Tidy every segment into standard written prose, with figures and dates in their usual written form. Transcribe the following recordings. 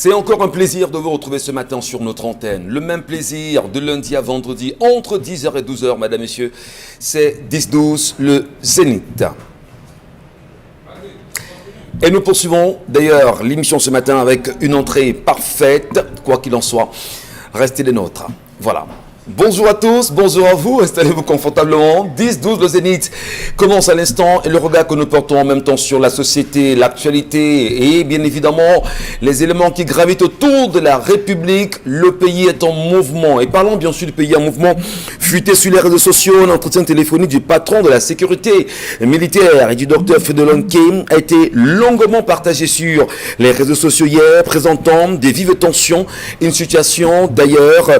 C'est encore un plaisir de vous retrouver ce matin sur notre antenne. Le même plaisir de lundi à vendredi, entre 10h et 12h, mesdames, messieurs. C'est 10-12, le Zénith. Et nous poursuivons d'ailleurs l'émission ce matin avec une entrée parfaite, quoi qu'il en soit. Restez les nôtres. Voilà. Bonjour à tous, bonjour à vous, installez-vous confortablement. 10-12, le Zénith commence à l'instant et le regard que nous portons en même temps sur la société, l'actualité et bien évidemment les éléments qui gravitent autour de la République. Le pays est en mouvement et parlons bien sûr du pays en mouvement. Fuité sur les réseaux sociaux, un entretien téléphonique du patron de la sécurité militaire et du docteur Fridolin Kim a été longuement partagé sur les réseaux sociaux hier, présentant des vives tensions, une situation d'ailleurs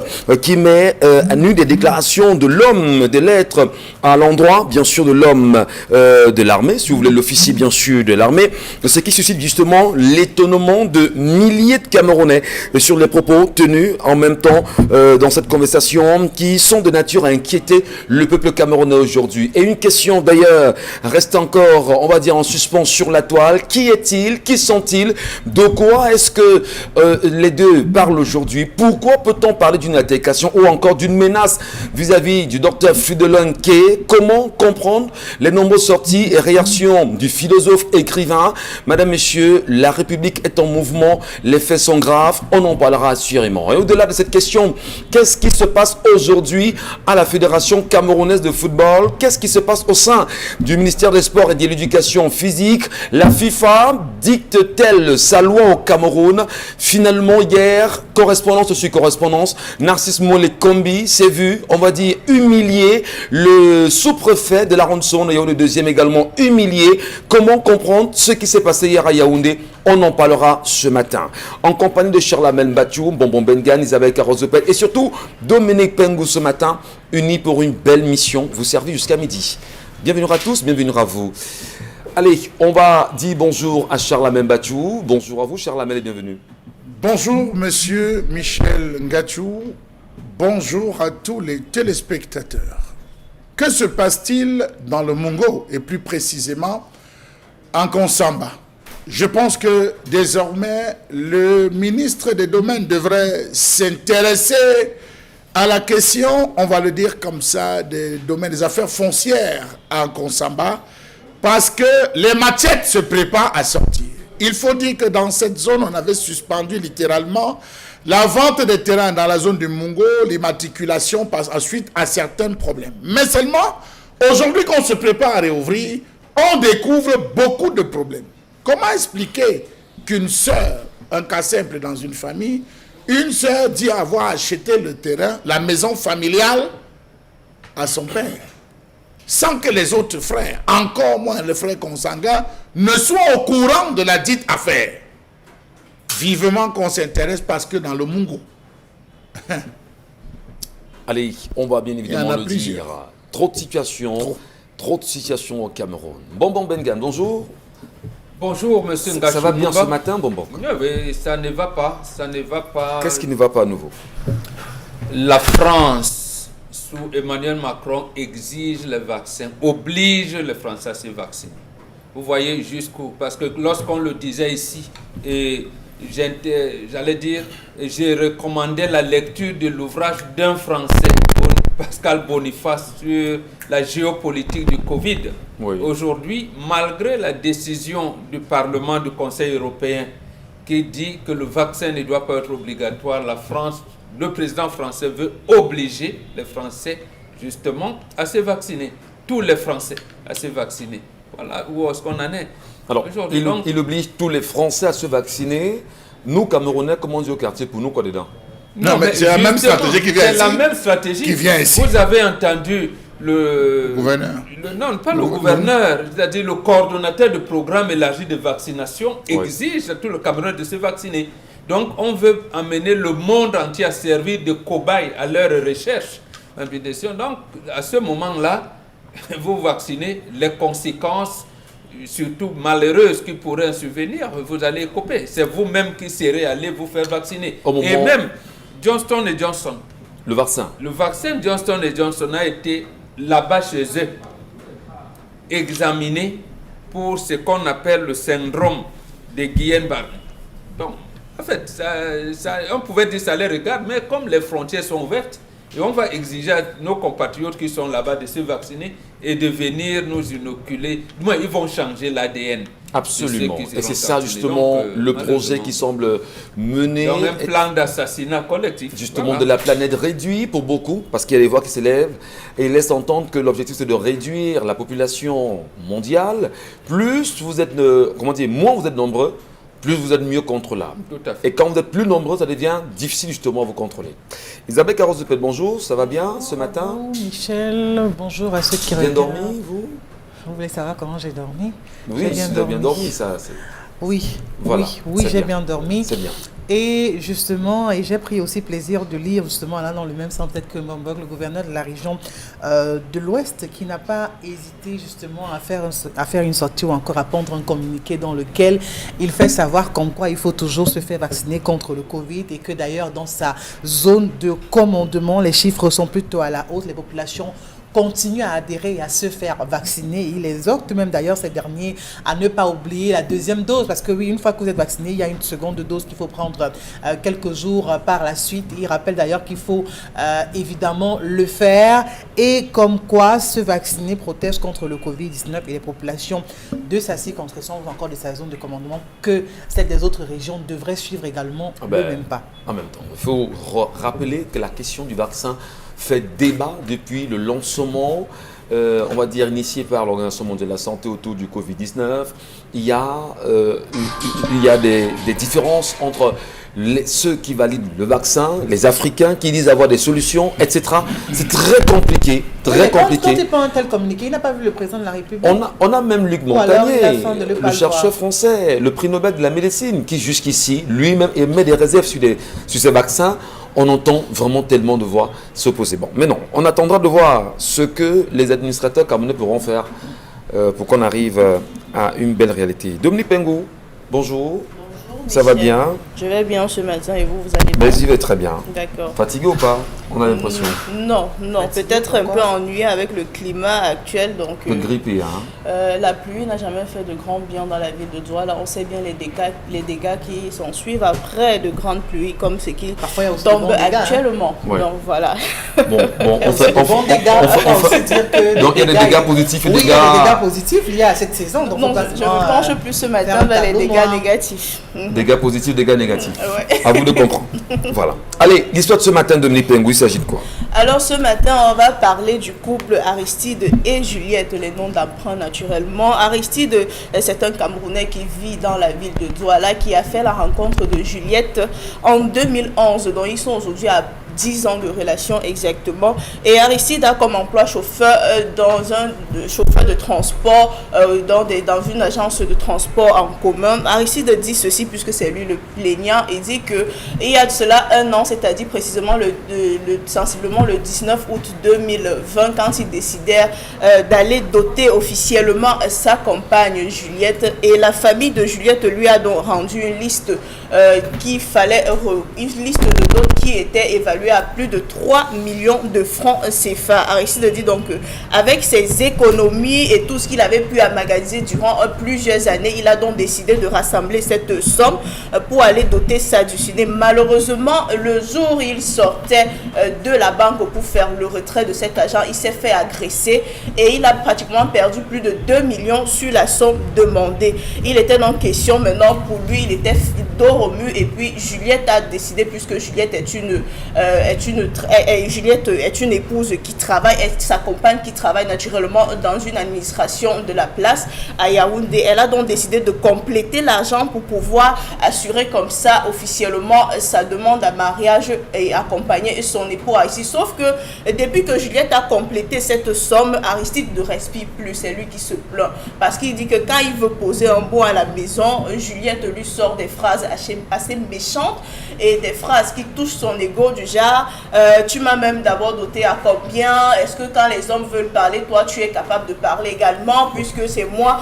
qui met à nu des déclarations de l'homme des lettres à l'endroit, bien sûr, de l'homme de l'armée, si vous voulez, l'officier, bien sûr, de l'armée, ce qui suscite justement l'étonnement de milliers de Camerounais sur les propos tenus en même temps dans cette conversation qui sont de nature à inquiéter le peuple camerounais aujourd'hui. Et une question d'ailleurs reste encore, on va dire, en suspens sur la toile. Qui est-il? Qui sont-ils? De quoi est-ce que les deux parlent aujourd'hui? Pourquoi peut-on parler d'une altercation ou encore d'une menace vis-à-vis du docteur Fridolin Kim? Comment comprendre les nombreuses sorties et réactions du philosophe écrivain? Madame, messieurs, la République est en mouvement, les faits sont graves, on en parlera assurément. Et au-delà de cette question, qu'est-ce qui se passe aujourd'hui à la Fédération camerounaise de football? Qu'est-ce qui se passe au sein du ministère des Sports et de l'Éducation physique? La FIFA dicte-t-elle sa loi au Cameroun? Finalement, hier, correspondance sur correspondance, Narcisse Molé-Kombi s'est vu, on va dire, humilié. Le sous-préfet de la Ronde-Saône, et le deuxième également humilié. Comment comprendre ce qui s'est passé hier à Yaoundé? On en parlera ce matin. En compagnie de Charlamel Bachou, Bonbon Bengan, Isabelle Carozopel et surtout Dominique Pengou ce matin, unis pour une belle mission, vous servir jusqu'à midi. Bienvenue à tous, bienvenue à vous. Allez, on va dire bonjour à Charlamel Bachou. Bonjour à vous, Charlamel, et bienvenue. Bonjour, monsieur Michel Ngachou. Bonjour à tous les téléspectateurs. Que se passe-t-il dans le Mongo et plus précisément en Konsamba? Je pense que désormais le ministre des Domaines devrait s'intéresser à la question, on va le dire comme ça, des domaines des affaires foncières en Konsamba, parce que les machettes se préparent à sortir. Il faut dire que dans cette zone, on avait suspendu littéralement la vente des terrains dans la zone du Mongo, l'immatriculation passe ensuite à certains problèmes. Mais seulement, aujourd'hui qu'on se prépare à réouvrir, on découvre beaucoup de problèmes. Comment expliquer qu'une sœur, un cas simple dans une famille, une sœur dit avoir acheté le terrain, la maison familiale, à son père, sans que les autres frères, encore moins le frère consanguin, ne soient au courant de la dite affaire? Vivement qu'on s'intéresse parce que dans le Mungo. Allez, on va bien évidemment le dire. Trop de situations au Cameroun. Bonbon Bengan, bonjour. Bonjour, monsieur Ngachou. Ça va bien ce matin, Bonbon? Oui, ça ne va pas. Ça ne va pas. Qu'est-ce qui ne va pas à nouveau? La France, sous Emmanuel Macron, exige les vaccins, oblige les Français à se vacciner. Vous voyez jusqu'où? Parce que lorsqu'on le disait ici, et j'allais dire, j'ai recommandé la lecture de l'ouvrage d'un Français, Pascal Boniface, sur la géopolitique du Covid. Oui. Aujourd'hui, malgré la décision du Parlement, du Conseil européen, qui dit que le vaccin ne doit pas être obligatoire, la France, le président français veut obliger les Français, justement, à se vacciner. Tous les Français à se vacciner. Voilà où est-ce qu'on en est. Alors, il oblige tous les Français à se vacciner. Nous, Camerounais, comment on dit au quartier, pour nous, quoi dedans? Non, mais c'est la même stratégie qui vient ici. C'est la même stratégie qui vient ici. Vous avez entendu le gouverneur. Non, pas le gouverneur, c'est-à-dire le coordonnateur du programme élargi de vaccination exige à tout le Cameroun de se vacciner. Donc, on veut amener le monde entier à servir de cobaye à leur recherche. Donc, à ce moment-là, vous vaccinez, les conséquences, surtout malheureuses qui pourraient survenir, vous allez couper. C'est vous-même qui serez allé vous faire vacciner. Et même Johnson & Johnson. Le vaccin. Le vaccin Johnson & Johnson a été là-bas chez eux, examiné pour ce qu'on appelle le syndrome de Guillain-Barré. Donc, En fait, on pouvait dire ça les regarde, mais comme les frontières sont ouvertes, et on va exiger à nos compatriotes qui sont là-bas de se vacciner et de venir nous inoculer. Moi, ils vont changer l'ADN. Absolument. Et c'est ça justement le projet qui semble mener. Donc un plan d'assassinat collectif. Justement voilà. De la planète réduit pour beaucoup, parce qu'il y a des voix qui s'élèvent et laissent entendre que l'objectif c'est de réduire la population mondiale. Plus vous êtes, moins vous êtes nombreux, plus vous êtes mieux contrôlable. Tout à fait. Et quand vous êtes plus nombreux, ça devient difficile justement à vous contrôler. Isabelle Carros de Pet, bonjour, ça va bien ce matin? Bonjour Michel, bonjour à ceux qui regardent. Bien dormi, vous? Vous voulez savoir comment j'ai dormi? Oui, vous avez bien dormi, ça. Oui, voilà, oui, j'ai bien dormi. C'est bien. Et justement, j'ai pris aussi plaisir de lire justement là dans le même sens peut-être que Mbog, le gouverneur de la région de l'Ouest, qui n'a pas hésité justement à faire une sortie ou encore à pondre un communiqué dans lequel il fait savoir comme quoi il faut toujours se faire vacciner contre le Covid et que d'ailleurs dans sa zone de commandement, les chiffres sont plutôt à la hausse, les populations continuent à adhérer et à se faire vacciner. Il exhorte même d'ailleurs ces derniers à ne pas oublier la deuxième dose parce que oui, une fois que vous êtes vacciné, il y a une seconde dose qu'il faut prendre quelques jours par la suite. Il rappelle d'ailleurs qu'il faut évidemment le faire et comme quoi se vacciner protège contre le Covid-19 et les populations de sa circonscription ou encore de sa zone de commandement que celles des autres régions devraient suivre également le même pas. En même temps, il faut rappeler que la question du vaccin fait débat depuis le lancement, on va dire, initié par l'Organisation mondiale de la santé autour du Covid-19. Il y a des différences entre ceux qui valident le vaccin, les Africains qui disent avoir des solutions, etc. C'est très compliqué, très compliqué. Quand il pas un tel communiqué, il n'a pas vu le président de la République. On a même Luc Montagnier, le chercheur français, le prix Nobel de la médecine, qui jusqu'ici, lui-même, émet des réserves sur ces vaccins. On entend vraiment tellement de voix s'opposer. Bon, mais non, on attendra de voir ce que les administrateurs camerounais pourront faire pour qu'on arrive à une belle réalité. Dominique Pengou, bonjour. Ça va bien? Je vais bien ce matin et vous allez bien? Mais j'y vais très bien. D'accord. Fatigué ou pas? On a l'impression. Non, peut-être un peu ennuyé avec le climat actuel. Donc, grippé, hein? La pluie n'a jamais fait de grand bien dans la ville de Douala. On sait bien les dégâts qui s'en suivent après de grandes pluies comme ce qui tombe actuellement. Ouais. Donc voilà. Bon, on fait donc il y a des dégâts positifs et des dégâts... il y a des dégâts positifs liés à cette saison. Donc non, je me penche plus ce matin vers les dégâts négatifs. Dégâts positifs, dégâts négatifs. Ouais. À vous de comprendre. Voilà. Allez, l'histoire de ce matin, Dominique Pengou, il s'agit de quoi? Alors ce matin, on va parler du couple Aristide et Juliette, les noms d'emprunt naturellement. Aristide, c'est un Camerounais qui vit dans la ville de Douala, qui a fait la rencontre de Juliette en 2011. Donc ils sont aujourd'hui à 10 ans de relation exactement. Et Aristide a comme emploi chauffeur chauffeur de transport dans une agence de transport en commun. Aristide dit ceci puisque c'est lui le plaignant. Il dit que il y a de cela un an, c'est-à-dire précisément sensiblement le 19 août 2020, quand ils décidèrent d'aller doter officiellement sa compagne Juliette. Et la famille de Juliette lui a donc rendu une liste une liste de dot qui était évaluée à plus de 3 millions de francs CFA. Aristide dit donc avec ses économies et tout ce qu'il avait pu emmagasiner durant plusieurs années, il a donc décidé de rassembler cette somme pour aller doter ça du ciné. Malheureusement, le jour où il sortait de la banque pour faire le retrait de cet argent, il s'est fait agresser et il a pratiquement perdu plus de 2 millions sur la somme demandée. Il était donc question maintenant pour lui, il était dos au mur et puis Juliette a décidé, puisque Juliette Juliette est une épouse qui travaille, sa compagne qui travaille naturellement dans une administration de la place à Yaoundé. Elle a donc décidé de compléter l'argent pour pouvoir assurer comme ça officiellement sa demande à mariage et accompagner son époux ici. Sauf que depuis que Juliette a complété cette somme, Aristide ne respire plus. C'est lui qui se plaint parce qu'il dit que quand il veut poser un mot à la maison, Juliette lui sort des phrases assez méchantes et des phrases qui touchent son ego du genre déjà, tu m'as même d'abord doté à combien, est-ce que quand les hommes veulent parler, toi tu es capable de parler également, puisque c'est moi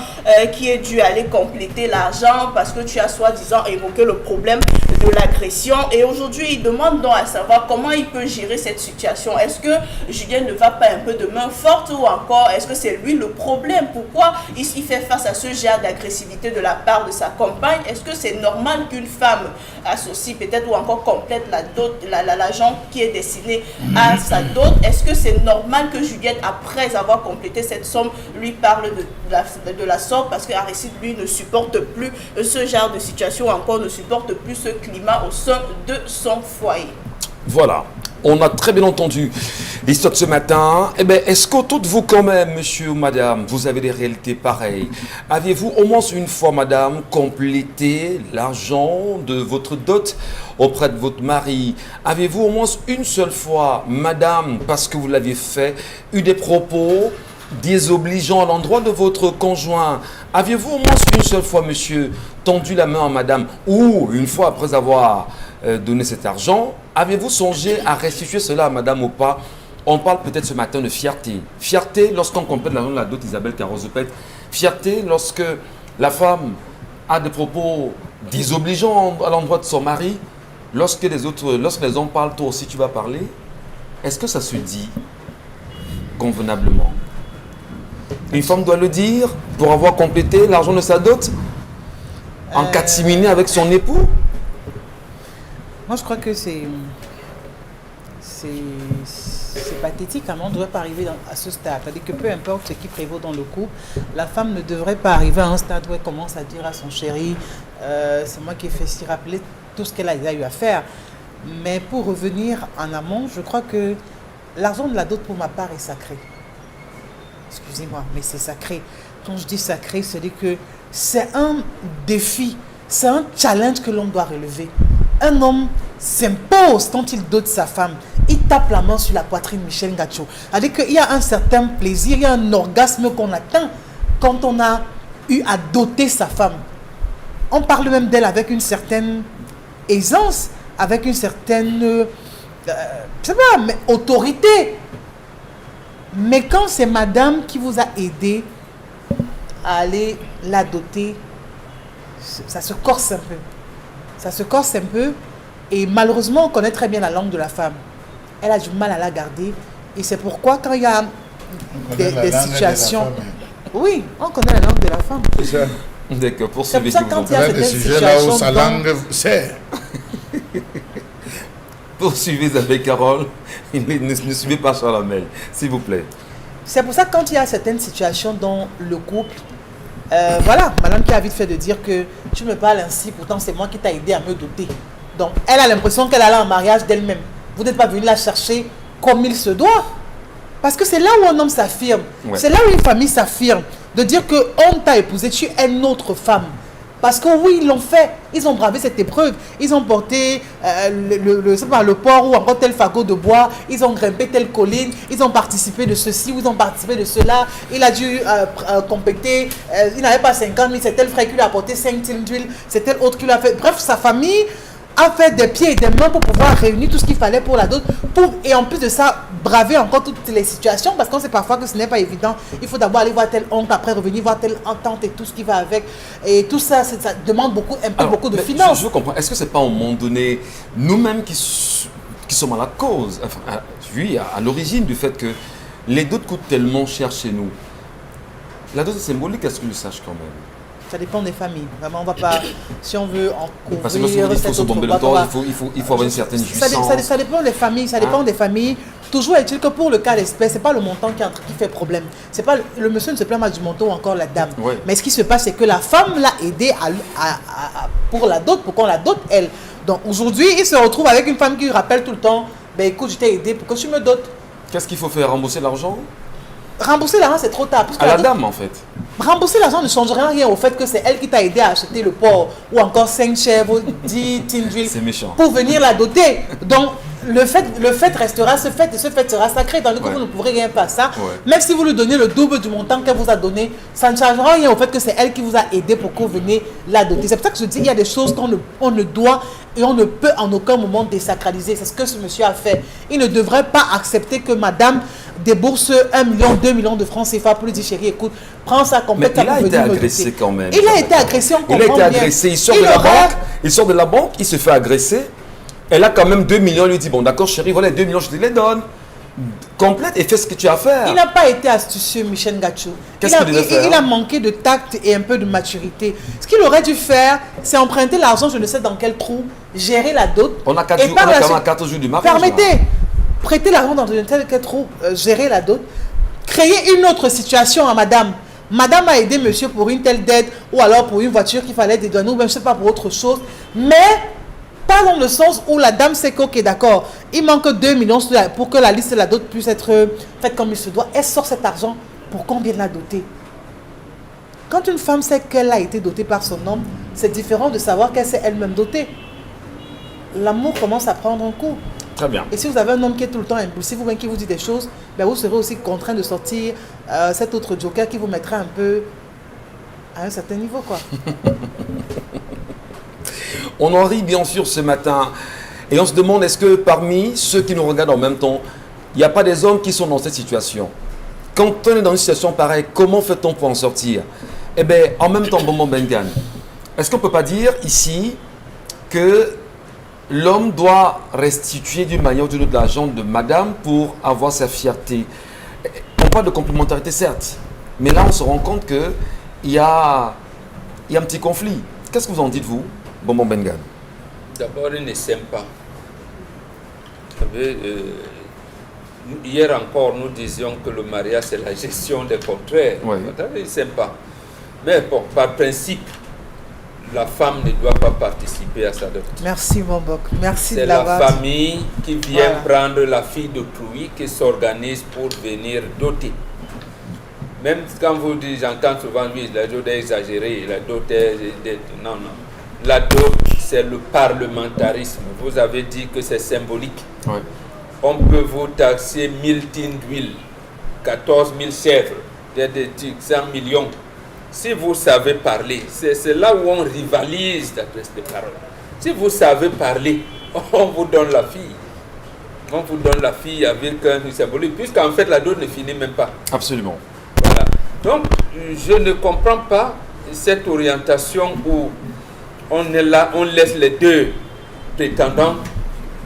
qui ai dû aller compléter l'argent parce que tu as soi-disant évoqué le problème de l'agression. Et aujourd'hui, il demande donc à savoir comment il peut gérer cette situation. Est-ce que Julien ne va pas un peu de main forte ou encore est-ce que c'est lui le problème? Pourquoi il fait face à ce genre d'agressivité de la part de sa compagne? Est-ce que c'est normal qu'une femme associe peut-être ou encore complète la dot, l'argent qui est destiné à sa dot? Est-ce que c'est normal que Juliette, après avoir complété cette somme, lui parle de la somme parce que Aristide, lui, ne supporte plus ce genre de situation ou encore ne supporte plus ce climat au sein de son foyer? Voilà. On a très bien entendu l'histoire de ce matin. Eh bien, est-ce qu'autour de vous, quand même, monsieur ou madame, vous avez des réalités pareilles? Aviez-vous au moins une fois, madame, complété l'argent de votre dot auprès de votre mari? Avez-vous au moins une seule fois, madame, parce que vous l'aviez fait, eu des propos désobligeants à l'endroit de votre conjoint? Aviez-vous au moins une seule fois, monsieur, tendu la main à madame? Ou une fois après avoir donné cet argent, avez-vous songé à restituer cela à madame ou pas? On parle peut-être ce matin de fierté. Fierté lorsqu'on complète l'argent de la dot, Isabelle Carozepet. Fierté lorsque la femme a des propos désobligeants à l'endroit de son mari. Lorsque les hommes parlent, toi aussi tu vas parler. Est-ce que ça se dit convenablement? Une femme doit le dire pour avoir complété l'argent de sa dot en catimini avec son époux? Moi, je crois que c'est pathétique. On ne devrait pas arriver à ce stade. C'est-à-dire que peu importe ce qui prévaut dans le couple, la femme ne devrait pas arriver à un stade où elle commence à dire à son chéri, c'est moi qui ai fait si rappeler tout ce qu'elle a déjà eu à faire. Mais pour revenir en amont, je crois que l'argent de la dot, pour ma part, est sacré. Excusez-moi, mais c'est sacré. Quand je dis sacré, c'est-à-dire que c'est un défi, c'est un challenge que l'on doit relever. Un homme s'impose quand il dote sa femme. Il tape la main sur la poitrine, Michel Ngacho. C'est-à-dire qu'il y a un certain plaisir, il y a un orgasme qu'on atteint quand on a eu à doter sa femme. On parle même d'elle avec une certaine aisance, avec une certaine je sais pas, mais autorité. Mais quand c'est madame qui vous a aidé à aller la doter, ça se corse un peu. Ça se corse un peu et malheureusement, on connaît très bien la langue de la femme. Elle a du mal à la garder et c'est pourquoi quand il y a des situations... Oui, on connaît la langue de la femme. C'est ça. D'accord, poursuivez. C'est pour ça quand il y a des certaines sujets là où situations... sa langue sert. Poursuivez, Isabelle Carole. Ne suivez pas Charlamel, s'il vous plaît. C'est pour ça que quand il y a certaines situations dans le couple, voilà, madame qui a vite fait de dire que tu me parles ainsi, pourtant c'est moi qui t'ai aidé à me doter. Donc elle a l'impression qu'elle allait en mariage d'elle-même. Vous n'êtes pas venu la chercher comme il se doit. Parce que c'est là où un homme s'affirme. Ouais. C'est là où une famille s'affirme. De dire qu'on t'a épousé, tu es notre femme. Parce que oui, ils l'ont fait. Ils ont bravé cette épreuve. Ils ont porté le port ou encore tel fagot de bois. Ils ont grimpé telle colline. Ils ont participé de ceci ou ils ont participé de cela. Il a dû compléter. Il n'avait pas 50 000. C'est tel frère qui lui a apporté 5 tonnes d'huile. C'est tel autre qui lui a fait. Bref, sa famille a fait des pieds et des mains pour pouvoir réunir tout ce qu'il fallait pour la dot. Et en plus de ça, braver encore toutes les situations, parce qu'on sait parfois que ce n'est pas évident. Il faut d'abord aller voir tel oncle, après revenir voir telle tante et tout ce qui va avec. Et tout ça, ça demande beaucoup de finances. Je comprends. Est-ce que c'est pas au moment donné, nous-mêmes qui sommes à la cause, enfin, à l'origine du fait que les dots coûtent tellement cher chez nous? La dot est symbolique, est-ce que tu le saches quand même? Ça dépend des familles. Vraiment, on va pas... Si on veut en couvrir... Parce que il faut se bomber le torse, il faut avoir une certaine jouissance. Ça dépend des familles. Ça dépend des familles. Toujours est-il que pour le cas d'espèce, ce n'est pas le montant qui fait problème. C'est pas le monsieur ne se plaint pas du montant ou encore la dame. Ouais. Mais ce qui se passe, c'est que la femme l'a aidé pour la dot, pour qu'on la dote elle. Donc aujourd'hui, il se retrouve avec une femme qui lui rappelle tout le temps, ben écoute, je t'ai aidé pour que tu me dotes. Qu'est-ce qu'il faut faire? Rembourser l'argent? Rembourser l'argent, c'est trop tard. À la dame, en fait. Rembourser l'argent ne change rien au fait que c'est elle qui t'a aidé à acheter le porc ou encore 5 chèvres, 10 tines d'huile. C'est méchant. Pour venir la doter. Donc, le fait restera ce fait et ce fait sera sacré, tandis que vous ne pourrez rien faire ça. Ouais. Même si vous lui donnez le double du montant qu'elle vous a donné, ça ne changera rien au fait que c'est elle qui vous a aidé pour que vous veniez la doter. C'est pour ça que je dis il y a des choses qu'on ne doit et on ne peut en aucun moment désacraliser. C'est ce que ce monsieur a fait. Il ne devrait pas accepter que madame débourse 1 million, 2 millions de francs CFA pour lui dire chérie, écoute, prends ça complètement. Mais il a été agressé quand même. Il a été agressé, on comprend bien. Il a été agressé, il sort de la banque, il se fait agresser. Elle a quand même 2 millions, il lui dit, bon d'accord chérie, voilà 2 millions, je te les donne. Complète et fais ce que tu as à faire. Il n'a pas été astucieux, Michel Ngachou. Il a manqué de tact et un peu de maturité. Ce qu'il aurait dû faire, c'est emprunter l'argent, je ne sais dans quel trou, gérer la dot. On a 4 jours, on a quand même 4 jours du mariage. Permettez, prêter l'argent dans un tel trou, gérer la dot, créer une autre situation à madame. Madame a aidé monsieur pour une telle dette ou alors pour une voiture qu'il fallait dédouaner ou même je ne sais pas pour autre chose. Mais pas dans le sens où la dame sait qu'ok, d'accord, il manque 2 millions pour que la liste de la dot puisse être faite comme il se doit. Elle sort cet argent pour combien la doter? Quand une femme sait qu'elle a été dotée par son homme, c'est différent de savoir qu'elle s'est elle-même dotée. L'amour commence à prendre un coup. Très bien. Et si vous avez un homme qui est tout le temps impulsif ou bien qui vous dit des choses, ben vous serez aussi contraint de sortir cet autre joker qui vous mettra un peu à un certain niveau, quoi. On en rit bien sûr ce matin et on se demande est-ce que parmi ceux qui nous regardent en même temps, il n'y a pas des hommes qui sont dans cette situation. Quand on est dans une situation pareille, comment fait-on pour en sortir? Eh bien, en même temps, Bombon Bengan, est-ce qu'on ne peut pas dire ici que l'homme doit restituer d'une manière ou d'une autre l'argent de madame pour avoir sa fierté? On parle de complémentarité, certes, mais là, on se rend compte qu'il y a un petit conflit. Qu'est-ce que vous en dites, vous, Bombon Bengan? D'abord, il ne s'aime pas. Vous savez, hier encore, nous disions que le mariage, c'est la gestion des contraires. Oui. Il ne s'aime pas. Mais bon, par principe, la femme ne doit pas participer à sa dot. Merci, Bombok. Merci de C'est la l'avoir. famille qui vient prendre la fille d'autrui qui s'organise pour venir doter. Même quand vous dites, j'entends souvent, oui, la dot est exagérée, la dot est... Non, non. La dot, c'est le parlementarisme. Vous avez dit que c'est symbolique. Oui. On peut vous taxer 1000 tines d'huile, 14 000 chèvres, des 100 millions. Si vous savez parler, c'est là où on rivalise d'après ces paroles. Si vous savez parler, on vous donne la fille. On vous donne la fille avec un symbolique, puisqu'en fait la dot ne finit même pas. Absolument. Voilà. Donc, je ne comprends pas cette orientation où on est là, on laisse les deux prétendants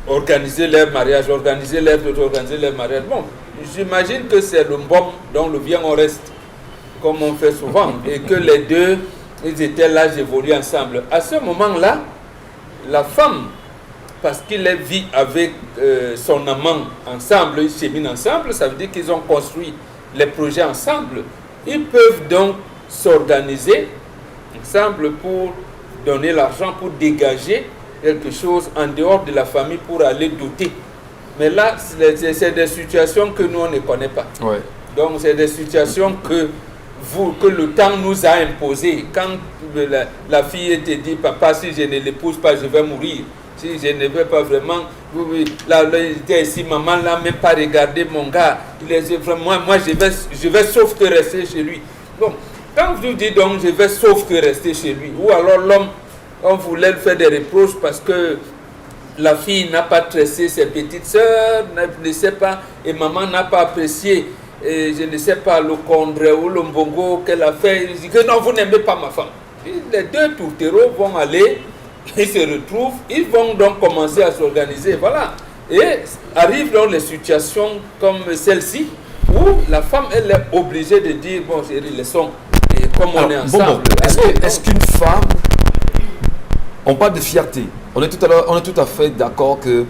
organiser leur mariage, organiser leur mariage. Bon, j'imagine que c'est le mbom dont le vient on reste, comme on fait souvent, et que les deux, ils étaient là, j'évolue ensemble. À ce moment-là, la femme, parce qu'il vit avec son amant ensemble, ils cheminent ensemble, ça veut dire qu'ils ont construit les projets ensemble. Ils peuvent donc s'organiser ensemble pour donner l'argent, pour dégager quelque chose en dehors de la famille pour aller doter. Mais là, c'est des situations que nous, on ne connaît pas. Ouais. Donc, c'est des situations que le temps nous a imposées. Quand la fille te dit, papa, si je ne l'épouse pas, je vais mourir. Si je ne vais pas vraiment... Là, il était ici, maman n'a même pas regardé mon gars. Il est vraiment, moi, je vais sauf que rester chez lui. Donc, quand vous dites donc, je vais sauf que rester chez lui, ou alors l'homme, on voulait lui faire des reproches parce que la fille n'a pas tressé ses petites sœurs, ne sait pas, et maman n'a pas apprécié, et je ne sais pas, le condré ou le mbongo qu'elle a fait. Il dit que non, vous n'aimez pas ma femme. Et les deux tourtereaux vont aller, ils se retrouvent, ils vont donc commencer à s'organiser. Voilà. Et arrivent donc les situations comme celle-ci, où la femme, elle est obligée de dire, bon chérie, laissons, et comme on est ensemble. Est-ce qu'une femme, on parle de fierté, on est tout à fait d'accord que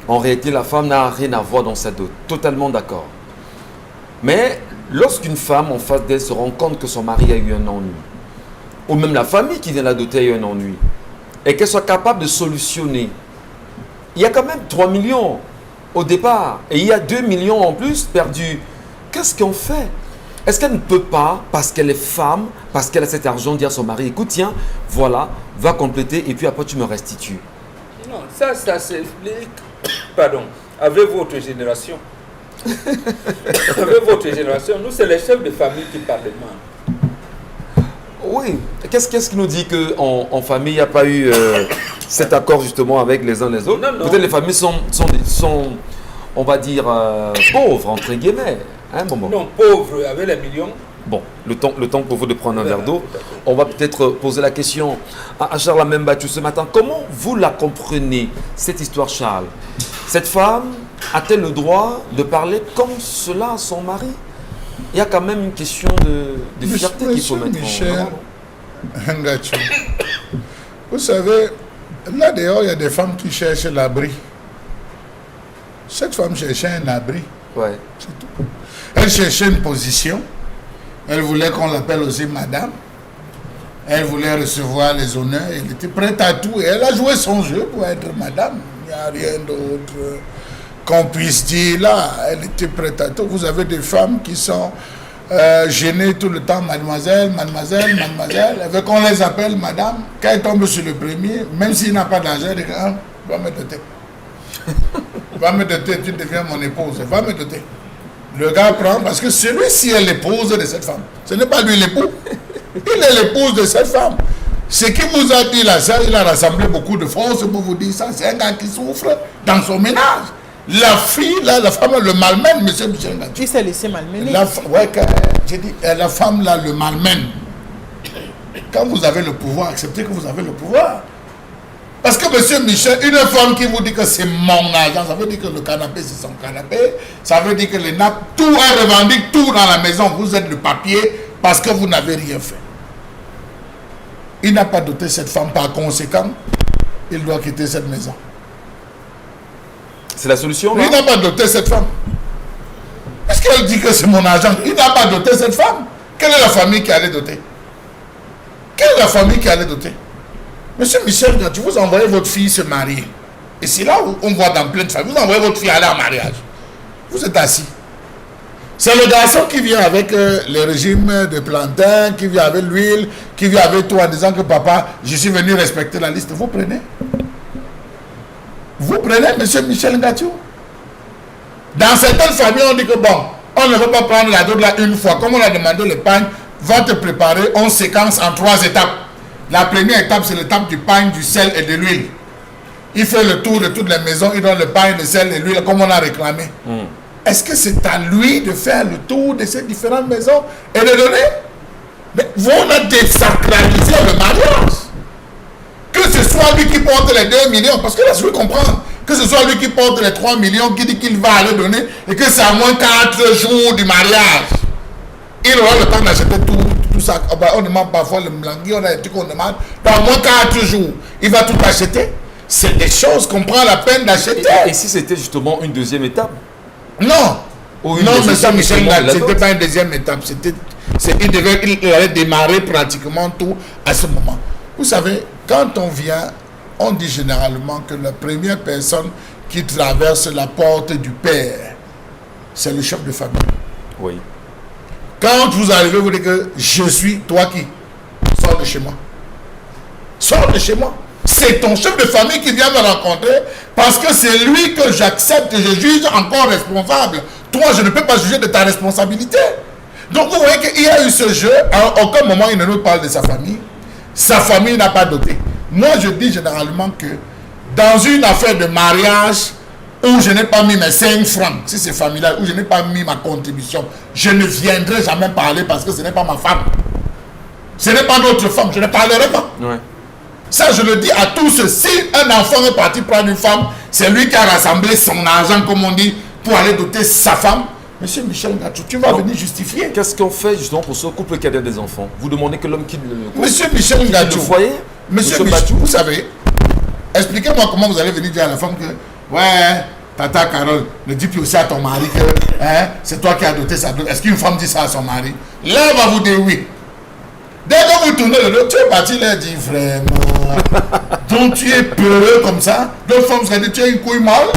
en réalité la femme n'a rien à voir dans sa dot, totalement d'accord. Mais lorsqu'une femme en face d'elle se rend compte que son mari a eu un ennui, ou même la famille qui vient la doter a eu un ennui, et qu'elle soit capable de solutionner, il y a quand même 3 millions au départ, et il y a 2 millions en plus perdus. Qu'est-ce qu'on fait? Est-ce qu'elle ne peut pas, parce qu'elle est femme, parce qu'elle a cet argent, dire à son mari, écoute, tiens, voilà, va compléter, et puis après tu me restitues? Non, ça s'explique pardon, avec votre génération. Avec votre génération, nous, c'est les chefs de famille qui parlent mal. Oui. Qu'est-ce qui nous dit qu'en famille, il n'y a pas eu cet accord justement avec les uns les autres? Non, non. Peut-être les familles sont on va dire, pauvres, entre guillemets. Hein, bon. Non, pauvres, avec les millions. Bon, le temps pour vous de prendre un verre d'eau. On va peut-être poser la question à Charles Amembatou ce matin. Comment vous la comprenez, cette histoire, Charles? Cette femme a-t-elle le droit de parler comme cela à son mari? Il y a quand même une question de fierté qu'il faut mettre Michel Ngatou. Vous savez, là dehors, il y a des femmes qui cherchent l'abri. Cette femme cherchait un abri. Ouais. C'est tout. Elle cherchait une position. Elle voulait qu'on l'appelle aussi madame. Elle voulait recevoir les honneurs. Elle était prête à tout. Et elle a joué son jeu pour être madame. Il n'y a rien d'autre qu'on puisse dire là. Elle était prête à tout. Vous avez des femmes qui sont gênées tout le temps. Mademoiselle, mademoiselle, mademoiselle. Elle veut qu'on les appelle madame. Quand elle tombe sur le premier, même s'il n'a pas d'argent, elle dit va me doter. Va me doter, tu deviens mon épouse. Va me doter. Le gars prend, parce que celui-ci est l'épouse de cette femme. Ce n'est pas lui l'époux. Il est l'épouse de cette femme. Ce qu'il vous a dit là, ça, il a rassemblé beaucoup de forces pour vous dire ça. C'est un gars qui souffre dans son ménage. La fille, là, la femme, le malmène, monsieur Michel Ngatou. Qui s'est laissé malmener. J'ai dit, la femme, là, le malmène. Quand vous avez le pouvoir, acceptez que vous avez le pouvoir. Parce que, monsieur Michel, une femme qui vous dit que c'est mon argent, ça veut dire que le canapé, c'est son canapé. Ça veut dire que les nappes, tout, elle revendique tout dans la maison. Vous êtes le papier parce que vous n'avez rien fait. Il n'a pas doté cette femme. Par conséquent, il doit quitter cette maison. C'est la solution, là? Il n'a pas doté cette femme. Est-ce qu'elle dit que c'est mon argent? Il n'a pas doté cette femme. Quelle est la famille qui allait doter? Quelle est la famille qui allait doter? Monsieur Michel Ngatou, vous envoyez votre fille se marier. Et c'est là où on voit dans plein de familles. Vous envoyez votre fille aller en mariage. Vous êtes assis. C'est le garçon qui vient avec les régimes de plantain, qui vient avec l'huile, qui vient avec tout en disant que papa, je suis venu respecter la liste. Vous prenez. Vous prenez, monsieur Michel Ngatou. Dans certaines familles, on dit que bon, on ne veut pas prendre la dot là une fois. Comme on a demandé, le pain va te préparer, on séquence en 3 étapes. La première étape, c'est l'étape du pain, du sel et de l'huile. Il fait le tour de toutes les maisons, il donne le pain, le sel et l'huile, comme on a réclamé. Est-ce que c'est à lui de faire le tour de ces différentes maisons et de donner? Mais vous, on a désacralisé le mariage. Que ce soit lui qui porte les 2 millions, parce que là, je veux comprendre. Que ce soit lui qui porte les 3 millions, qui dit qu'il va aller donner, et que c'est à moins 4 jours du mariage. Il aura le temps d'acheter tout ça. On demande parfois le mlangui, on a des trucs qu'on demande. Dans moins 4 jours, il va tout acheter. C'est des choses qu'on prend la peine d'acheter. Et si c'était justement une deuxième étape? Non. Non, monsieur Michel Ngatou, ce n'était pas une deuxième étape. Il allait démarrer pratiquement tout à ce moment. Vous savez, quand on vient, on dit généralement que la première personne qui traverse la porte du père, c'est le chef de famille. Oui. Quand vous arrivez, vous dites que je suis toi qui sors de chez moi. Sors de chez moi. C'est ton chef de famille qui vient me rencontrer parce que c'est lui que j'accepte et je juge encore responsable. Toi, je ne peux pas juger de ta responsabilité. Donc, vous voyez qu'il y a eu ce jeu. À aucun moment, il ne nous parle de sa famille. Sa famille n'a pas doté. Moi, je dis généralement que dans une affaire de mariage où je n'ai pas mis mes 5 francs, si c'est familial, où je n'ai pas mis ma contribution, je ne viendrai jamais parler parce que ce n'est pas ma femme. Ce n'est pas notre femme, je ne parlerai pas. Ouais. Ça, je le dis à tous. Si un enfant est parti prendre une femme, c'est lui qui a rassemblé son argent, comme on dit, pour aller doter sa femme. Monsieur Michel Ngatou, tu vas venir justifier. Qu'est-ce qu'on fait justement pour ce couple qui a des enfants? Vous demandez que l'homme quitte le couple. Monsieur Michel Ngatou, le foyer. Monsieur Michel, vous savez, expliquez-moi comment vous allez venir dire à la femme que, ouais, tata Carole, ne dis plus aussi à ton mari que c'est toi qui as doté sa dot. Est-ce qu'une femme dit ça à son mari? Là, elle va vous dire oui. Dès que vous tournez le dos, tu es parti là, dit vraiment. Donc tu es peureux comme ça. D'autres femmes seraient dit, tu as une couille molle.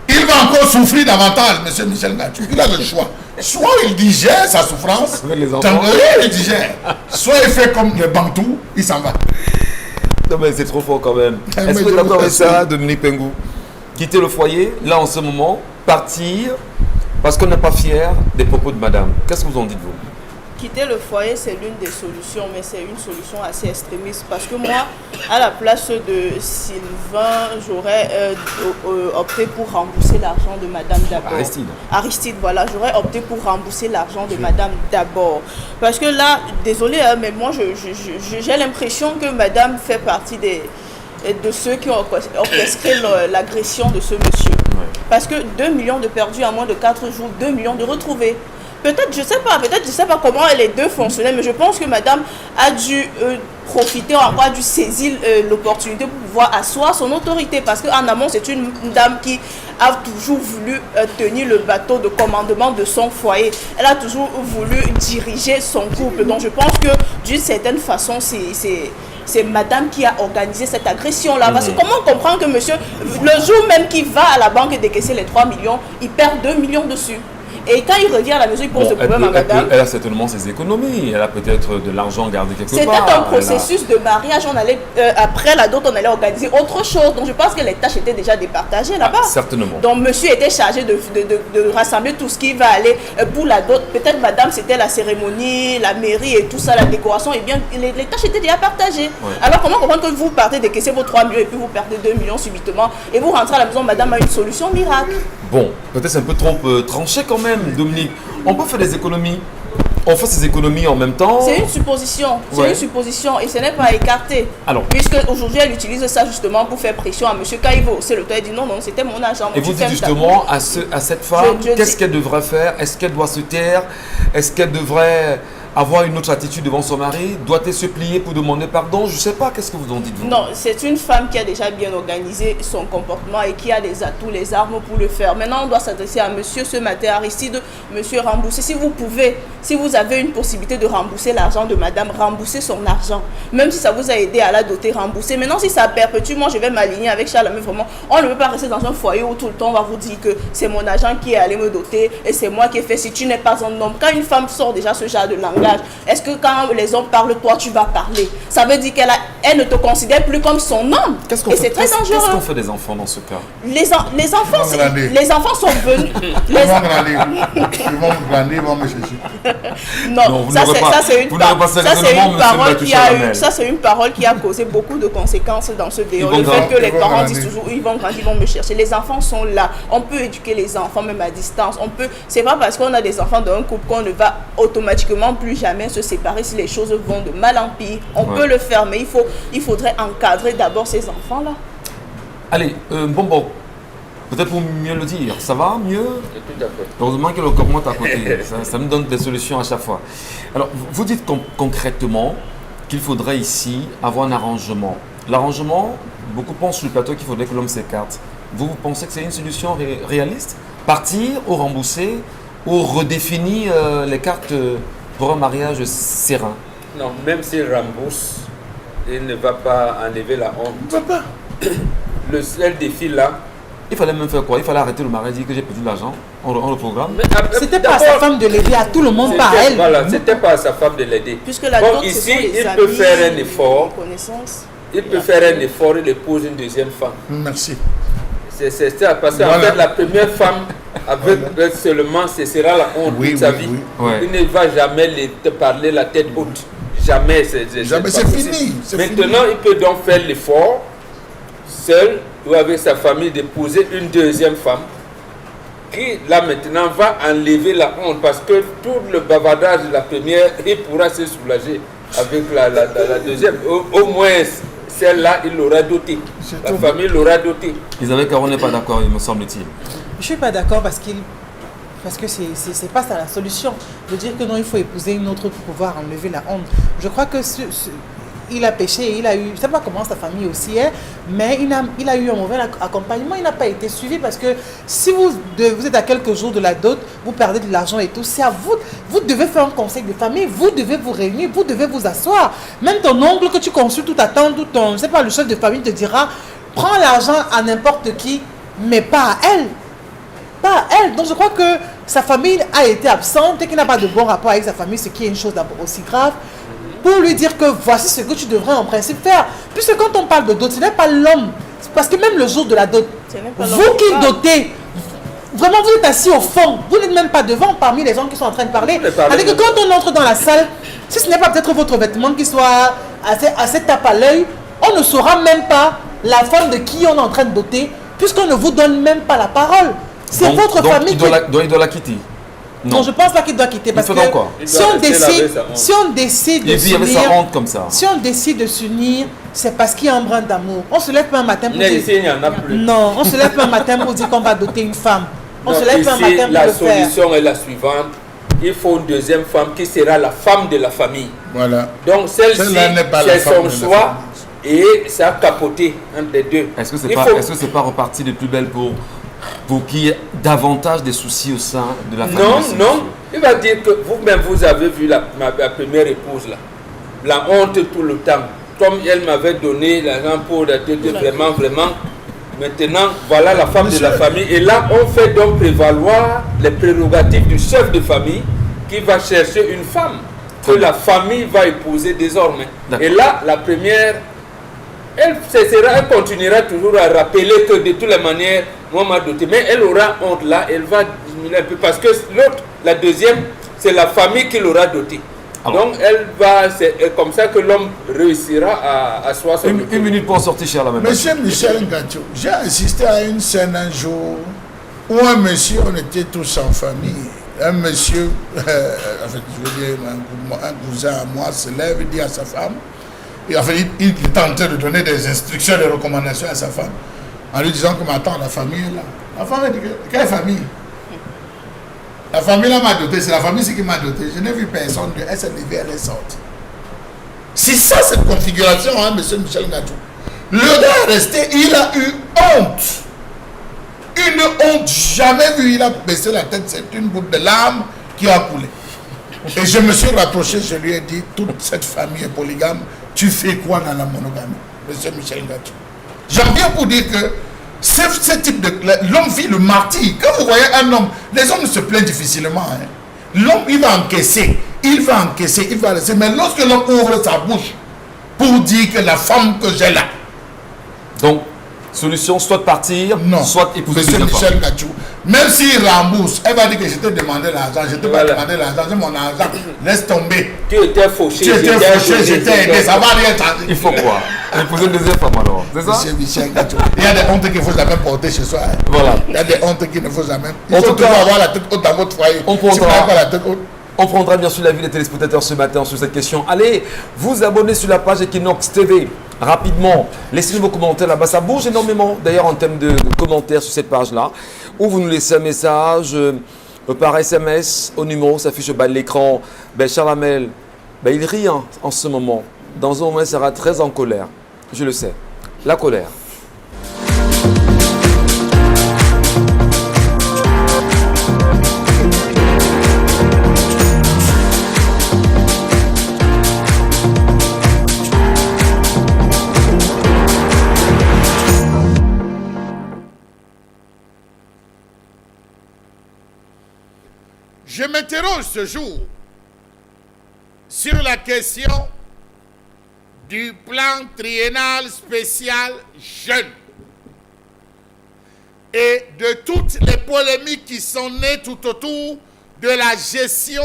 Il va encore souffrir davantage, monsieur Michel Ngatou. Il a le choix. Soit il digère sa souffrance, il digère. Soit il fait comme les Bantous, il s'en va. Non mais c'est trop fort quand même. Est-ce que vous êtes d'accord avec ça, Dominique Pengou? quitter le foyer, là en ce moment, partir, parce qu'on n'est pas fier des propos de madame. Qu'est-ce que vous en dites-vous? Quitter le foyer, c'est l'une des solutions, mais c'est une solution assez extrémiste. Parce que moi, à la place de Sylvain, j'aurais opté pour rembourser l'argent de madame d'abord. Aristide, voilà. J'aurais opté pour rembourser l'argent de madame d'abord. Parce que là, désolé, hein, mais moi, j'ai l'impression que madame fait partie de ceux qui ont orchestré l'agression de ce monsieur. Ouais. Parce que 2 millions de perdus en moins de 4 jours, 2 millions de retrouvés. Peut-être, je sais pas comment les deux fonctionnaient, mais je pense que madame a dû profiter, ou a dû saisir l'opportunité pour pouvoir asseoir son autorité. Parce qu'en amont, c'est une dame qui a toujours voulu tenir le bateau de commandement de son foyer. Elle a toujours voulu diriger son couple. Donc je pense que d'une certaine façon, c'est madame qui a organisé cette agression-là. Parce que comment comprendre que monsieur, le jour même qu'il va à la banque décaisser les 3 millions, il perd 2 millions dessus. Et quand il revient à la maison, il pose le problème à madame. Elle a certainement ses économies. Elle a peut-être de l'argent gardé quelque part. C'était un processus de mariage. On allait, après la dot, on allait organiser autre chose. Donc je pense que les tâches étaient déjà départagées là-bas. Certainement. Donc monsieur était chargé de rassembler tout ce qui va aller pour la dot. Peut-être madame, c'était la cérémonie, la mairie et tout ça, la décoration. Et bien, les tâches étaient déjà partagées. Ouais. Alors comment comprendre que vous partez décaisser vos 3 millions et puis vous perdez 2 millions subitement et vous rentrez à la maison, madame a une solution miracle. Bon, peut-être c'est un peu trop tranché quand même. Dominique, on peut faire des économies. On fait ces économies en même temps. C'est une supposition. C'est une supposition et ce n'est pas écarté. Alors, puisque aujourd'hui elle utilise ça justement pour faire pression à monsieur Caïvo. C'est le temps, elle dit non, c'était mon argent. Et vous dites justement à cette femme, qu'est-ce qu'elle devrait faire? Est-ce qu'elle doit se taire? Est-ce qu'elle devrait avoir une autre attitude devant son mari? Doit-elle se plier pour demander pardon? Je ne sais pas, qu'est-ce que vous en dites vous? Non, c'est une femme qui a déjà bien organisé son comportement et qui a les atouts, les armes pour le faire. Maintenant, on doit s'adresser à monsieur ce matin, Aristide, monsieur rembourser. Si vous pouvez, si vous avez une possibilité de rembourser l'argent de madame, remboursez son argent. Même si ça vous a aidé à la doter, remboursez. Maintenant, si ça perpétue, moi je vais m'aligner avec Charles, mais vraiment, on ne peut pas rester dans un foyer où tout le temps on va vous dire que c'est mon argent qui est allé me doter et c'est moi qui ai fait. Si tu n'es pas un homme, quand une femme sort déjà ce genre de langage, est-ce que quand les hommes parlent, toi tu vas parler? Ça veut dire qu'elle ne te considère plus comme son homme. Et c'est très dangereux. Qu'est-ce qu'on fait des enfants dans ce cas? Les enfants sont venus. Ils vont me grandir, ils vont me chercher. Non, ça c'est une parole qui a causé beaucoup de conséquences dans ce débat. Le fait que les parents disent toujours ils vont grandir, ils vont me chercher. Les enfants sont là. On peut éduquer les enfants même à distance. C'est pas parce qu'on a des enfants dans un couple qu'on ne va automatiquement plus jamais se séparer si les choses vont de mal en pire. On peut le faire, mais il faudrait encadrer d'abord ces enfants-là. Allez, bon, peut-être pour mieux le dire, ça va mieux? Tout à fait. Heureusement que le commente à côté, ça me donne des solutions à chaque fois. Alors, vous dites concrètement qu'il faudrait ici avoir un arrangement. L'arrangement, beaucoup pensent sur le plateau qu'il faudrait que l'homme s'écarte. Vous pensez que c'est une solution réaliste? Partir ou rembourser ou redéfinir les cartes pour un mariage serein? Non, même s'il rembourse, il ne va pas enlever la honte. Il ne va pas. Le seul défi là. Il fallait même faire quoi? Il fallait arrêter le mari et dire que j'ai perdu de l'argent. On le programme. C'était pas à sa femme de l'aider, à tout le monde, pas à elle. Voilà, c'était pas à sa femme de l'aider. Puisque la dot, ici, il peut faire un effort. Il peut faire un effort, il épouse une deuxième femme. Merci. C'est ça, parce qu'en fait, la première femme, avec seulement, ce sera la honte de sa vie. Il ne va jamais te parler la tête haute. Jamais. C'est fini. Maintenant, il peut donc faire l'effort, seul ou avec sa famille, d'épouser une deuxième femme qui, là maintenant, va enlever la honte parce que tout le bavardage de la première, il pourra se soulager avec la deuxième. Au moins, celle-là, il l'aura dotée. La famille l'aura dotée. Isabelle Caron n'est pas d'accord, il me semble-t-il. Je ne suis pas d'accord parce que c'est pas ça la solution. De dire que non, il faut épouser une autre pour pouvoir enlever la honte. Je crois que il a péché, il a eu, je ne sais pas comment sa famille aussi est, mais il a eu un mauvais accompagnement, il n'a pas été suivi parce que si vous êtes à quelques jours de la dot, vous perdez de l'argent et tout, c'est à vous, vous devez faire un conseil de famille, vous devez vous réunir, vous devez vous asseoir. Même ton oncle que tu consultes, tout attend, tout ton, je ne sais pas, le chef de famille te dira, prends l'argent à n'importe qui, mais pas à elle. Pas à elle. Donc je crois que sa famille a été absente et qu'il n'a pas de bon rapport avec sa famille, ce qui est une chose d'abord aussi grave. Pour lui dire que voici ce que tu devrais en principe faire. Puisque quand on parle de dot, ce n'est pas l'homme. Parce que même le jour de la dot, Ce n'est pas Vous l'homme qui parle. dotez, vraiment vous êtes assis au fond, vous n'êtes même pas devant parmi les gens qui sont en train de parler. Vous ne parlez C'est-à-dire que même quand on entre dans la salle, si ce n'est pas peut-être votre vêtement qui soit assez tape à l'œil, on ne saura même pas la femme de qui on est en train de doter, puisqu'on ne vous donne même pas la parole. C'est votre famille il doit la quitter. Non, je pense pas qu'il doit quitter parce fait que donc quoi? Il si doit on rester là décide, avec sa honte. si on décide de Il vit avec sa s'unir, honte comme ça. si on décide de s'unir, c'est parce qu'il y a un brin d'amour. On se lève pas un matin pour Mais dire ici, il n'y en a plus. non, on se lève pas un matin pour dire qu'on va doter une femme. On Non, se lève pas un ici, matin pour la le faire. solution est la suivante. Il faut une deuxième femme qui sera la femme de la famille. Voilà. Donc celle-ci, Celle-là n'est pas la c'est femme son de la choix et ça a capoté entre les deux. Est-ce que c'est Il pas, faut- est-ce que c'est pas reparti de plus belle pour qu'il y ait davantage de soucis au sein de la famille? Non, aussi, non. monsieur? Il va dire que vous-même, vous avez vu ma première épouse là. La honte tout le temps. Comme elle m'avait donné l'argent pour la tête, vraiment, vraiment. Maintenant, voilà la femme de la famille. Et là, on fait donc prévaloir les prérogatives du chef de famille qui va chercher une femme que la famille va épouser désormais. D'accord. Et là, la première, elle continuera toujours à rappeler que de toutes les manières, moi m'a doté. Mais elle aura honte là, elle va diminuer un peu parce que l'autre, la deuxième, c'est la famille qui l'aura doté. Ah bon. Donc elle va, c'est comme ça que l'homme réussira à asseoir son Une minute pour en sortir, cher la même. Monsieur Michel Ngacho, j'ai assisté à une scène un jour où un monsieur, on était tous en famille. Un monsieur, en fait, je veux dire, un cousin à moi se lève et dit à sa femme, et en fait, il est en train de donner des instructions, des recommandations à sa femme, en lui disant que maintenant la famille est là. La femme a dit, quelle famille? La famille là m'a doté, c'est la famille qui m'a doté. Je n'ai vu personne, elle s'est levée, elle est sortie. C'est ça cette configuration, hein, monsieur Michel Ngacho. Le gars est resté, il a eu honte. Une honte jamais vue. Il a baissé la tête, c'est une goutte de larmes qui a coulé. Et je me suis rapproché, je lui ai dit, toute cette famille est polygame, tu fais quoi dans la monogamie, monsieur Michel Ngacho? J'en viens pour dire que ce type de... L'homme vit le martyr. Quand vous voyez un homme, les hommes se plaignent difficilement. Hein. L'homme, il va encaisser, il va laisser. Mais lorsque l'homme ouvre sa bouche pour dire que la femme que j'ai là, Donc, solution, soit de partir, non, soit épouser monsieur une Michel femme. Ngacho, même s'il rembourse, elle va dire que je t'ai demandé l'argent, je t'ai Voilà. pas demandé l'argent, c'est mon argent, laisse tomber. Tu étais fauché. Tu étais fauché, je t'ai aidé, ça va rien changer. Il faut quoi? Épouser une deuxième femme alors, c'est ça? Monsieur Michel Ngacho, il y a des hontes qu'il ne faut jamais porter chez soi. Hein. Voilà. Il y a des hontes qu'il ne faut jamais. Il En faut tout toujours cas, avoir la tête haute dans votre foyer. on Si vous prendra- n'avez pas la tête haute, On prendra bien sûr l'avis des téléspectateurs ce matin sur cette question. Allez, vous abonnez sur la page Equinox TV rapidement. Laissez vos commentaires là-bas. Ça bouge énormément d'ailleurs en termes de commentaires sur cette page-là. Ou vous nous laissez un message par SMS au numéro qui s'affiche au bas de l'écran. Ben, Charles Hamel, ben, il rit hein, en ce moment. Dans un moment, il sera très en colère. Je le sais. La colère. je m'interroge ce jour sur la question du plan triennal spécial jeune et de toutes les polémiques qui sont nées tout autour de la gestion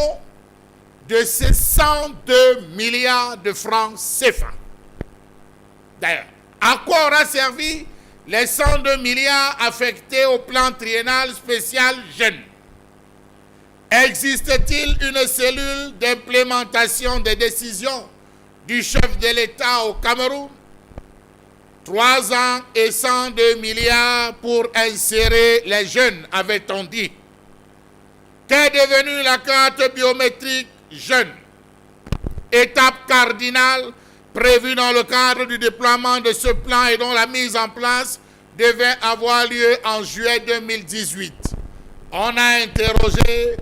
de ces 102 milliards de francs CFA. D'ailleurs, à quoi aura servi les 102 milliards affectés au plan triennal spécial jeune? Existe-t-il une cellule d'implémentation des décisions du chef de l'État au Cameroun? 3 ans et 102 milliards pour insérer les jeunes, avait-on dit. Qu'est devenue la carte biométrique jeune? Étape cardinale prévue dans le cadre du déploiement de ce plan et dont la mise en place devait avoir lieu en juillet 2018. On a interrogé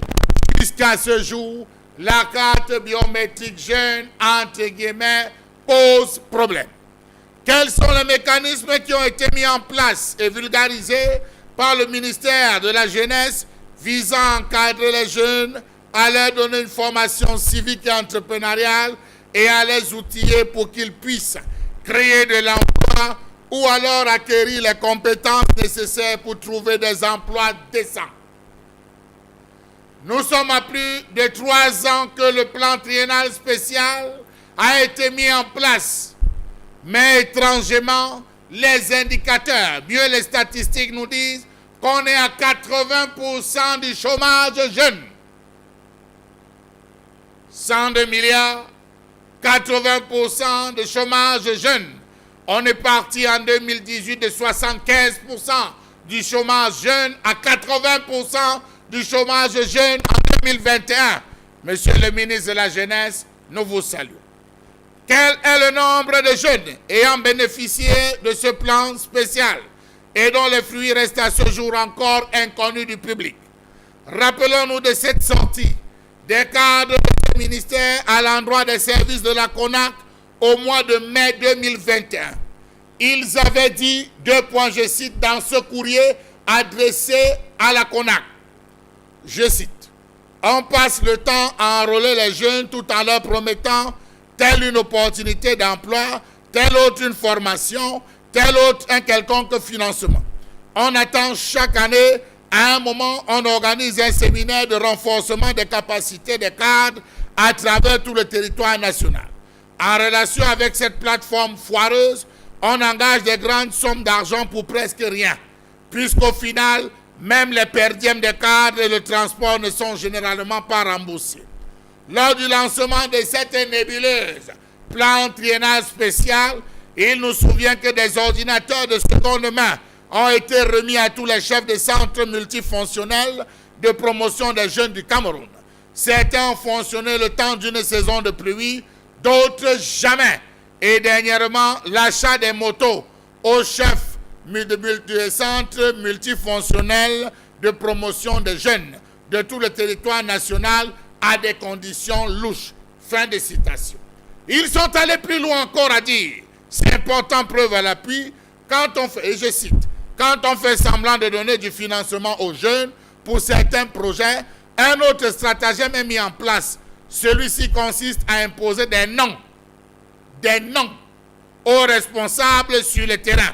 jusqu'à ce jour, la carte biométrique jeune, entre guillemets, pose problème. Quels sont les mécanismes qui ont été mis en place et vulgarisés par le ministère de la Jeunesse visant à encadrer les jeunes, à leur donner une formation civique et entrepreneuriale et à les outiller pour qu'ils puissent créer de l'emploi ou alors acquérir les compétences nécessaires pour trouver des emplois décents. Nous sommes à plus de 3 ans que le plan triennal spécial a été mis en place. Mais étrangement, les indicateurs, mieux les statistiques nous disent qu'on est à 80% du chômage jeune. 102 milliards, 80% de chômage jeune. On est parti en 2018 de 75% du chômage jeune à 80% du chômage jeune en 2021. Monsieur le ministre de la Jeunesse, nous vous saluons. Quel est le nombre de jeunes ayant bénéficié de ce plan spécial et dont les fruits restent à ce jour encore inconnus du public? Rappelons-nous de cette sortie des cadres du ministère à l'endroit des services de la CONAC au mois de mai 2021. Ils avaient dit, je cite, dans ce courrier adressé à la CONAC. Je cite, « On passe le temps à enrôler les jeunes tout en leur promettant telle une opportunité d'emploi, telle autre une formation, tel autre un quelconque financement. On attend chaque année, à un moment, on organise un séminaire de renforcement des capacités des cadres à travers tout le territoire national. En relation avec cette plateforme foireuse, on engage des grandes sommes d'argent pour presque rien, puisqu'au final, même les perdièmes des cadres et le transport ne sont généralement pas remboursés. Lors du lancement de cette nébuleuse plan triennal spécial, il nous souvient que des ordinateurs de seconde main ont été remis à tous les chefs de centres multifonctionnels de promotion des jeunes du Cameroun. Certains ont fonctionné le temps d'une saison de pluie, d'autres jamais. Et dernièrement, l'achat des motos aux chefs de centres multifonctionnels de promotion des jeunes de tout le territoire national à des conditions louches. Fin de citation. Ils sont allés plus loin encore à dire, c'est important, preuve à l'appui, quand on fait, et je cite, quand on fait semblant de donner du financement aux jeunes pour certains projets, un autre stratagème est mis en place. Celui-ci consiste à imposer des noms aux responsables sur le terrain.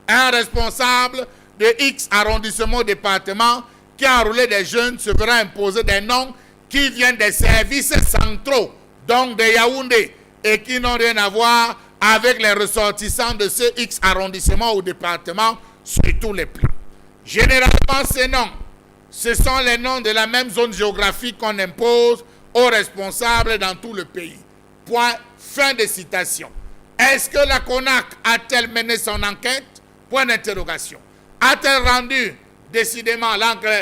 Un responsable de X arrondissement département qui a enrôlé des jeunes se verra imposer des noms qui viennent des services centraux, donc de Yaoundé, et qui n'ont rien à voir avec les ressortissants de ce X arrondissement ou département sur tous les plans. Généralement, ces noms, ce sont les noms de la même zone géographique qu'on impose aux responsables dans tout le pays. Point, fin de citation. Est-ce que la CONAC a-t-elle mené son enquête? Point d'interrogation. A-t-elle rendu décidément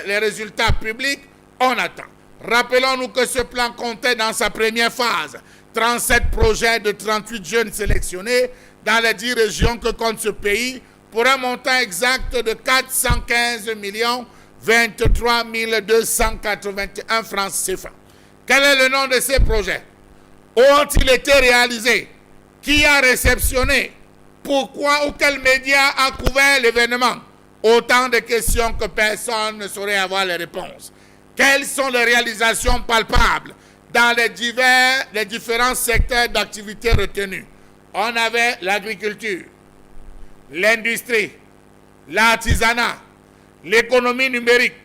les résultats publics? On attend. Rappelons-nous que ce plan comptait dans sa première phase 37 projets de 38 jeunes sélectionnés dans les 10 régions que compte ce pays pour un montant exact de 415 23 281 francs CFA. Quel est le nom de ces projets? Où ont-ils été réalisés? Qui a réceptionné? Pourquoi ou quel média a couvert l'événement? Autant de questions que personne ne saurait avoir les réponses. Quelles sont les réalisations palpables dans les différents secteurs d'activité retenus? On avait l'agriculture, l'industrie, l'artisanat, l'économie numérique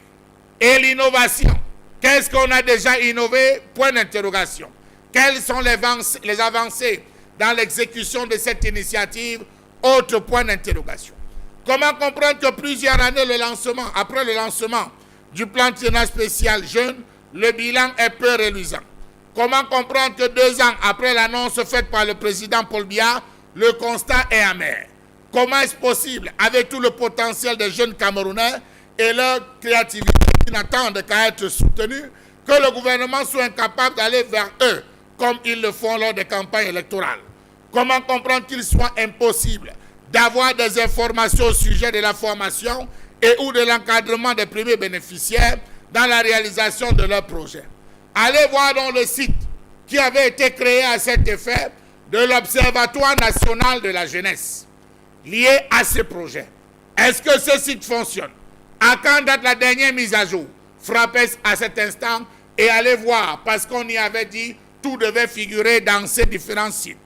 et l'innovation. Qu'est-ce qu'on a déjà innové? Point d'interrogation. Quelles sont les avancées dans l'exécution de cette initiative? Autre point d'interrogation. Comment comprendre que plusieurs années après le lancement du plan triennal spécial jeune, le bilan est peu reluisant? Comment comprendre que 2 ans après l'annonce faite par le président Paul Biya, le constat est amer? Comment est-ce possible, avec tout le potentiel des jeunes Camerounais et leur créativité qui n'attendent qu'à être soutenus, que le gouvernement soit incapable d'aller vers eux comme ils le font lors des campagnes électorales? Comment comprendre qu'il soit impossible d'avoir des informations au sujet de la formation et ou de l'encadrement des premiers bénéficiaires dans la réalisation de leurs projets? Allez voir dans le site qui avait été créé à cet effet de l'Observatoire national de la jeunesse lié à ce projet. Est-ce que ce site fonctionne? À quand date la dernière mise à jour? Frappez à cet instant et allez voir, parce qu'on y avait dit tout devait figurer dans ces différents sites.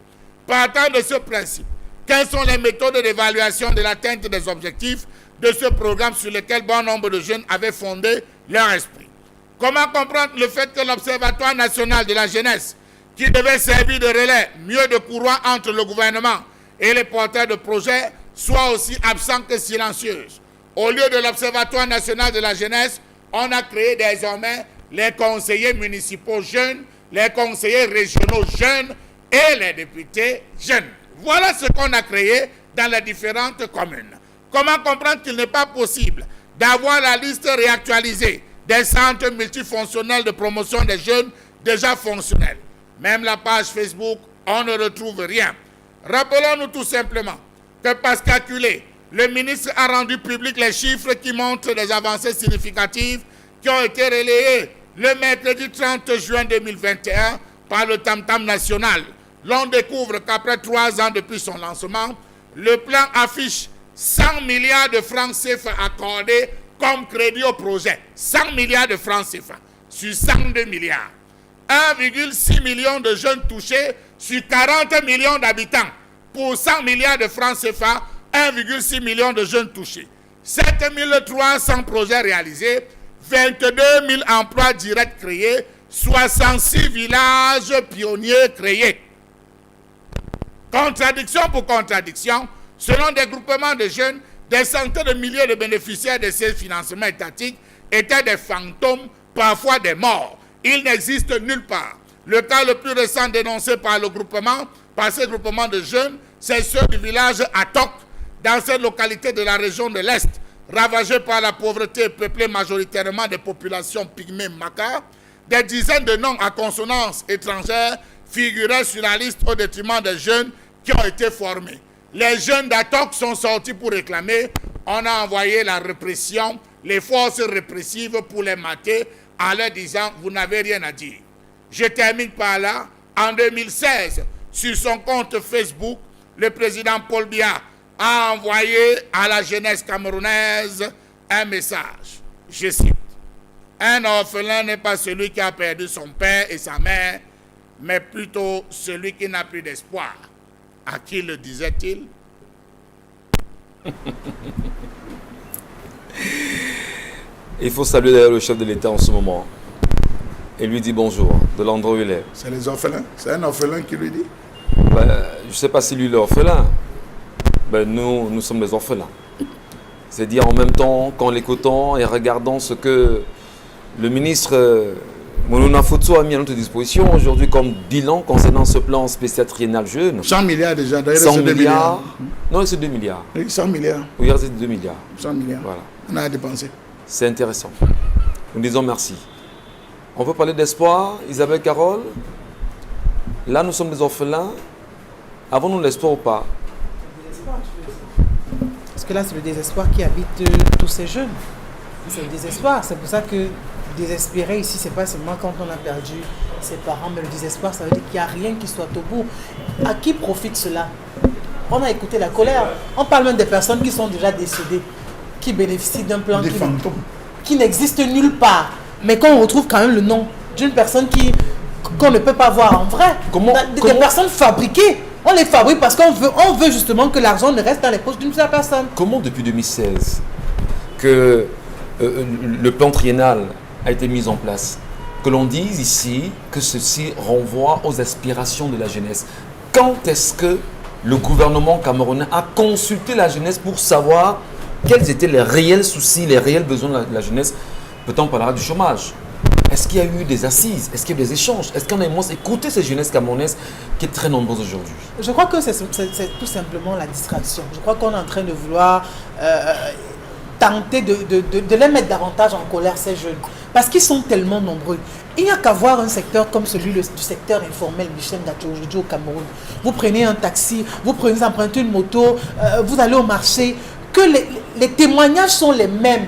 Partant de ce principe, quelles sont les méthodes d'évaluation de l'atteinte des objectifs de ce programme sur lequel bon nombre de jeunes avaient fondé leur esprit. Comment comprendre le fait que l'Observatoire national de la jeunesse, qui devait servir de relais, mieux de courroie entre le gouvernement et les porteurs de projets, soit aussi absent que silencieuse? Au lieu de l'Observatoire national de la jeunesse, on a créé désormais les conseillers municipaux jeunes, les conseillers régionaux jeunes et les députés jeunes. Voilà ce qu'on a créé dans les différentes communes. Comment comprendre qu'il n'est pas possible d'avoir la liste réactualisée des centres multifonctionnels de promotion des jeunes déjà fonctionnels? Même la page Facebook, on ne retrouve rien. Rappelons-nous tout simplement que Pascal Culé, le ministre, a rendu public les chiffres qui montrent des avancées significatives qui ont été relayées le mercredi 30 juin 2021 par le Tam-Tam national. L'on découvre qu'après 3 ans depuis son lancement, le plan affiche 100 milliards de francs CFA accordés comme crédit au projet. 100 milliards de francs CFA sur 102 milliards. 1,6 million de jeunes touchés sur 40 millions d'habitants. Pour 100 milliards de francs CFA, 1,6 million de jeunes touchés. 7300 projets réalisés, 22 000 emplois directs créés, 66 villages pionniers créés. Contradiction pour contradiction, selon des groupements de jeunes, des centaines de milliers de bénéficiaires de ces financements étatiques étaient des fantômes, parfois des morts. Ils n'existent nulle part. Le cas le plus récent dénoncé par ces groupements de jeunes, c'est ceux du village Atok, dans cette localité de la région de l'Est, ravagée par la pauvreté et peuplée majoritairement des populations pygmées Maka. Des dizaines de noms à consonance étrangère figuraient sur la liste au détriment des jeunes qui ont été formés. Les jeunes d'Atok sont sortis pour réclamer. On a envoyé la répression, les forces répressives pour les mater en leur disant « vous n'avez rien à dire ». Je termine par là. En 2016, sur son compte Facebook, le président Paul Biya a envoyé à la jeunesse camerounaise un message. Je cite: « Un orphelin n'est pas celui qui a perdu son père et sa mère, mais plutôt celui qui n'a plus d'espoir. » À qui le disait-il? Il faut saluer d'ailleurs le chef de l'État en ce moment. Et lui dit bonjour, de l'endroit où il est. C'est les orphelins? C'est un orphelin qui lui dit? Ben, je ne sais pas si lui est l'orphelin. Ben, nous sommes les orphelins. C'est-à-dire en même temps, qu'en l'écoutant et regardant ce que le ministre Moulouna Foutsou a mis à notre disposition aujourd'hui comme bilan concernant ce plan spécial triennal jeune. 100 milliards déjà, d'ailleurs 100 c'est 2 milliards. Non, c'est 2 milliards. Oui, 100 milliards. Oui, c'est 2 milliards. 100 milliards. Voilà. On a dépensé. C'est intéressant. Nous disons merci. On peut parler d'espoir, Isabelle Carole. Là, nous sommes des orphelins. Avons-nous l'espoir ou pas? Parce que là, c'est le désespoir qui habite tous ces jeunes. C'est le désespoir. C'est pour ça que désespérer ici, c'est pas seulement quand on a perdu ses parents, mais le désespoir, ça veut dire qu'il n'y a rien qui soit au bout. À qui profite cela? On a écouté la colère. On parle même des personnes qui sont déjà décédées, qui bénéficient d'un plan qui n'existe nulle part, mais qu'on retrouve quand même le nom d'une personne qu'on ne peut pas voir en vrai. Des personnes fabriquées. On les fabrique parce qu'on veut justement que l'argent ne reste dans les poches d'une seule personne. Comment depuis 2016 que le plan triennal a été mis en place, que l'on dise ici que ceci renvoie aux aspirations de la jeunesse? Quand est-ce que le gouvernement camerounais a consulté la jeunesse pour savoir quels étaient les réels soucis, les réels besoins de la jeunesse? Peut-on parler du chômage? Est-ce qu'il y a eu des assises? Est-ce qu'il y a eu des échanges? Est-ce qu'on a moins écouté cette jeunesse camerounaise qui est très nombreuse aujourd'hui? Je crois que c'est tout simplement la distraction. Je crois qu'on est en train de vouloir tenter de les mettre davantage en colère, ces jeunes. Parce qu'ils sont tellement nombreux. Il n'y a qu'à voir un secteur comme celui du secteur informel, Michel Ngacho, aujourd'hui au Cameroun. Vous prenez un taxi, vous empruntez une moto, vous allez au marché, que les témoignages sont les mêmes.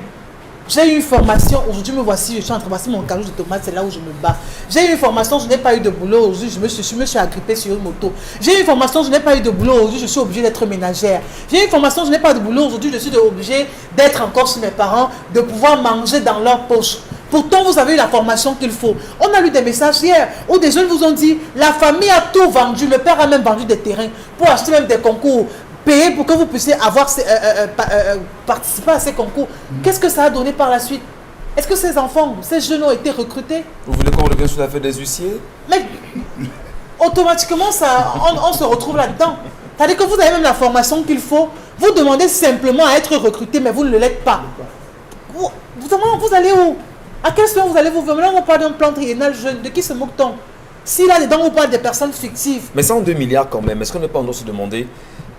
J'ai eu une formation, aujourd'hui me voici, je suis en train de passer mon camion de tomates, c'est là où je me bats. J'ai eu une formation, je n'ai pas eu de boulot, aujourd'hui je me suis agrippée sur une moto. J'ai eu une formation, je n'ai pas eu de boulot, aujourd'hui je suis obligée d'être ménagère. J'ai eu une formation, je n'ai pas de boulot, aujourd'hui je suis obligée d'être encore chez mes parents, de pouvoir manger dans leur poche. Pourtant, vous avez eu la formation qu'il faut. On a lu des messages hier où des jeunes vous ont dit la famille a tout vendu, le père a même vendu des terrains pour acheter même des concours payer pour que vous puissiez participer à ces concours. Qu'est-ce que ça a donné par la suite? Est-ce que ces enfants, ces jeunes ont été recrutés? Vous voulez qu'on revienne sur l'affaire des huissiers? Mais automatiquement, on se retrouve là-dedans. C'est-à-dire que vous avez même la formation qu'il faut. Vous demandez simplement à être recruté, mais vous ne l'êtes pas. Vous allez où? À quelle semaine vous allez vous faire? Maintenant, on parle d'un plan triennal jeune. De qui se moque-t-on? Si là-dedans, on parle des personnes fictives. Mais 102 milliards quand même. Est-ce qu'on n'est pas en train de se demander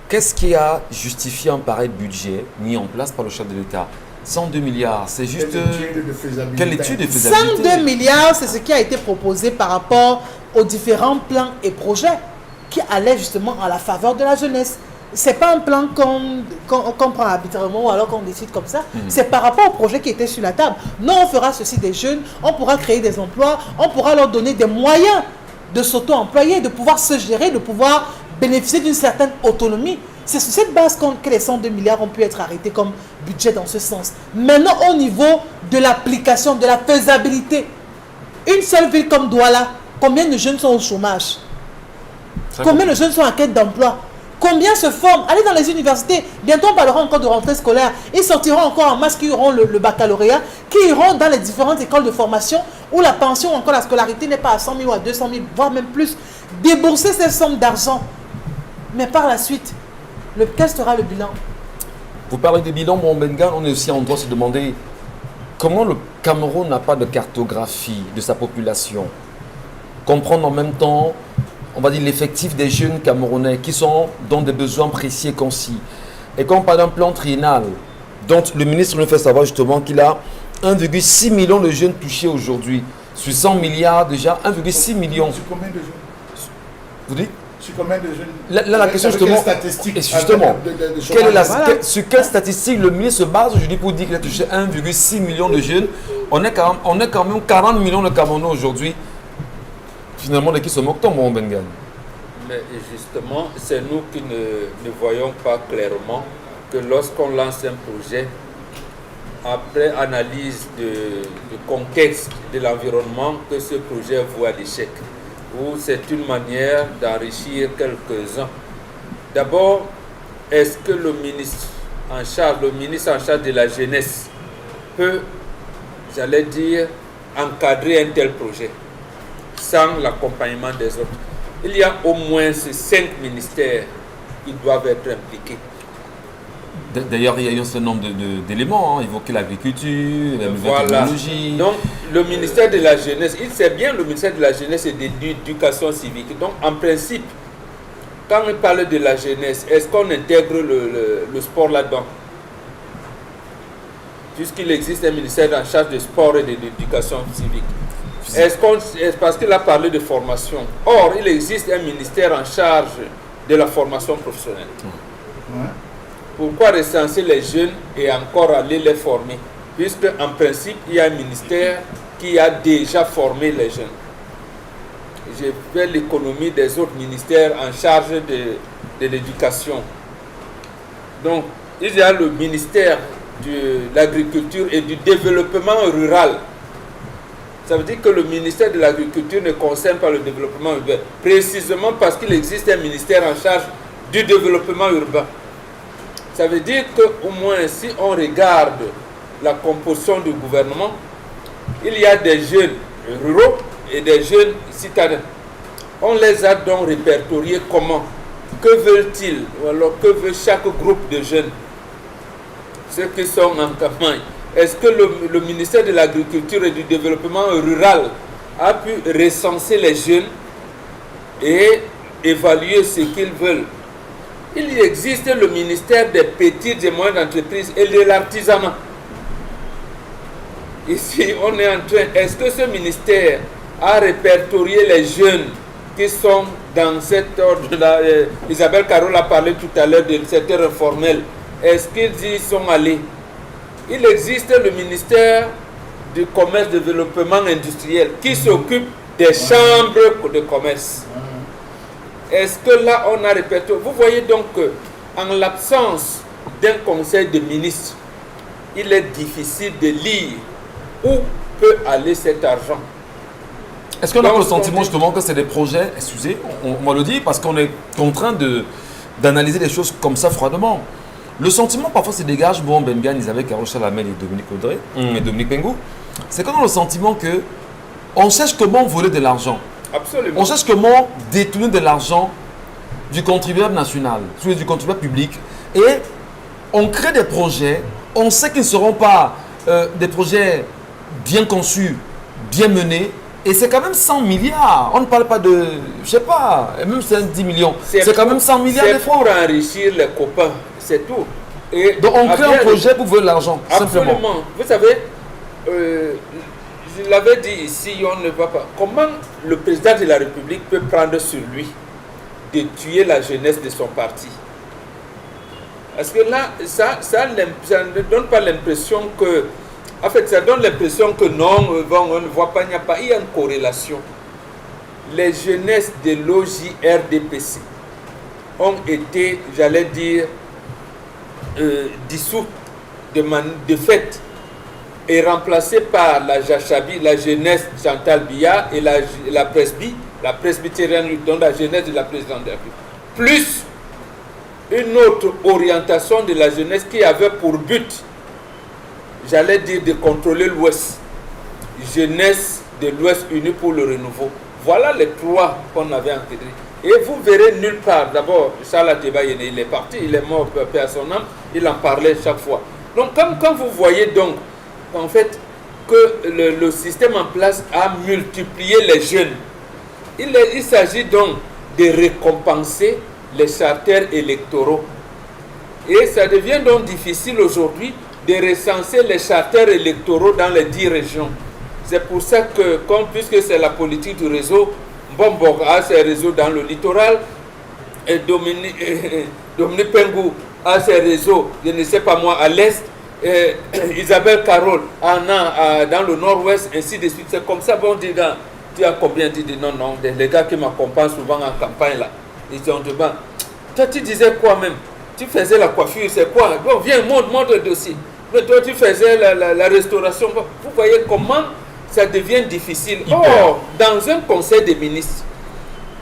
qu'est-ce qui a justifié un pareil budget mis en place par le chef de l'État? 102 milliards, c'est juste... Quelle étude de faisabilité? 102 milliards, c'est ce qui a été proposé par rapport aux différents plans et projets qui allaient justement à la faveur de la jeunesse. Ce n'est pas un plan qu'on prend arbitrairement ou alors qu'on décide comme ça. C'est par rapport au projet qui était sur la table. Non, on fera ceci des jeunes, on pourra créer des emplois, on pourra leur donner des moyens de s'auto-employer, de pouvoir se gérer, de pouvoir bénéficier d'une certaine autonomie. C'est sur cette base que les 102 milliards ont pu être arrêtés comme budget dans ce sens. Maintenant, au niveau de l'application, de la faisabilité, une seule ville comme Douala, combien de jeunes sont au chômage? Combien de jeunes sont en quête d'emploi? Combien se forment? Allez dans les universités. Bientôt, on parlera encore de rentrée scolaire. Ils sortiront encore en masse qui auront le baccalauréat, qui iront dans les différentes écoles de formation où la pension, encore la scolarité n'est pas à 100 000 ou à 200 000, voire même plus. Débourser ces sommes d'argent. Mais par la suite, quel sera le bilan? Vous parlez des bilans, mon Bengal, on est aussi en droit de se demander comment le Cameroun n'a pas de cartographie de sa population. Comprendre en même temps, on va dire, l'effectif des jeunes Camerounais qui sont dans des besoins précis et concis. Et quand on parle d'un plan triennal, dont le ministre nous fait savoir justement qu'il a 1,6 million de jeunes touchés aujourd'hui. Sur 100 milliards déjà, 1,6 million. Sur combien de jeunes? Vous dites? Sur combien de jeunes? Là, la question justement, statistique, sur quelle statistique le ministre se base aujourd'hui pour dire qu'il a touché 1,6 million de jeunes? On est quand même 40 millions de Camerounais aujourd'hui. Finalement, de qui se moque-t-on, mon Bengal? Mais justement, c'est nous qui ne voyons pas clairement que lorsqu'on lance un projet, après analyse du contexte de l'environnement, que ce projet voit l'échec. Ou c'est une manière d'enrichir quelques-uns. D'abord, est-ce que le ministre en charge de la jeunesse peut, j'allais dire, encadrer un tel projet sans l'accompagnement des autres? Il y a au moins ces 5 ministères qui doivent être impliqués. D'ailleurs, il y a eu un certain nombre d'éléments, évoquer l'agriculture, la nouvelle technologie. Donc, le ministère de la jeunesse, il sait bien le ministère de la jeunesse et de l'éducation civique. Donc, en principe, quand on parle de la jeunesse, est-ce qu'on intègre le sport là-dedans? Puisqu'il existe un ministère en charge du sport et de l'éducation civique. Parce qu'il a parlé de formation. Or, il existe un ministère en charge de la formation professionnelle. Ouais. Pourquoi recenser les jeunes et encore aller les former? Puisque en principe, il y a un ministère qui a déjà formé les jeunes. J'ai fait l'économie des autres ministères en charge de l'éducation. Donc, il y a le ministère de l'agriculture et du développement rural. Ça veut dire que le ministère de l'agriculture ne concerne pas le développement urbain, précisément parce qu'il existe un ministère en charge du développement urbain. Ça veut dire qu'au moins, si on regarde la composition du gouvernement, il y a des jeunes ruraux et des jeunes citadins. On les a donc répertoriés comment? Que veulent-ils? Ou alors que veut chaque groupe de jeunes? Ceux qui sont en campagne. Est-ce que le ministère de l'Agriculture et du Développement rural a pu recenser les jeunes et évaluer ce qu'ils veulent? Il existe le ministère des petites et moyennes entreprises et de l'artisanat. Ici, on est en train... Est-ce que ce ministère a répertorié les jeunes qui sont dans cet ordre-là? Isabelle Carole a parlé tout à l'heure de secteur informel. Est-ce qu'ils y sont allés? Il existe le ministère du commerce et développement industriel qui s'occupe des chambres de commerce. Est-ce que là, on a répertorié? Vous voyez donc qu'en l'absence d'un conseil de ministres, il est difficile de lire où peut aller cet argent. Est-ce qu'on a le sentiment justement que c'est des projets, excusez, on va le dire, parce qu'on est contraint de d'analyser les choses comme ça froidement. Le sentiment parfois se dégage, bon, Bengan, ils avaient Karo Chalamel et Dominique Audrey, et Dominique Pengou, c'est qu'on a le sentiment que on cherche comment voler de l'argent. Absolument. On cherche comment détourner de l'argent du contribuable national, du contribuable public, et on crée des projets, on sait qu'ils ne seront pas des projets bien conçus, bien menés, et c'est quand même 100 milliards. On ne parle pas de, je sais pas, même 10 millions. C'est quand même 100 milliards de francs. C'est pour enrichir les copains, c'est tout. Et donc on crée un projet pour voler l'argent, simplement. Absolument. Vous savez, je l'avais dit ici, on ne va pas. Comment le président de la République peut prendre sur lui de tuer la jeunesse de son parti? Parce que là, ça ne donne pas l'impression que... En fait, ça donne l'impression que non, on ne voit pas, il y a une corrélation. Les jeunesses de l'OJRDPC ont été, j'allais dire, dissous de fait et remplacées par la Jachabi, la jeunesse Chantal Biya et la presbytérienne, dont la jeunesse de la présidente de la République. Plus une autre orientation de la jeunesse qui avait pour but, j'allais dire, de contrôler l'Ouest. Jeunesse de l'Ouest unie pour le renouveau. Voilà les trois qu'on avait encadrés. Et vous verrez nulle part. D'abord, Charles Ateba, il est parti, il est mort, paix à son âme, il en parlait chaque fois. Donc, quand vous voyez donc, en fait, que le système en place a multiplié les jeunes, il s'agit donc de récompenser les charters électoraux. Et ça devient donc difficile aujourd'hui de recenser les charters électoraux dans les 10 régions. C'est pour ça que, puisque c'est la politique du réseau, Bombok a ses réseaux dans le littoral, et Dominique Pengou a ses réseaux, je ne sais pas moi, à l'est, Isabelle Carole en a dans le nord-ouest, ainsi de suite. C'est comme ça, bon, dis, tu as combien? Tu dis non, les gars qui m'accompagnent souvent en campagne là, ils disent on te demande, toi tu disais quoi même? Tu faisais la coiffure, c'est quoi? Bon, viens, montre le dossier. Mais toi tu faisais la restauration. Bon, vous voyez comment ça devient difficile. Or, dans un conseil des ministres,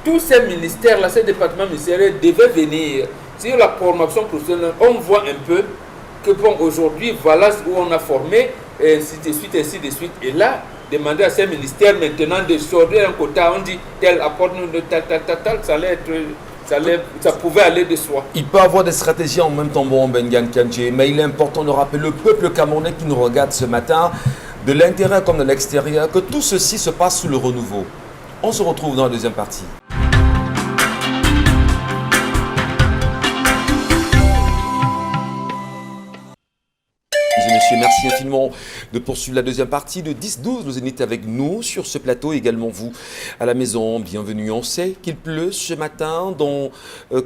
tous ces ministères-là, ces départements ministériels devaient venir sur la formation professionnelle. On voit un peu que bon, aujourd'hui, voilà où on a formé, et ainsi de suite, ainsi de suite. Et là, demander à ces ministères maintenant de sortir un quota, on dit tel apporte-nous de tel, ça allait être... Ça pouvait aller de soi. Il peut avoir des stratégies en même temps, bon, Bengan Kandji, mais il est important de rappeler le peuple camerounais qui nous regarde ce matin, de l'intérieur comme de l'extérieur, que tout ceci se passe sous le renouveau. On se retrouve dans la deuxième partie. Messieurs, merci infiniment de poursuivre la deuxième partie de 10-12. Vous êtes avec nous sur ce plateau, également vous à la maison. Bienvenue. On sait qu'il pleut ce matin dans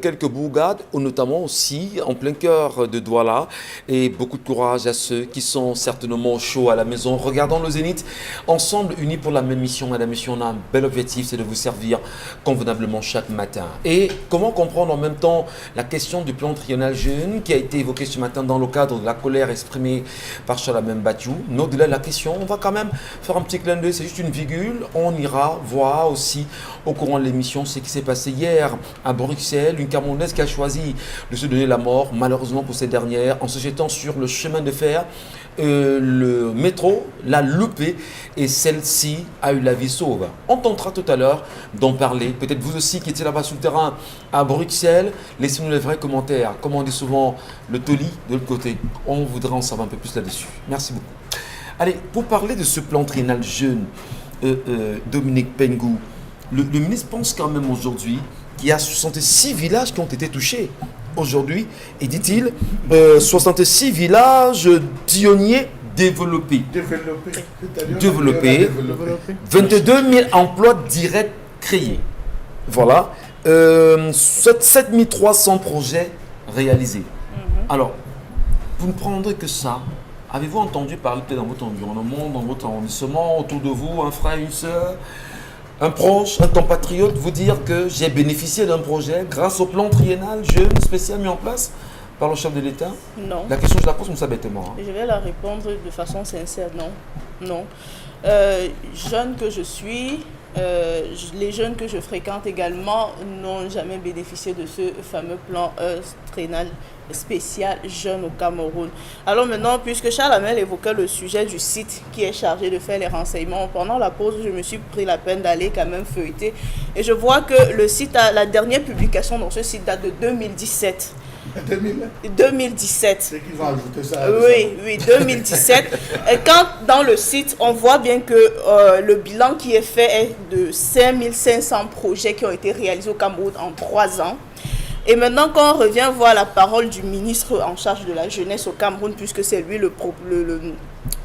quelques bourgades, notamment aussi en plein cœur de Douala. Et beaucoup de courage à ceux qui sont certainement chauds à la maison. Regardons le Zénith ensemble, unis pour la même mission. Madame, mission, on a un bel objectif, c'est de vous servir convenablement chaque matin. Et comment comprendre en même temps la question du plan triennal jeune qui a été évoqué ce matin dans le cadre de la colère exprimée par Chalamel Batiou. Mais au-delà de la question, on va quand même faire un petit clin d'œil, c'est juste une virgule. On ira voir aussi au courant de l'émission ce qui s'est passé hier à Bruxelles. Une Camerounaise qui a choisi de se donner la mort, malheureusement pour cette dernière, en se jetant sur le chemin de fer. Le métro l'a loupé et celle-ci a eu la vie sauve. On tentera tout à l'heure d'en parler. Peut-être vous aussi qui étiez là-bas sur le terrain à Bruxelles. Laissez-nous les vrais commentaires. Comme on dit souvent, le toli de l'autre côté. On voudrait en savoir un peu plus là-dessus. Merci beaucoup. Allez, pour parler de ce plan triennal jeune, Dominique Pengou, le ministre pense quand même aujourd'hui qu'il y a 66 villages qui ont été touchés. Aujourd'hui, et dit-il, 66 villages pionniers développés. Développés. 22 000 emplois directs créés. Voilà. 7 300 projets réalisés. Alors, vous ne prendrez que ça. Avez-vous entendu parler dans votre environnement, dans votre arrondissement, autour de vous, un frère, une soeur, un proche, un compatriote, vous dire que j'ai bénéficié d'un projet grâce au plan triennal jeune spécial mis en place par le chef de l'État? Non. La question, je la pose comme ça bêtement. Je vais la répondre de façon sincère, non. Non. Jeune que je suis, les jeunes que je fréquente également n'ont jamais bénéficié de ce fameux plan triennal spécial jeunes au Cameroun. Alors maintenant, puisque Charles Hamel évoquait le sujet du site qui est chargé de faire les renseignements, pendant la pause, je me suis pris la peine d'aller quand même feuilleter et je vois que le site, la dernière publication dans ce site date de 2017. 2017. C'est qu'ils ont ajouté ça. Oui, 2017. Et quand dans le site, on voit bien que le bilan qui est fait est de 5500 projets qui ont été réalisés au Cameroun en 3 ans. Et maintenant, quand on revient voir la parole du ministre en charge de la jeunesse au Cameroun, puisque c'est lui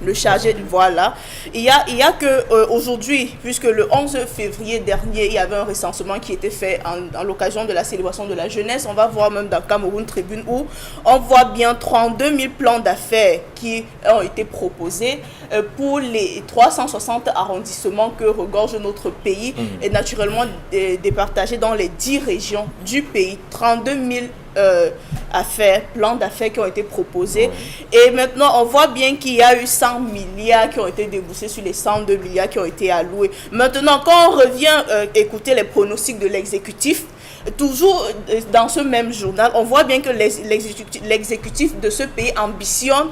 le chargé, voilà, il y a que aujourd'hui, puisque le 11 février dernier, il y avait un recensement qui était fait en l'occasion de la célébration de la jeunesse. On va voir même dans Cameroun Tribune où on voit bien 32 000 plans d'affaires qui ont été proposés pour les 360 arrondissements que regorge notre pays et naturellement départagés dans les 10 régions du pays. 32 000 plans d'affaires qui ont été proposés. Et maintenant, on voit bien qu'il y a eu 100 milliards qui ont été déboursés sur les 102 milliards qui ont été alloués. Maintenant, quand on revient écouter les pronostics de l'exécutif, toujours dans ce même journal, on voit bien que l'exécutif de ce pays ambitionne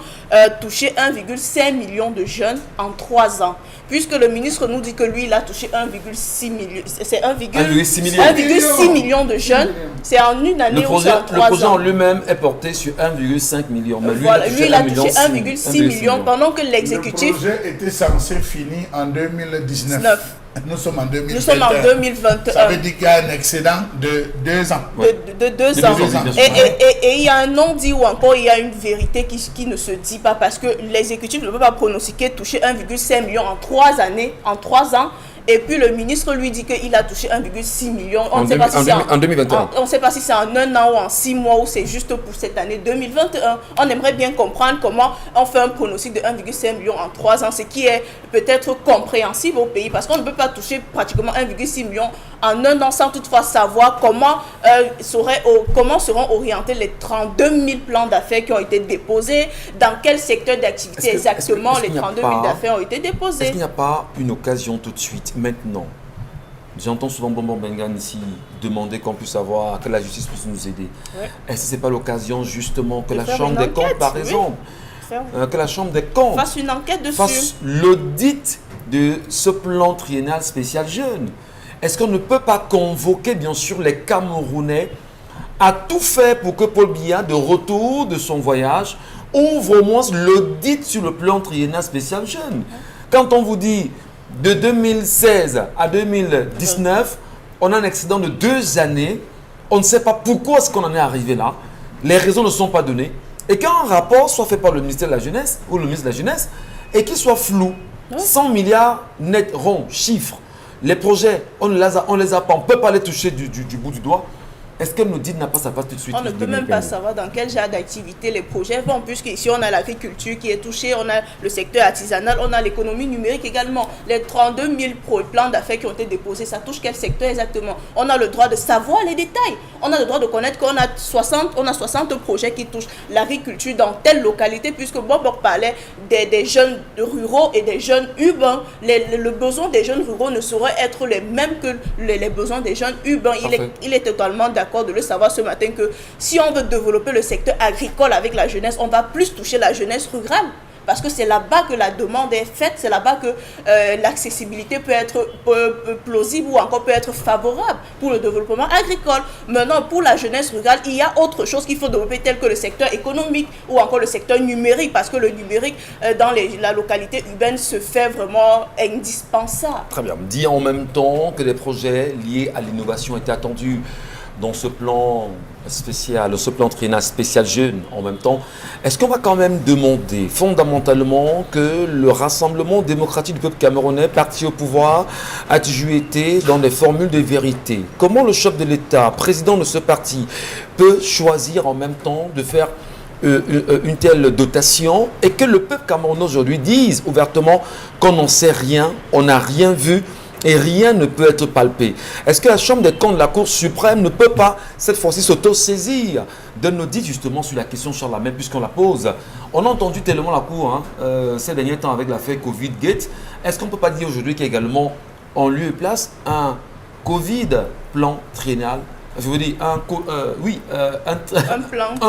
toucher 1,5 million de jeunes en 3 ans. Puisque le ministre nous dit que lui, il a touché 1,6 million. C'est 1,6 million de jeunes. C'est en une année ou en 3 ans. Le projet en lui-même est porté sur 1,5 million. Mais lui, voilà, il a touché 1,6 million pendant que l'exécutif... Le projet était censé finir en 2019. Nous sommes en 2021. Nous sommes en 2021. Ça veut dire qu'il y a un excédent de 2 ans. De 2 ans. Et il y a un non-dit ou encore il y a une vérité qui ne se dit pas parce que l'exécutif ne peut pas pronostiquer toucher 1,5 million en 3 années, en 3 ans. Et puis le ministre lui dit qu'il a touché 1,6 million. On ne sait pas si c'est en 2021. On ne sait pas si c'est en 1 an ou en 6 mois ou c'est juste pour cette année 2021. On aimerait bien comprendre comment on fait un pronostic de 1,5 million en 3 ans, ce qui est peut-être compréhensible au pays parce qu'on ne peut pas toucher pratiquement 1,6 million en 1 an sans toutefois savoir comment seront orientés les 32 000 plans d'affaires qui ont été déposés, dans quel secteur d'activité exactement les 32 000 d'affaires ont été déposés. Est-ce qu'il n'y a pas une occasion tout de suite, maintenant? J'entends souvent Bonbon Bengan ici demander qu'on puisse avoir, que la justice puisse nous aider. Est-ce que ce n'est pas l'occasion justement que la Chambre des comptes, par exemple, que la Chambre des comptes fasse une enquête dessus, fasse l'audit de ce plan triennal spécial jeune? Est-ce qu'on ne peut pas convoquer bien sûr les Camerounais à tout faire pour que Paul Biya, de retour de son voyage, ouvre au moins l'audit sur le plan triennal spécial jeune? Quand on vous dit de 2016 à 2019, on a un accident de 2 années, on ne sait pas pourquoi est-ce qu'on en est arrivé là, les raisons ne sont pas données, et qu'un rapport soit fait par le ministère de la Jeunesse ou le ministre de la Jeunesse et qu'il soit flou, 100 milliards net ronds, chiffres, les projets, on ne les a pas, on ne peut pas les toucher du bout du doigt. Est-ce que l'audit n'a pas sa place tout de suite? On ne peut même pas savoir dans quel genre d'activité les projets vont, puisqu'ici on a l'agriculture qui est touchée, on a le secteur artisanal, on a l'économie numérique également. Les 32 000 plans d'affaires qui ont été déposés, ça touche quel secteur exactement? On a le droit de savoir les détails. On a le droit de connaître qu'on a 60 projets qui touchent l'agriculture dans telle localité, puisque Bobok parlait des jeunes ruraux et des jeunes urbains. Le besoin des jeunes ruraux ne saurait être les mêmes que les besoins des jeunes urbains. Il est totalement d'accord de le savoir ce matin que si on veut développer le secteur agricole avec la jeunesse, on va plus toucher la jeunesse rurale. Parce que c'est là-bas que la demande est faite, c'est là-bas que l'accessibilité peut être plausible ou encore peut être favorable pour le développement agricole. Maintenant, pour la jeunesse rurale, il y a autre chose qu'il faut développer, tel que le secteur économique ou encore le secteur numérique, parce que le numérique dans la localité urbaine se fait vraiment indispensable. Très bien. Dit en même temps que des projets liés à l'innovation étaient attendus dans ce plan spécial, ce plan triennal spécial jeune en même temps, est-ce qu'on va quand même demander fondamentalement que le Rassemblement démocratique du peuple camerounais, parti au pouvoir, a toujours été dans des formules de vérité? Comment le chef de l'État, président de ce parti, peut choisir en même temps de faire une telle dotation et que le peuple camerounais aujourd'hui dise ouvertement qu'on n'en sait rien, on n'a rien vu, et rien ne peut être palpé? Est-ce que la Chambre des comptes de la Cour suprême ne peut pas, cette fois-ci, s'auto-saisir d'un audit justement sur la question Charles Hamel, puisqu'on la pose? On a entendu tellement la Cour ces derniers temps avec l'affaire Covid-Gate. Est-ce qu'on ne peut pas dire aujourd'hui qu'il y a également en lieu et place un Covid plan triennal. Je vous dis, un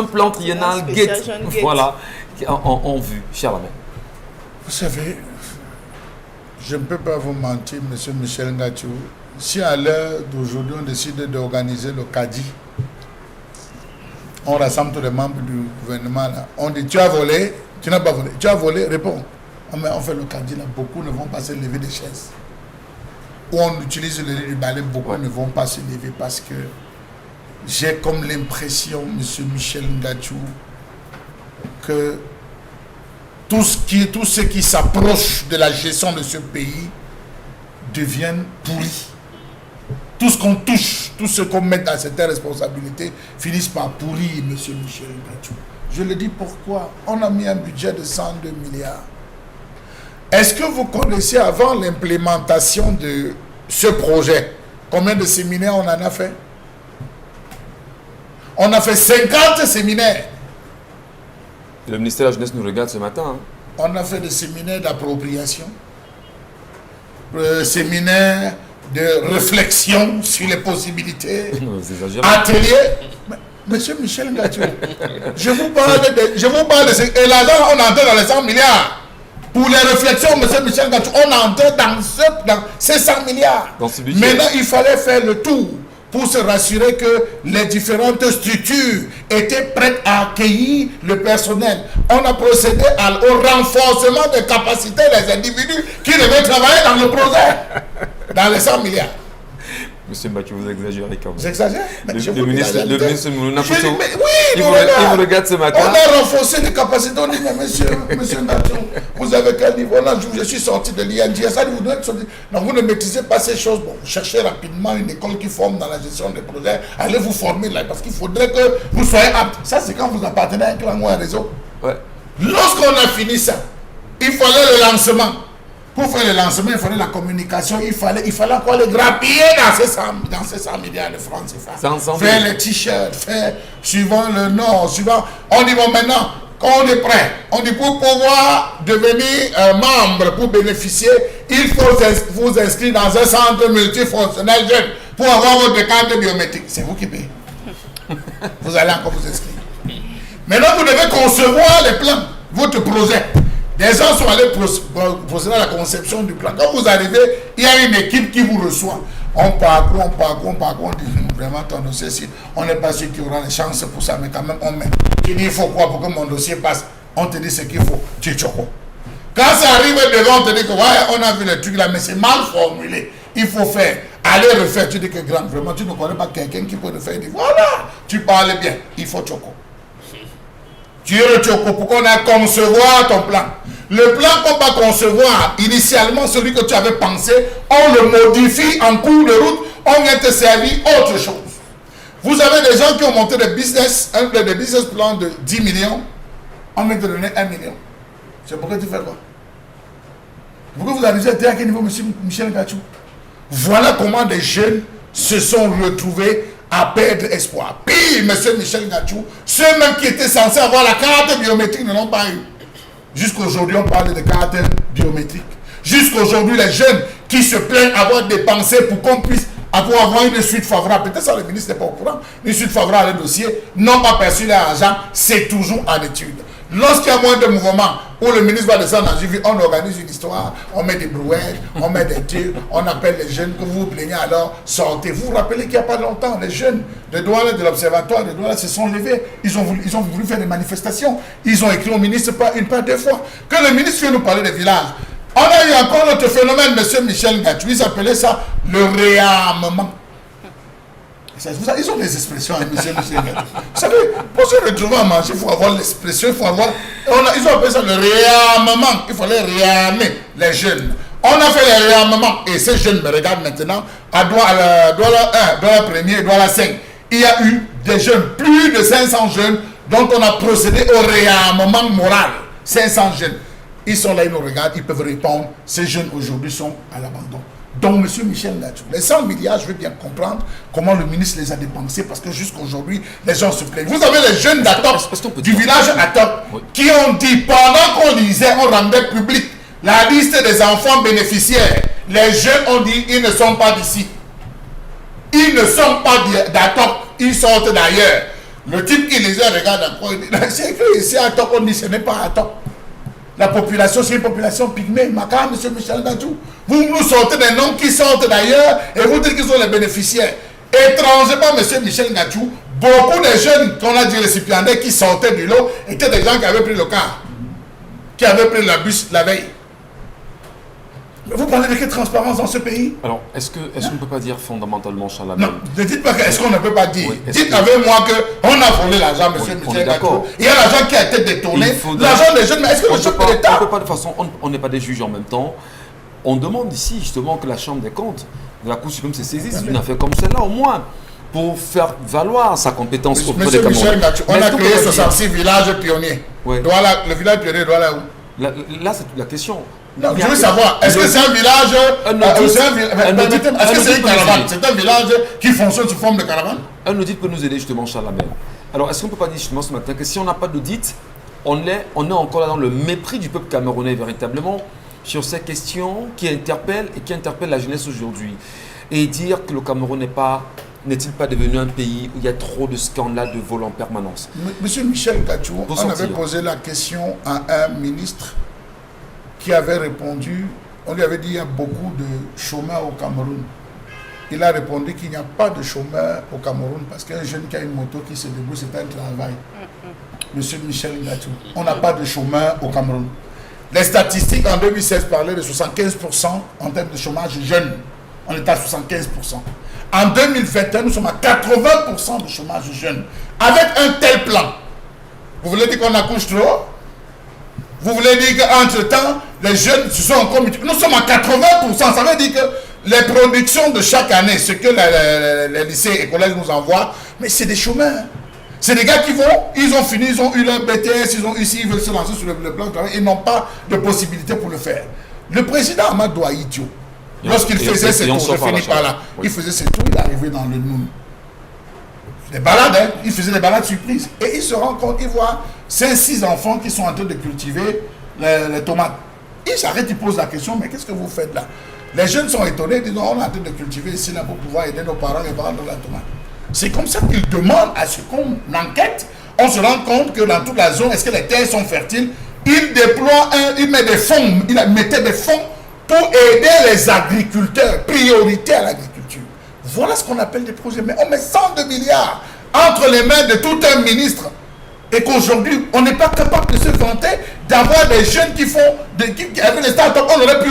plan triennal Gates, voilà, en vue, cher ami. Vous savez, je ne peux pas vous mentir, monsieur Michel Ngatou. Si à l'heure d'aujourd'hui, on décide d'organiser le CADI, on rassemble tous les membres du gouvernement, là. On dit, tu as volé, tu n'as pas volé. Tu as volé, réponds. On fait le CADI, là. Beaucoup ne vont pas se lever des chaises. Ou on utilise le lit du balai, beaucoup ne vont pas se lever parce que j'ai comme l'impression, monsieur Michel Ngatou, que tout ce qui s'approche de la gestion de ce pays devient pourri. Tout ce qu'on touche, tout ce qu'on met dans cette responsabilité finissent par pourrir, monsieur Michel Ngatou. Je le dis pourquoi. On a mis un budget de 102 milliards. Est-ce que vous connaissez avant l'implémentation de ce projet, combien de séminaires on en a fait? On a fait 50 séminaires. Le ministère de la Jeunesse nous regarde ce matin. Hein. On a fait des séminaires d'appropriation, séminaires de réflexion sur les possibilités, ateliers. Monsieur Michel Ngatou, je vous parle de ce... Et l'argent, on entre dans les 100 milliards. Pour les réflexions, monsieur Michel Ngatou, on entre dans ces 100 milliards. Dans ce budget. Maintenant, il fallait faire le tour pour se rassurer que les différentes structures étaient prêtes à accueillir le personnel. On a procédé au renforcement des capacités des individus qui devaient travailler dans le projet, dans les 100 milliards. Monsieur Mathieu, vous exagérez quand même. J'exagère. Le ministre Moulouna Pousso, il vous regarde ce matin. On a renforcé les capacités. On dit, mais monsieur Ngatou, vous avez quel niveau? Là, je suis sorti de l'INJS. Non, vous ne maîtrisez pas ces choses. Bon, cherchez rapidement une école qui forme dans la gestion des projets. Allez vous former là, parce qu'il faudrait que vous soyez apte. Ça, c'est quand vous appartenez à un clan ou à un réseau. Ouais. Lorsqu'on a fini ça, il fallait le lancement. Pour faire le lancement, il fallait la communication, il fallait encore le grappiller dans ces 100 milliards de francs CFA. Faire les t-shirts, faire suivant le nom, suivant. On dit bon maintenant, quand on est prêt, on dit pour pouvoir devenir membre, pour bénéficier, il faut vous inscrire dans un centre multifonctionnel jeune pour avoir votre carte biométrique. C'est vous qui payez. Vous allez encore vous inscrire. Maintenant, vous devez concevoir les plans, votre projet. Les gens sont allés procéder à la conception du plan. Quand vous arrivez, il y a une équipe qui vous reçoit. On parcourt, on dit vraiment ton dossier, on n'est pas sûr qu'il y aura les chances pour ça, mais quand même on met. Tu dis il faut quoi pour que mon dossier passe? On te dit ce qu'il faut, tu choco. Quand ça arrive devant, on te dit que ouais, on a vu le truc là, mais c'est mal formulé. Il faut faire, aller refaire. Tu dis que grand, vraiment, tu ne connais pas quelqu'un qui peut le faire. Il dit voilà, tu parles bien, il faut choco. Tu es le choco pour qu'on ait concevoir ton plan. Le plan qu'on va concevoir, initialement, celui que tu avais pensé, on le modifie en cours de route, on vient te servir autre chose. Vous avez des gens qui ont monté des business plans de 10 millions, on vient te donner 1 million. C'est pourquoi tu fais quoi? Pourquoi vous arrivez à quel niveau, monsieur Michel Ngatou? Voilà comment des jeunes se sont retrouvés à perdre espoir. Puis, monsieur Michel Ngatou, ceux-mêmes qui étaient censés avoir la carte biométrique ne l'ont pas eu. Jusqu'aujourd'hui, on parle de carte biométrique. Jusqu'aujourd'hui, les jeunes qui se plaignent avoir dépensé pour qu'on puisse avoir une suite favorable. Peut-être ça, le ministre n'est pas au courant. Une suite favorable à le dossier, n'ont pas perçu leur argent, c'est toujours en étude. Lorsqu'il y a moins de mouvements, où le ministre va descendre dans une ville, on organise une histoire, on met des brouettes, on met des tirs, on appelle les jeunes, que vous vous plaignez alors, sortez. Vous vous rappelez qu'il n'y a pas longtemps, les jeunes de Douala, de l'Observatoire de Douala se sont levés, ils ont voulu faire des manifestations, ils ont écrit au ministre pas une, pas deux fois. Que le ministre vienne nous parler des villages. On a eu encore notre phénomène, monsieur Michel Ngatou, ils appelaient ça le réarmement. Ils ont des expressions, monsieur Michel Ngatou. Vous savez, pour se retrouver à manger, il faut avoir l'expression, il faut avoir... Ils ont appelé ça le réarmement. Il fallait réarmer les jeunes. On a fait le réarmement. Et ces jeunes me regardent maintenant à Douala 1, Douala 1er, Douala 5. Il y a eu des jeunes, plus de 500 jeunes, dont on a procédé au réarmement moral. 500 jeunes. Ils sont là, ils nous regardent, ils peuvent répondre. Ces jeunes aujourd'hui sont à l'abandon. Donc, M. Michel Ngatou, les 100 milliards, je veux bien comprendre comment le ministre les a dépensés parce que jusqu'aujourd'hui, les gens se plaignent. Vous avez les jeunes d'Atop, du village Atop, qui ont dit, pendant qu'on lisait, on rendait public la liste des enfants bénéficiaires, Les jeunes ont dit ils ne sont pas d'ici. Ils ne sont pas d'Atok, ils sortent d'ailleurs. Le type qui les a regarde encore, il dit c'est que ici à Atok, on dit ce n'est pas Atok. La population, c'est une population pygmée. Maka, M. Michel Gadjou. Vous nous sortez des noms qui sortent d'ailleurs et vous dites qu'ils sont les bénéficiaires. Étrangement, M. Michel Gadjou, beaucoup de jeunes qu'on a dit récipiendaires qui sortaient du lot étaient des gens qui avaient pris le car, qui avaient pris le bus la veille. Mais vous parlez de quelle transparence dans ce pays? Alors, est-ce qu'on ne peut pas dire fondamentalement, Charles? Non, ne dites pas est-ce qu'on ne peut pas dire. Oui, dites avec moi qu'on a volé l'argent, M. Michel Gadjou. Il y a l'argent qui a été détourné, l'argent des jeunes, mais est-ce que le chef de l'État... On ne peut pas, de toute façon, on n'est pas des juges en même temps. On demande ici justement que la Chambre des comptes de la Cour suprême se saisisse d'une affaire comme celle-là, au moins, pour faire valoir sa compétence auprès des Camerounais. Michel Gadjou, on a créé 66 villages pionniers. Oui. Le village pionnier doit là où? Là, c'est toute la question. Non, je veux savoir, est-ce que c'est un village... Est-ce que c'est une caravane? C'est un village qui fonctionne sous forme de caravane? Un audit peut nous aider justement, Charles Lamel. Alors, est-ce qu'on ne peut pas dire justement ce matin que si on n'a pas d'audit, on est encore là dans le mépris du peuple camerounais véritablement sur ces questions qui interpellent la jeunesse aujourd'hui. Et dire que le Cameroun n'est-il pas devenu un pays où il y a trop de scandales de vol en permanence? Monsieur Michel Gadjou, on avait posé la question à un ministre qui avait répondu, on lui avait dit qu'il y a beaucoup de chômeurs au Cameroun. Il a répondu qu'il n'y a pas de chômeurs au Cameroun parce qu'un jeune qui a une moto qui se débrouille, c'est un travail. Monsieur Michel Gadjou, on n'a pas de chômeurs au Cameroun. Les statistiques en 2016 parlaient de 75% en termes de chômage jeune. On est à 75%. En 2021, nous sommes à 80% de chômage jeune. Avec un tel plan, vous voulez dire qu'on accouche trop? Vous voulez dire qu'entre-temps, les jeunes se sont encore multipliés. Nous sommes à 80%. Ça veut dire que les productions de chaque année, ce que les lycées et collèges nous envoient, mais c'est des chômeurs. C'est des gars qui ils ont fini, ils ont eu leur BTS, ils ont eu ici, ils veulent se lancer sur le plan de travail, ils n'ont pas de possibilité pour le faire. Le président Amadou Ahidjo, lorsqu'il faisait ses tours, je finis par là, il faisait ses tours, il est arrivé dans le Noun. Des balades, hein, il faisait des balades surprises. Et il se rend compte, il voit 5-6 enfants qui sont en train de cultiver les tomates. Il s'arrête, il pose la question, mais qu'est-ce que vous faites là? Les jeunes sont étonnés, ils disent, on est en train de cultiver ici là pour pouvoir aider nos parents et vendre la tomate. C'est comme ça qu'ils demandent à ce qu'on enquête. On se rend compte que dans toute la zone, est-ce que les terres sont fertiles? Il déploie il met des fonds, il mettait des fonds pour aider les agriculteurs, priorité à l'agriculture. Voilà ce qu'on appelle des projets. Mais on met 102 milliards entre les mains de tout un ministre. Et qu'aujourd'hui, on n'est pas capable de se vanter d'avoir des jeunes qui font, avec les startups, on aurait pu,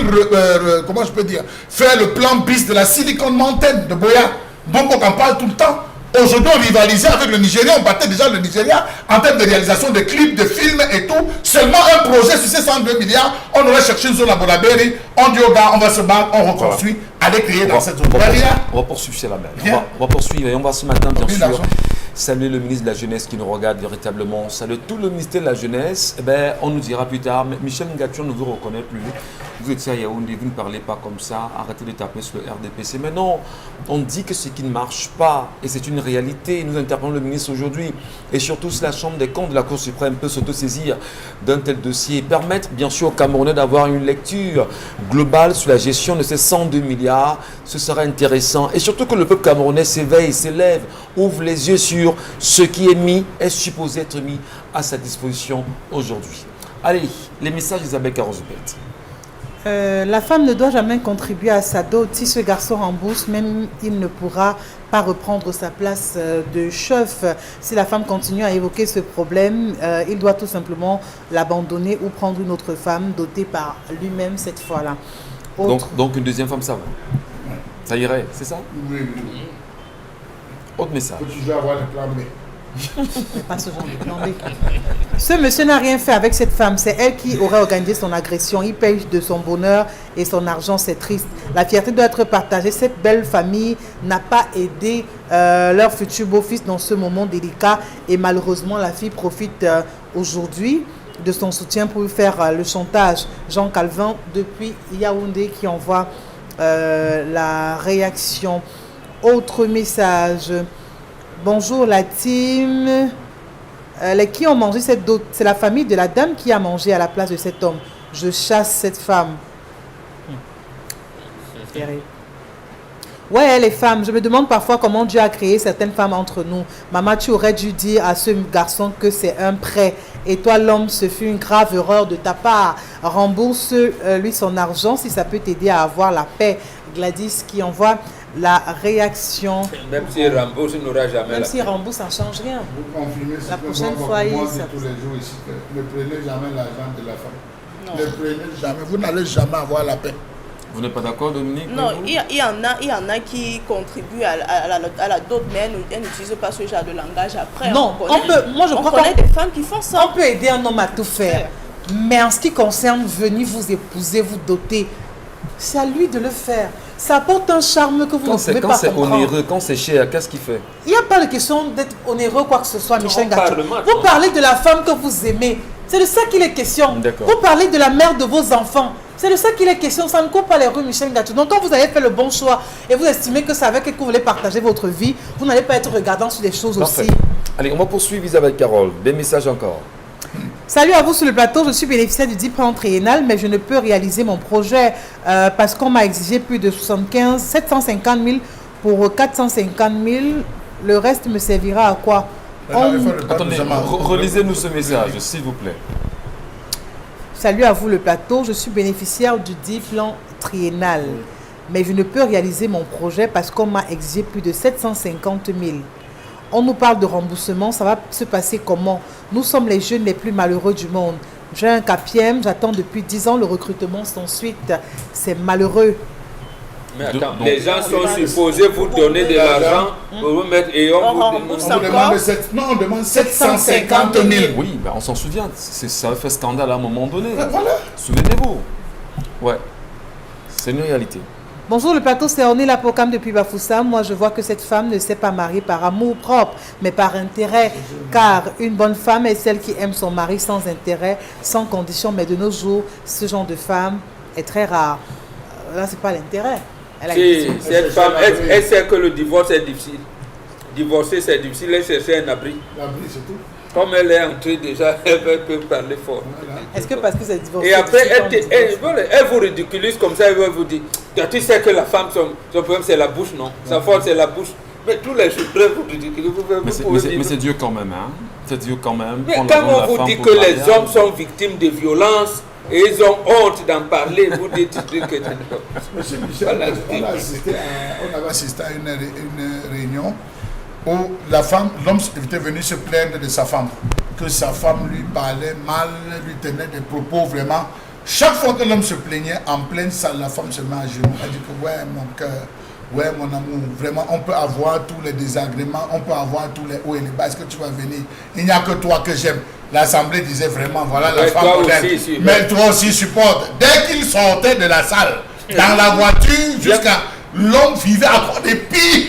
comment je peux dire, faire le plan bis de la Silicon Mountain de Boya. Donc on en parle tout le temps. Aujourd'hui, on rivalisait avec le Nigeria, on battait déjà le Nigeria en termes de réalisation de clips, de films et tout. Seulement un projet sur ces 102 milliards, on aurait cherché une zone à Bonabéry, on dit aux gars, on va se battre, on reconstruit, aller créer dans cette zone. On va poursuivre, c'est la même. On va poursuivre et on va ce matin, bien sûr, saluer le ministre de la Jeunesse qui nous regarde véritablement, saluer tout le ministère de la Jeunesse. Eh bien, on nous dira plus tard, mais Michel Gadjou ne vous reconnaît plus. Vous étiez à Yaoundé, vous ne parlez pas comme ça, arrêtez de taper sur le RDPC. Mais non, on dit que ce qui ne marche pas, et c'est une réalité, nous interpellons le ministre aujourd'hui, et surtout si la Chambre des comptes de la Cour suprême peut s'autosaisir d'un tel dossier, et permettre bien sûr aux Camerounais d'avoir une lecture globale sur la gestion de ces 102 milliards, ce sera intéressant. Et surtout que le peuple camerounais s'éveille, s'élève, ouvre les yeux sur ce qui est supposé être mis à sa disposition aujourd'hui. Allez, les messages d'Isabelle Carozubet. La femme ne doit jamais contribuer à sa dot. Si ce garçon rembourse, même il ne pourra pas reprendre sa place de chef. Si la femme continue à évoquer ce problème, il doit tout simplement l'abandonner ou prendre une autre femme dotée par lui-même cette fois-là. Donc une deuxième femme, ça va. Ça irait, c'est ça? Oui. Autre message. Tu dois avoir le plan B. Mais pas ce genre de plan B. Ce monsieur n'a rien fait avec cette femme. C'est elle qui aurait organisé son agression. Il paye de son bonheur et son argent, c'est triste. La fierté doit être partagée. Cette belle famille n'a pas aidé leur futur beau-fils dans ce moment délicat. Et malheureusement, la fille profite aujourd'hui de son soutien pour lui faire le chantage. Jean Calvin, depuis Yaoundé, qui envoie la réaction. Autre message. Bonjour la team. Qui ont mangé cette dot? C'est la famille de la dame qui a mangé à la place de cet homme. Je chasse cette femme. intérêt. Ouais, les femmes, je me demande parfois comment Dieu a créé certaines femmes entre nous. Maman, tu aurais dû dire à ce garçon que c'est un prêt. Et toi, l'homme, ce fut une grave erreur de ta part. Rembourse-lui son argent si ça peut t'aider à avoir la paix. Gladys qui envoie la réaction. Même s'il rembourse, il n'aura jamais Même la s'il rembourse, ça ne change rien. Vous confirmez ce La que prochaine moi, fois, moi, il- ça- tous les jours ici, que ne prenez jamais l'argent de la femme. Non. Ne prenez jamais, vous n'allez jamais avoir la paix. Vous n'êtes pas d'accord, Dominique? Non, vous? il y en a qui contribuent à la dot, mais elles n'utilisent pas ce genre de langage après. Non, moi je on crois connaît qu'on des femmes qui font ça. peut aider un homme à tout faire. Mais en ce qui concerne venir vous épouser, vous doter, c'est à lui de le faire. Ça apporte un charme que vous ne pouvez Quand pas c'est comprendre. onéreux, quand c'est cher, qu'est-ce qu'il fait? Il n'y a pas de question d'être onéreux quoi que ce soit, Michel on Gatou. parle maintenant. Vous parlez de la femme que vous aimez. C'est de ça qu'il est question. D'accord. Vous parlez de la mère de vos enfants. C'est de ça qu'il est question. Ça ne coupe pas les rues, Michel Gatou. Donc, quand vous avez fait le bon choix et vous estimez que c'est avec elle que vous voulez partager votre vie, vous n'allez pas être regardant sur des choses Parfait. aussi. Allez, on va poursuivre Isabelle Carole. Des messages encore. Salut à vous sur le plateau, je suis bénéficiaire du diplôme triennal, mais je ne peux réaliser mon projet parce qu'on m'a exigé plus de 750 000 pour 450 000. Le reste me servira à quoi? Attendez, relisez-nous ce message, s'il vous plaît. Salut à vous le plateau, je suis bénéficiaire du diplôme triennal, mais je ne peux réaliser mon projet parce qu'on m'a exigé plus de 750 000. On nous parle de remboursement, ça va se passer comment? Nous sommes les jeunes les plus malheureux du monde. J'ai un quatrième, j'attends depuis 10 ans le recrutement sans suite. C'est malheureux. Mais attends, Donc- les gens sont supposés vous donner de l'argent pour vous mettre et On on vous rembourse demande. On demande non, on demande 750 000. Oui, ben on s'en souvient. Ça a fait scandale à un moment donné. Voilà. Souvenez-vous. Ouais. C'est une réalité. Bonjour le plateau, c'est Orné Lapocam depuis Bafoussam. Moi je vois que cette femme ne s'est pas mariée par amour propre, mais par intérêt. Car une bonne femme est celle qui aime son mari sans intérêt, sans condition. Mais de nos jours, ce genre de femme est très rare. Là, c'est pas l'intérêt. Elle a Si été- cette femme, elle sait que le divorce est difficile. Divorcer, c'est difficile. Elle cherche un abri. L'abri, c'est tout. Comme elle est entrée déjà, elle peut parler fort. Voilà. Est-ce que parce que c'est divorcé? Et après, c'est quand on divorce? elle vous ridiculise comme ça, elle va vous dire, tu sais que la femme, son problème c'est la bouche, non? Sa force c'est la bouche. Mais tous les jours, vous ridiculisez. Mais c'est dur quand même, hein. C'est dur quand même. Mais Prendre quand l'argent de la on vous femme dit pour que le les mariage. hommes sont victimes de violences et ils ont honte d'en parler, vous dites que... Monsieur Michel, Voilà. on avait assisté à une réunion où l'homme était venu se plaindre de sa femme, que sa femme lui parlait mal, lui tenait des propos vraiment. Chaque fois que l'homme se plaignait en pleine salle, la femme se met à genoux. Elle dit que ouais, mon cœur, ouais, mon amour, vraiment, on peut avoir tous les désagréments, on peut avoir tous les hauts et les bas. Est-ce que tu vas venir? Il n'y a que toi que j'aime. L'Assemblée disait vraiment, voilà la Ouais, femme toi moderne. aussi, si, Mais toi aussi supporte. Dès qu'il sortait de la salle, dans la voiture, jusqu'à l'homme vivait à quoi des pires.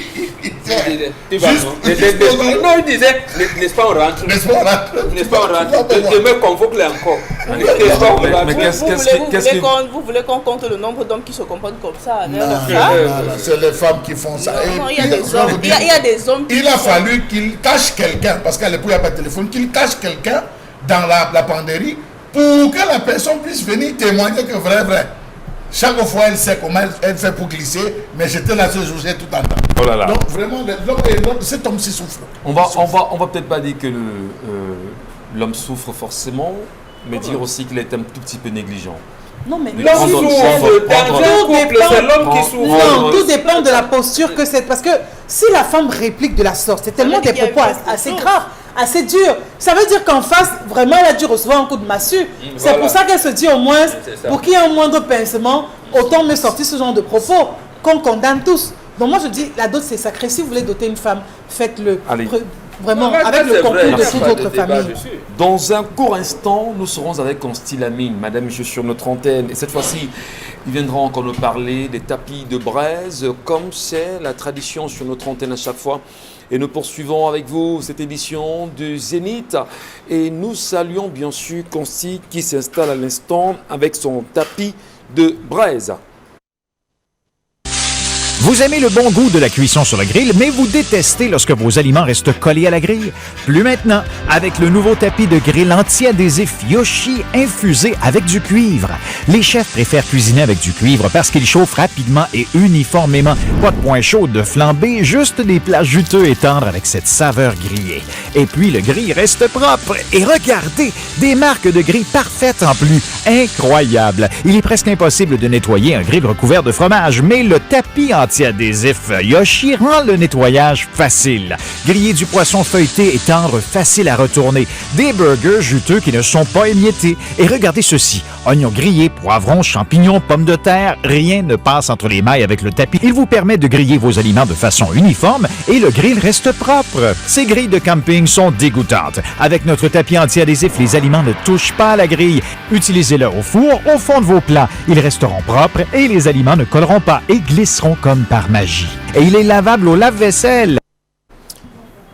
Tu vas, non? Non, il disait, n'est-ce pas on rentre? N'est-ce pas, on rentre? N'est-ce pas on rentre? Demain, convoque-les encore. N'est-ce pas on rentre? Mais Vous voulez qu'on compte le nombre d'hommes qui se comportent comme ça? Non, non, c'est les femmes qui font ça. Non, Et il y a puis, des je vais vous hommes. dire, Il y a des hommes qui il a sont- fallu qu'il cache quelqu'un, parce qu'à l'époque, il n'y a pas de téléphone, qu'il cache quelqu'un dans la penderie pour que la personne puisse venir témoigner que vrai. Chaque fois, elle sait comment elle fait pour glisser, mais j'étais là ce jour, j'ai tout entendu. Oh là là. Donc, vraiment, cet homme-ci souffre. On va peut-être pas dire que l'homme souffre forcément, mais dire aussi qu'il est un tout petit peu négligent. Non, mais Mais L'homme prendre- souffre, prendre- dans un prendre- couple, c'est l'homme qui souffre. non, tout dépend de la posture que c'est. Parce que si la femme réplique de la sorte, c'est tellement veut dire des qu'il y a propos une autre assez chose. graves, assez durs. Ça veut dire qu'en face, vraiment, elle a dû recevoir un coup de massue. C'est voilà. pour ça qu'elle se dit au moins, C'est ça. pour qu'il y ait un moindre pincement, autant me sortir ce genre de propos qu'on condamne tous. Donc moi je dis, la dot c'est sacré. Si vous voulez doter une femme, faites-le. Allez. Vraiment, Non, là, avec c'est le concours vrai, il y de a toute pas votre de débat famille. dessus. Dans un court instant, nous serons avec Constille Amine, Madame et Monsieur sur notre antenne. Et cette fois-ci, il viendra encore nous parler des tapis de braise, comme c'est la tradition sur notre antenne à chaque fois. Et nous poursuivons avec vous cette édition du Zénith. Et nous saluons bien sûr Constille qui s'installe à l'instant avec son tapis de braise. Vous aimez le bon goût de la cuisson sur le grill, mais vous détestez lorsque vos aliments restent collés à la grille? Plus maintenant, avec le nouveau tapis de grill anti-adhésif Yoshi infusé avec du cuivre. Les chefs préfèrent cuisiner avec du cuivre parce qu'il chauffe rapidement et uniformément. Pas de point chaud de flambée, juste des plats juteux et tendres avec cette saveur grillée. Et puis, le grill reste propre. Et regardez, des marques de grill parfaites en plus. Incroyable! Il est presque impossible de nettoyer un grill recouvert de fromage, mais le tapis anti-adhésif Yoshi rend le nettoyage facile. Griller du poisson feuilleté et tendre, facile à retourner. Des burgers juteux qui ne sont pas émiettés. Et regardez ceci, oignons grillés, poivrons, champignons, pommes de terre, rien ne passe entre les mailles avec le tapis. Il vous permet de griller vos aliments de façon uniforme et le grill reste propre. Ces grilles de camping sont dégoûtantes. Avec notre tapis anti-adhésif, les aliments ne touchent pas à la grille. Utilisez-le au four, au fond de vos plats. Ils resteront propres et les aliments ne colleront pas et glisseront comme par magie. Et il est lavable au lave-vaisselle.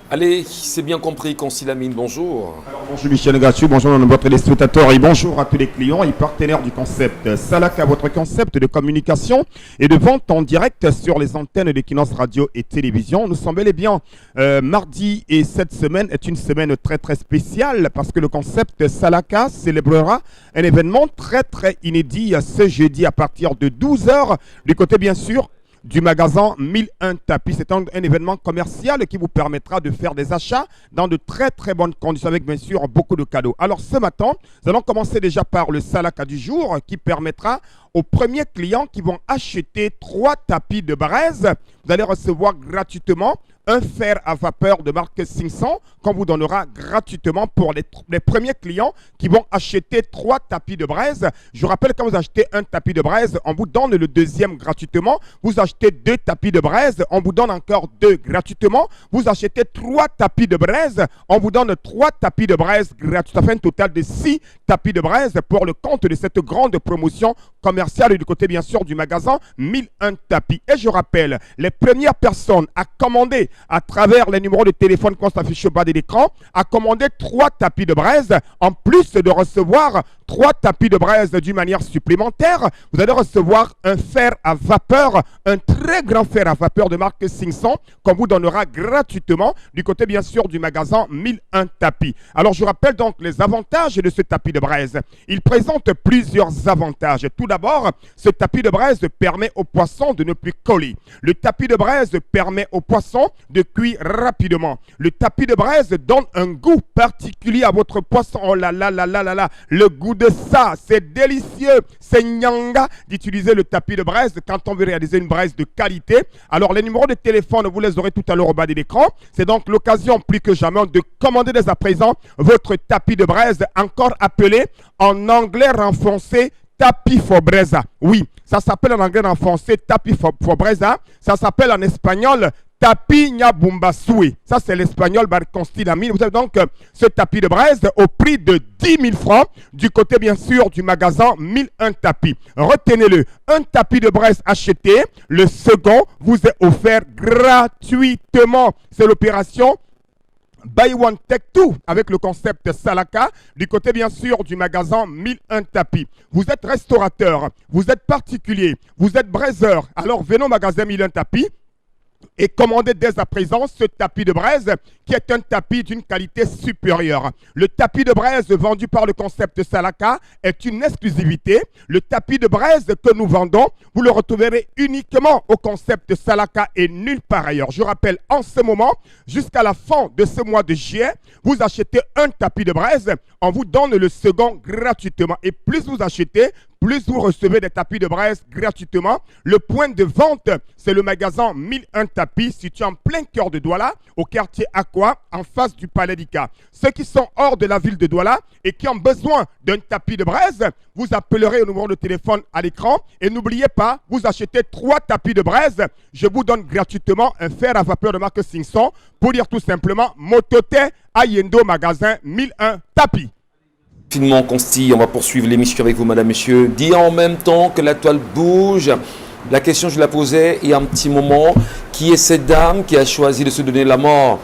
Allez, c'est bien compris, Concilamine, bonjour. Alors, bonjour Michel Ngachou, bonjour à nos téléspectateurs et bonjour à tous les clients et partenaires du concept Salaka, votre concept de communication et de vente en direct sur les antennes d'Equinox Radio et Télévision. Nous sommes bel et bien mardi et cette semaine est une semaine très très spéciale parce que le concept Salaka célébrera un événement très très inédit ce jeudi à partir de 12h du côté bien sûr du magasin 1001 tapis. C'est un événement commercial qui vous permettra de faire des achats dans de très très bonnes conditions avec bien sûr beaucoup de cadeaux. Alors ce matin, nous allons commencer déjà par le Salaka du jour qui permettra aux premiers clients qui vont acheter 3 tapis de braise, vous allez recevoir gratuitement un fer à vapeur de marque 500 qu'on vous donnera gratuitement pour les premiers clients qui vont acheter 3 tapis de braise. Je rappelle, quand vous achetez un tapis de braise, on vous donne le deuxième gratuitement. Vous achetez 2 tapis de braise, on vous donne encore 2 gratuitement. Vous achetez 3 tapis de braise, on vous donne 3 tapis de braise gratuits. Ça fait un total de 6 tapis de braise pour le compte de cette grande promotion commerciale du côté bien sûr du magasin 1001 tapis. Et je rappelle, les premières personnes à commander à travers les numéros de téléphone qu'on s'affiche au bas de l'écran, à commander 3 tapis de braise, en plus de recevoir 3 tapis de braise d'une manière supplémentaire, vous allez recevoir un fer à vapeur, un très grand fer à vapeur de marque 500 qu'on vous donnera gratuitement du côté bien sûr du magasin 1001 tapis. Alors je rappelle donc les avantages de ce tapis de braise. Il présente plusieurs avantages. Tout d'abord, ce tapis de braise permet aux poissons de ne plus coller. Le tapis de braise permet aux poissons de cuire rapidement. Le tapis de braise donne un goût particulier à votre poisson. Oh là là là là là là, le goût de ça, c'est délicieux, c'est nyanga d'utiliser le tapis de braise quand on veut réaliser une braise de qualité. Alors les numéros de téléphone, vous les aurez tout à l'heure au bas de l'écran. C'est donc l'occasion plus que jamais de commander dès à présent votre tapis de braise, encore appelé en anglais renfoncé tapis for brasa. Oui, ça s'appelle en anglais renfoncé tapis for brasa. Ça s'appelle en espagnol tapis Nyabumbasui. Ça, c'est l'espagnol Barconstilamine. Vous avez donc ce tapis de braise au prix de 10 000 francs du côté, bien sûr, du magasin 1001 tapis. Retenez-le. Un tapis de braise acheté, le second vous est offert gratuitement. C'est l'opération Buy One Take Two avec le concept Salaka du côté bien sûr du magasin 1001 tapis. Vous êtes restaurateur, vous êtes particulier, vous êtes braiseur. Alors venez au magasin 1001 tapis et commandez dès à présent ce tapis de braise qui est un tapis d'une qualité supérieure. Le tapis de braise vendu par le concept Salaka est une exclusivité. Le tapis de braise que nous vendons, vous le retrouverez uniquement au concept Salaka et nulle part ailleurs. Je rappelle, en ce moment, jusqu'à la fin de ce mois de juillet, vous achetez un tapis de braise, on vous donne le second gratuitement. Et plus vous achetez, plus vous recevez des tapis de braise gratuitement. Le point de vente, c'est le magasin 1001 tapis situé en plein cœur de Douala, au quartier Aqua, en face du Palais d'Ika. Ceux qui sont hors de la ville de Douala et qui ont besoin d'un tapis de braise, vous appellerez au numéro de téléphone à l'écran. Et n'oubliez pas, vous achetez 3 tapis de braise. Je vous donne gratuitement un fer à vapeur de marque 500 pour dire tout simplement Motote Ayendo magasin 1001 tapis. Finement Consti, on va poursuivre l'émission avec vous, madame, messieurs. Dit en même temps que la toile bouge, la question je la posais il y a un petit moment, qui est cette dame qui a choisi de se donner la mort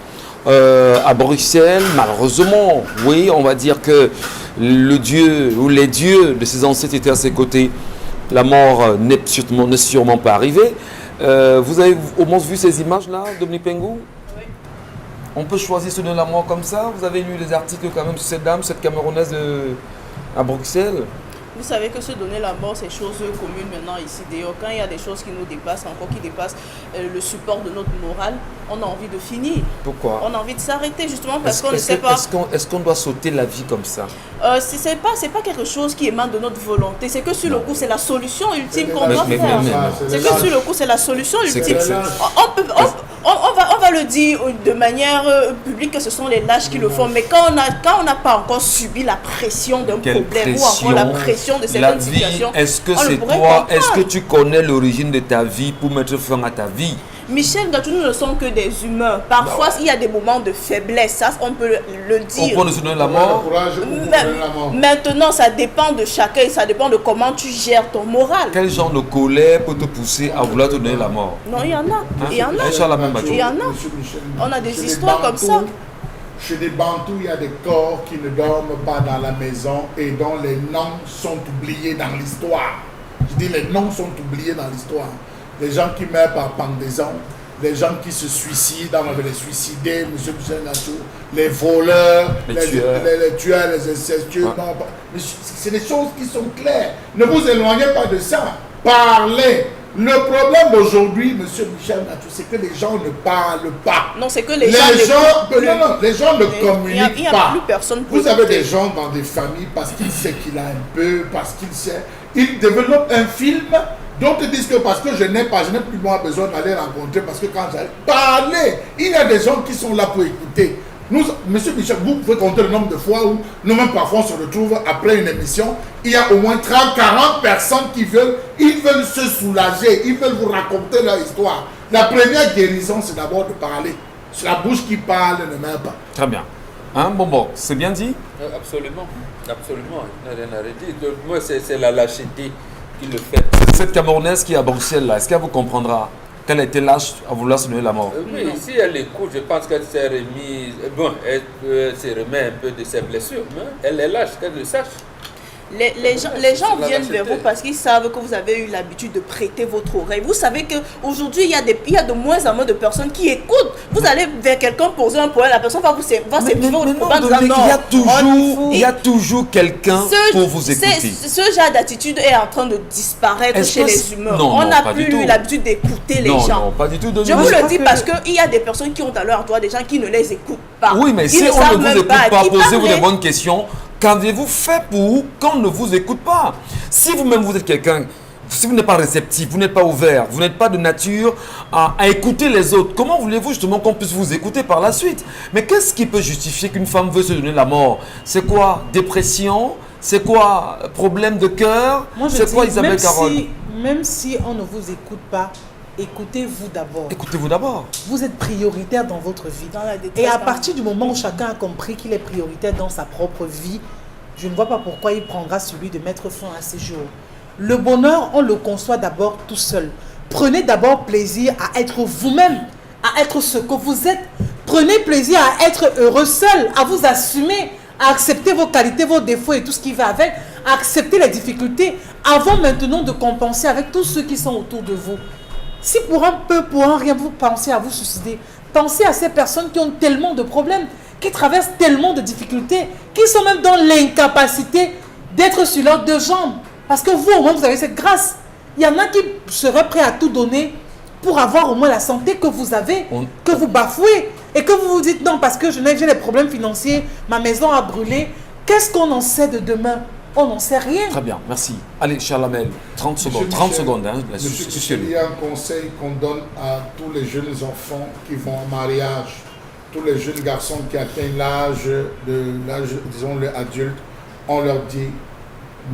à Bruxelles? Malheureusement, oui, on va dire que le dieu ou les dieux de ses ancêtres étaient à ses côtés. La mort n'est sûrement pas arrivée. Vous avez au moins vu ces images-là, Dominique Pengou? Oui. On peut choisir se donner la mort comme ça. Vous avez lu les articles quand même sur cette dame, cette Camerounaise à Bruxelles? Vous savez que se donner la mort, c'est chose commune maintenant ici. D'ailleurs, quand il y a des choses qui nous dépassent, encore qui dépassent le support de notre morale, on a envie de finir. Pourquoi? On a envie de s'arrêter justement parce qu'on ne sait pas. Est-ce qu'on doit sauter la vie comme ça? C'est pas quelque chose qui émane de notre volonté. C'est que sur le coup, c'est la solution ultime qu'on doit faire. C'est que sur le coup, c'est la solution ultime. On va le dire de manière publique que ce sont les lâches qui le font. Mais quand on n'a pas encore subi la pression d'un problème ou encore la pression de certaines situations, est-ce que c'est toi? Est-ce que tu connais l'origine de ta vie pour mettre fin à ta vie? Michel Gatou, nous ne sommes que des humains. Parfois, il y a des moments de faiblesse, ça on peut le dire. On peut nous donner la mort. Maintenant, ça dépend de chacun et ça dépend de comment tu gères ton moral. Quel genre de colère peut te pousser à vouloir te donner la mort? Non, il y en a. Il y en a. Il y en a. On a des histoires comme ça. Chez les Bantous, il y a des corps qui ne dorment pas dans la maison et dont les noms sont oubliés dans l'histoire. Je dis les noms sont oubliés dans l'histoire. Les gens qui meurent par pendaison, les gens qui se suicident, on avait les suicidés, M. Michel Gatou, les voleurs, les tueurs, les incestueux. Ouais. C'est des choses qui sont claires. Ne vous éloignez pas de ça. Parlez. Le problème aujourd'hui, M. Michel Gatou, c'est que les gens ne parlent pas. Non, c'est que les gens ne communiquent pas. Plus personne vous avez des gens dans des familles parce qu'ils savent qu'il a un peu, parce qu'il sait. Ils développent un film. D'autres disent que parce que je n'ai plus moi besoin d'aller rencontrer, parce que quand j'allais parler, il y a des gens qui sont là pour écouter. Nous, Monsieur Michel, vous pouvez compter le nombre de fois où nous-mêmes parfois on se retrouve après une émission, il y a au moins 30-40 personnes qui veulent se soulager, ils veulent vous raconter leur histoire. La première guérison, c'est d'abord de parler. C'est la bouche qui parle, ne meurt pas. Très bien. Hein, bon, c'est bien dit? Absolument, absolument. Il n'y a rien à redire. Moi, c'est la lâcheté qui le fait. Cette Camerounaise qui est à Bruxelles, là, est-ce qu'elle vous comprendra qu'elle a été lâche à vouloir se donner la mort? Oui, si elle écoute, je pense qu'elle s'est remise. Bon, elle se remet un peu de ses blessures, mais elle est lâche, qu'elle le sache. Les gens viennent vers vous parce qu'ils savent que vous avez eu l'habitude de prêter votre oreille. Vous savez qu'aujourd'hui, il y a de moins en moins de personnes qui écoutent. Vous allez vers quelqu'un poser un problème, la personne va s'écrire au problème. Il y a toujours quelqu'un pour vous écouter. Ce genre d'attitude est en train de disparaître chez les humains. On n'a plus eu l'habitude d'écouter les gens. Non, pas du tout. Je vous le dis parce qu'il y a des personnes qui ont à leur droit des gens qui ne les écoutent pas. Oui, mais si on ne vous écoute pas, posez-vous des bonnes questions. Qu'avez-vous fait pour qu'on ne vous écoute pas? Si vous-même vous êtes quelqu'un, si vous n'êtes pas réceptif, vous n'êtes pas ouvert, vous n'êtes pas de nature à écouter les autres, comment voulez-vous justement qu'on puisse vous écouter par la suite? Mais qu'est-ce qui peut justifier qu'une femme veut se donner la mort? C'est quoi? Dépression? C'est quoi? Problème de cœur? C'est quoi, Isabelle Carole? Même si on ne vous écoute pas, écoutez-vous d'abord. Écoutez-vous d'abord. Vous êtes prioritaire dans votre vie. Et à partir du moment où chacun a compris qu'il est prioritaire dans sa propre vie, je ne vois pas pourquoi il prendra celui de mettre fin à ses jours. Le bonheur, on le conçoit d'abord tout seul. Prenez d'abord plaisir à être vous-même, à être ce que vous êtes. Prenez plaisir à être heureux seul, à vous assumer, à accepter vos qualités, vos défauts et tout ce qui va avec, à accepter les difficultés, avant maintenant de compenser avec tous ceux qui sont autour de vous. Si pour un peu, pour un rien, vous pensez à vous suicider, pensez à ces personnes qui ont tellement de problèmes, qui traversent tellement de difficultés, qui sont même dans l'incapacité d'être sur leurs deux jambes. Parce que vous, au moins, vous avez cette grâce. Il y en a qui seraient prêts à tout donner pour avoir au moins la santé que vous avez, que vous bafouez, et que vous vous dites non, parce que j'ai des problèmes financiers, ma maison a brûlé. Qu'est-ce qu'on en sait de demain? On n'en sait rien. Très bien, merci. Allez, Charles Amel, 30 secondes. 30 secondes. Hein, il y a un conseil qu'on donne à tous les jeunes enfants qui vont en mariage, tous les jeunes garçons qui atteignent l'âge, disons, l'adulte. On leur dit,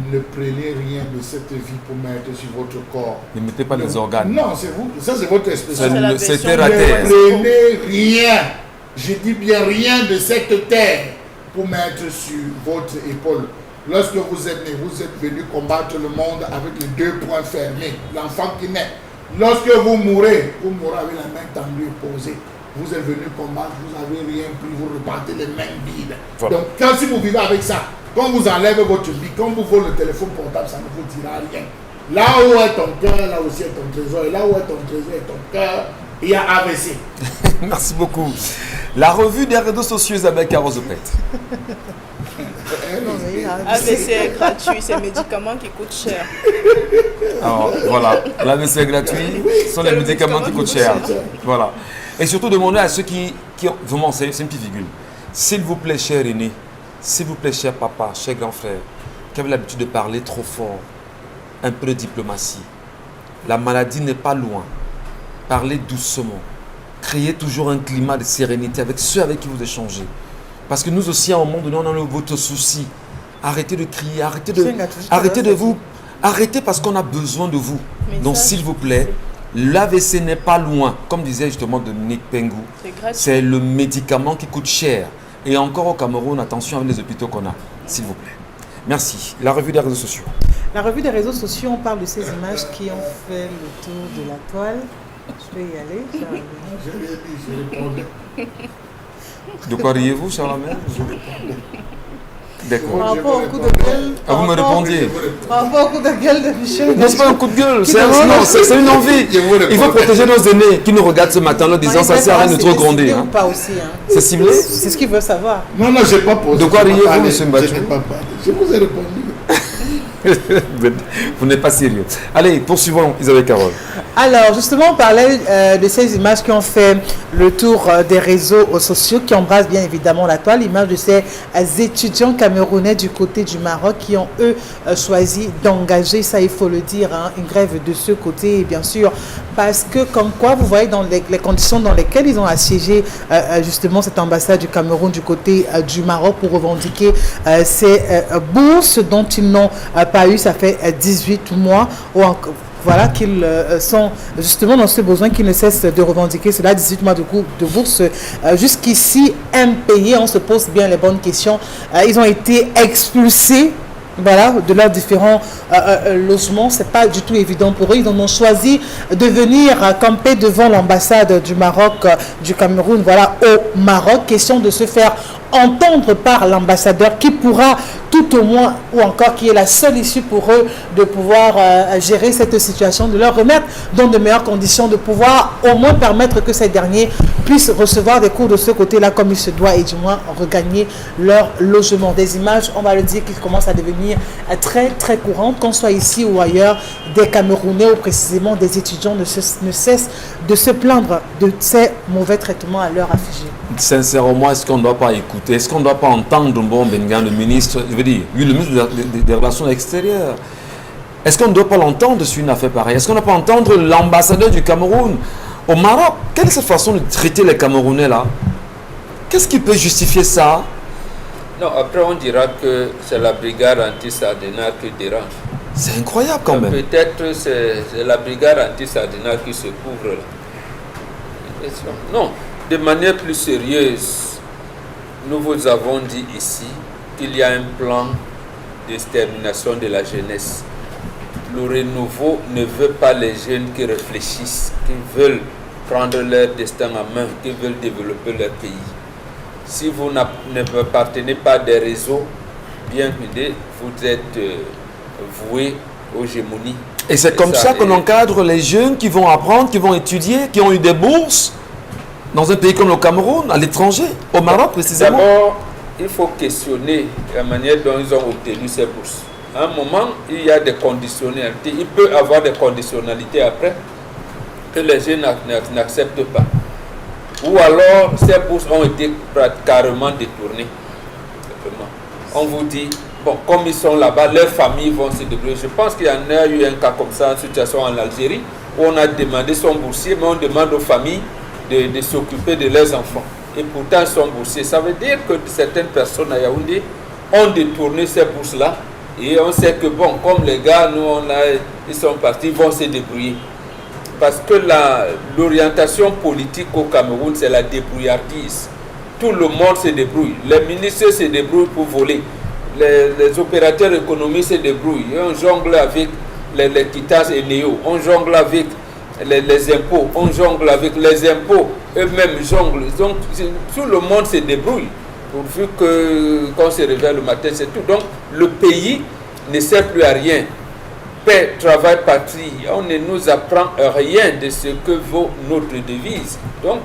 ne prenez rien de cette vie pour mettre sur votre corps. Ne mettez pas les organes. Non, c'est vous. Ça, c'est votre expression. C'était raté. Ne prenez rien. Je dis bien rien de cette terre pour mettre sur votre épaule. Lorsque vous êtes né, vous êtes venu combattre le monde avec les deux poings fermés. L'enfant qui naît. Lorsque vous mourrez avec la main tendue et posée. Vous êtes venu combattre, vous n'avez rien pris, vous repartez les mains vides. Voilà. Donc, si vous vivez avec ça, quand vous enlèvez votre vie, quand vous volez le téléphone portable, ça ne vous dira rien. Là où est ton cœur, là aussi est ton trésor. Et là où est ton trésor et ton cœur, il y a AVC. Merci beaucoup. La revue des réseaux sociaux Isabelle Carozopet. AVC est gratuit, c'est un médicament qui coûte cher. Alors voilà, l'AVC est gratuit, ce sont les médicaments qui coûtent cher. Voilà. Et surtout demander à ceux qui ont... Vraiment, c'est une petite virgule. S'il vous plaît, cher aîné, s'il vous plaît, cher papa, cher grand frère, qui avez l'habitude de parler trop fort, un peu de diplomatie. La maladie n'est pas loin. Parlez doucement. Créez toujours un climat de sérénité avec ceux avec qui vous échangez. Parce que nous aussi, à un moment donné, on a votre souci. Arrêtez de crier, arrêtez parce qu'on a besoin de vous. Donc s'il vous plaît, l'AVC n'est pas loin. Comme disait justement Dominique Pengou, c'est le médicament qui coûte cher. Et encore au Cameroun, attention avec les hôpitaux qu'on a, s'il vous plaît. Merci. La revue des réseaux sociaux. La revue des réseaux sociaux, on parle de ces images qui ont fait le tour de la toile. Je vais y aller. De quoi riez-vous, Charlemagne? D'accord. Par rapport au coup de gueule. Ah, vous me répondiez. Par rapport au coup de gueule de Michel. Non, c'est pas un coup de gueule, c'est une envie. Il faut protéger nos aînés qui nous regardent ce matin en leur disant ça sert à rien de trop gronder. Hein. Pas aussi, hein. C'est ciblé? C'est ce qu'il veut savoir. Non, je n'ai pas posé. De quoi riez-vous, monsieur Mbachou? Je n'ai pas parlé. Je vous ai répondu. Vous n'êtes pas sérieux. Allez, poursuivons, Isabelle Carole. Alors, justement, on parlait de ces images qui ont fait le tour des réseaux sociaux, qui embrassent bien évidemment la toile. L'image de ces étudiants camerounais du côté du Maroc qui ont, eux, choisi d'engager, ça il faut le dire, hein, une grève de ce côté, et bien sûr, parce que comme quoi, vous voyez dans les conditions dans lesquelles ils ont assiégé justement cette ambassade du Cameroun du côté du Maroc pour revendiquer ces bourses dont ils n'ont pas eu, ça fait 18 mois, ou encore, voilà, qu'ils sont justement dans ce besoin qu'ils ne cessent de revendiquer. Cela 18 mois de bourse jusqu'ici impayés. On se pose bien les bonnes questions. Ils ont été expulsés, voilà, de leurs différents logements. C'est pas du tout évident pour eux. Ils ont choisi de venir camper devant l'ambassade du Maroc, du Cameroun, voilà, au Maroc. Question de se faire entendre par l'ambassadeur qui pourra tout au moins, ou encore qui est la seule issue pour eux de pouvoir gérer cette situation, de leur remettre dans de meilleures conditions, de pouvoir au moins permettre que ces derniers puissent recevoir des cours de ce côté-là comme il se doit et du moins regagner leur logement. Des images, on va le dire, qui commencent à devenir très très courantes, qu'on soit ici ou ailleurs, des Camerounais ou précisément des étudiants ne cessent de se plaindre de ces mauvais traitements à leur affligés. Sincèrement, est-ce qu'on ne doit pas écouter, est-ce qu'on ne doit pas entendre Mbon Bengan, le ministre, je veux dire, lui, le ministre des Relations extérieures, est-ce qu'on ne doit pas l'entendre sur une affaire pareille? Est-ce qu'on ne doit pas entendre l'ambassadeur du Cameroun au Maroc? Quelle est cette façon de traiter les Camerounais là? Qu'est-ce qui peut justifier ça? Non, après on dira que c'est la brigade anti-Sardina qui dérange. C'est incroyable quand même. Peut-être c'est la brigade anti-Sardina qui se couvre là. Non, de manière plus sérieuse, nous vous avons dit ici qu'il y a un plan d'extermination de la jeunesse. Le renouveau ne veut pas les jeunes qui réfléchissent, qui veulent prendre leur destin en main, qui veulent développer leur pays. Si vous n'appartenez pas à des réseaux bien huilés, vous êtes voués aux gémonies. Et c'est comme ça qu'on encadre les jeunes qui vont apprendre, qui vont étudier, qui ont eu des bourses dans un pays comme le Cameroun, à l'étranger, au Maroc précisément. D'abord, il faut questionner la manière dont ils ont obtenu ces bourses. À un moment, il y a des conditionnalités. Il peut y avoir des conditionnalités après que les jeunes n'acceptent pas. Ou alors, ces bourses ont été carrément détournées. On vous dit, bon, comme ils sont là-bas, leurs familles vont se débrouiller. Je pense qu'il y en a eu un cas comme ça, une situation en Algérie, où on a demandé son boursier, mais on demande aux familles de s'occuper de leurs enfants. Et pourtant, ils sont boursiers. Ça veut dire que certaines personnes à Yaoundé ont détourné ces bourses-là. Et on sait que, bon, comme les gars, nous, ils sont partis, ils vont se débrouiller. Parce que l'orientation politique au Cameroun, c'est la débrouillardise. Tout le monde se débrouille. Les ministres se débrouillent pour voler. Les opérateurs économiques se débrouillent. On jongle avec les quittances et néo. On jongle avec les impôts. On jongle avec les impôts. Eux-mêmes jonglent. Donc, tout le monde se débrouille. Pourvu qu'on se réveille le matin, c'est tout. Donc, le pays ne sert plus à rien. paix, travail, patrie, on ne nous apprend rien de ce que vaut notre devise. Donc,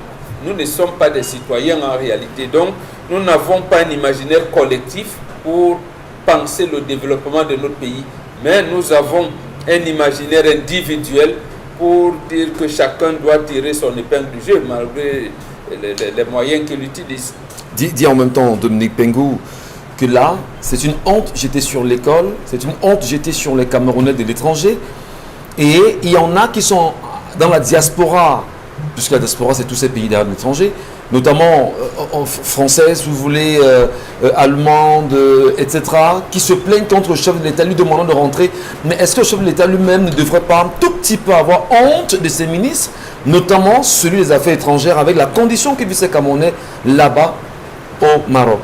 nous ne sommes pas des citoyens en réalité. Donc, nous n'avons pas un imaginaire collectif pour penser le développement de notre pays. Mais nous avons un imaginaire individuel pour dire que chacun doit tirer son épingle du jeu, malgré les moyens qu'il utilise. Dis en même temps, Dominique Pengou, que là, c'est une honte jeter sur l'école, c'est une honte jetée sur les Camerounais de l'étranger. Et il y en a qui sont dans la diaspora, puisque la diaspora, c'est tous ces pays derrière l'étranger, notamment françaises, si vous voulez, allemandes, etc., qui se plaignent contre le chef de l'État lui demandant de rentrer. Mais est-ce que le chef de l'État lui-même ne devrait pas un tout petit peu avoir honte de ses ministres, notamment celui des Affaires étrangères, avec la condition que vivent ces Camerounais là-bas au Maroc?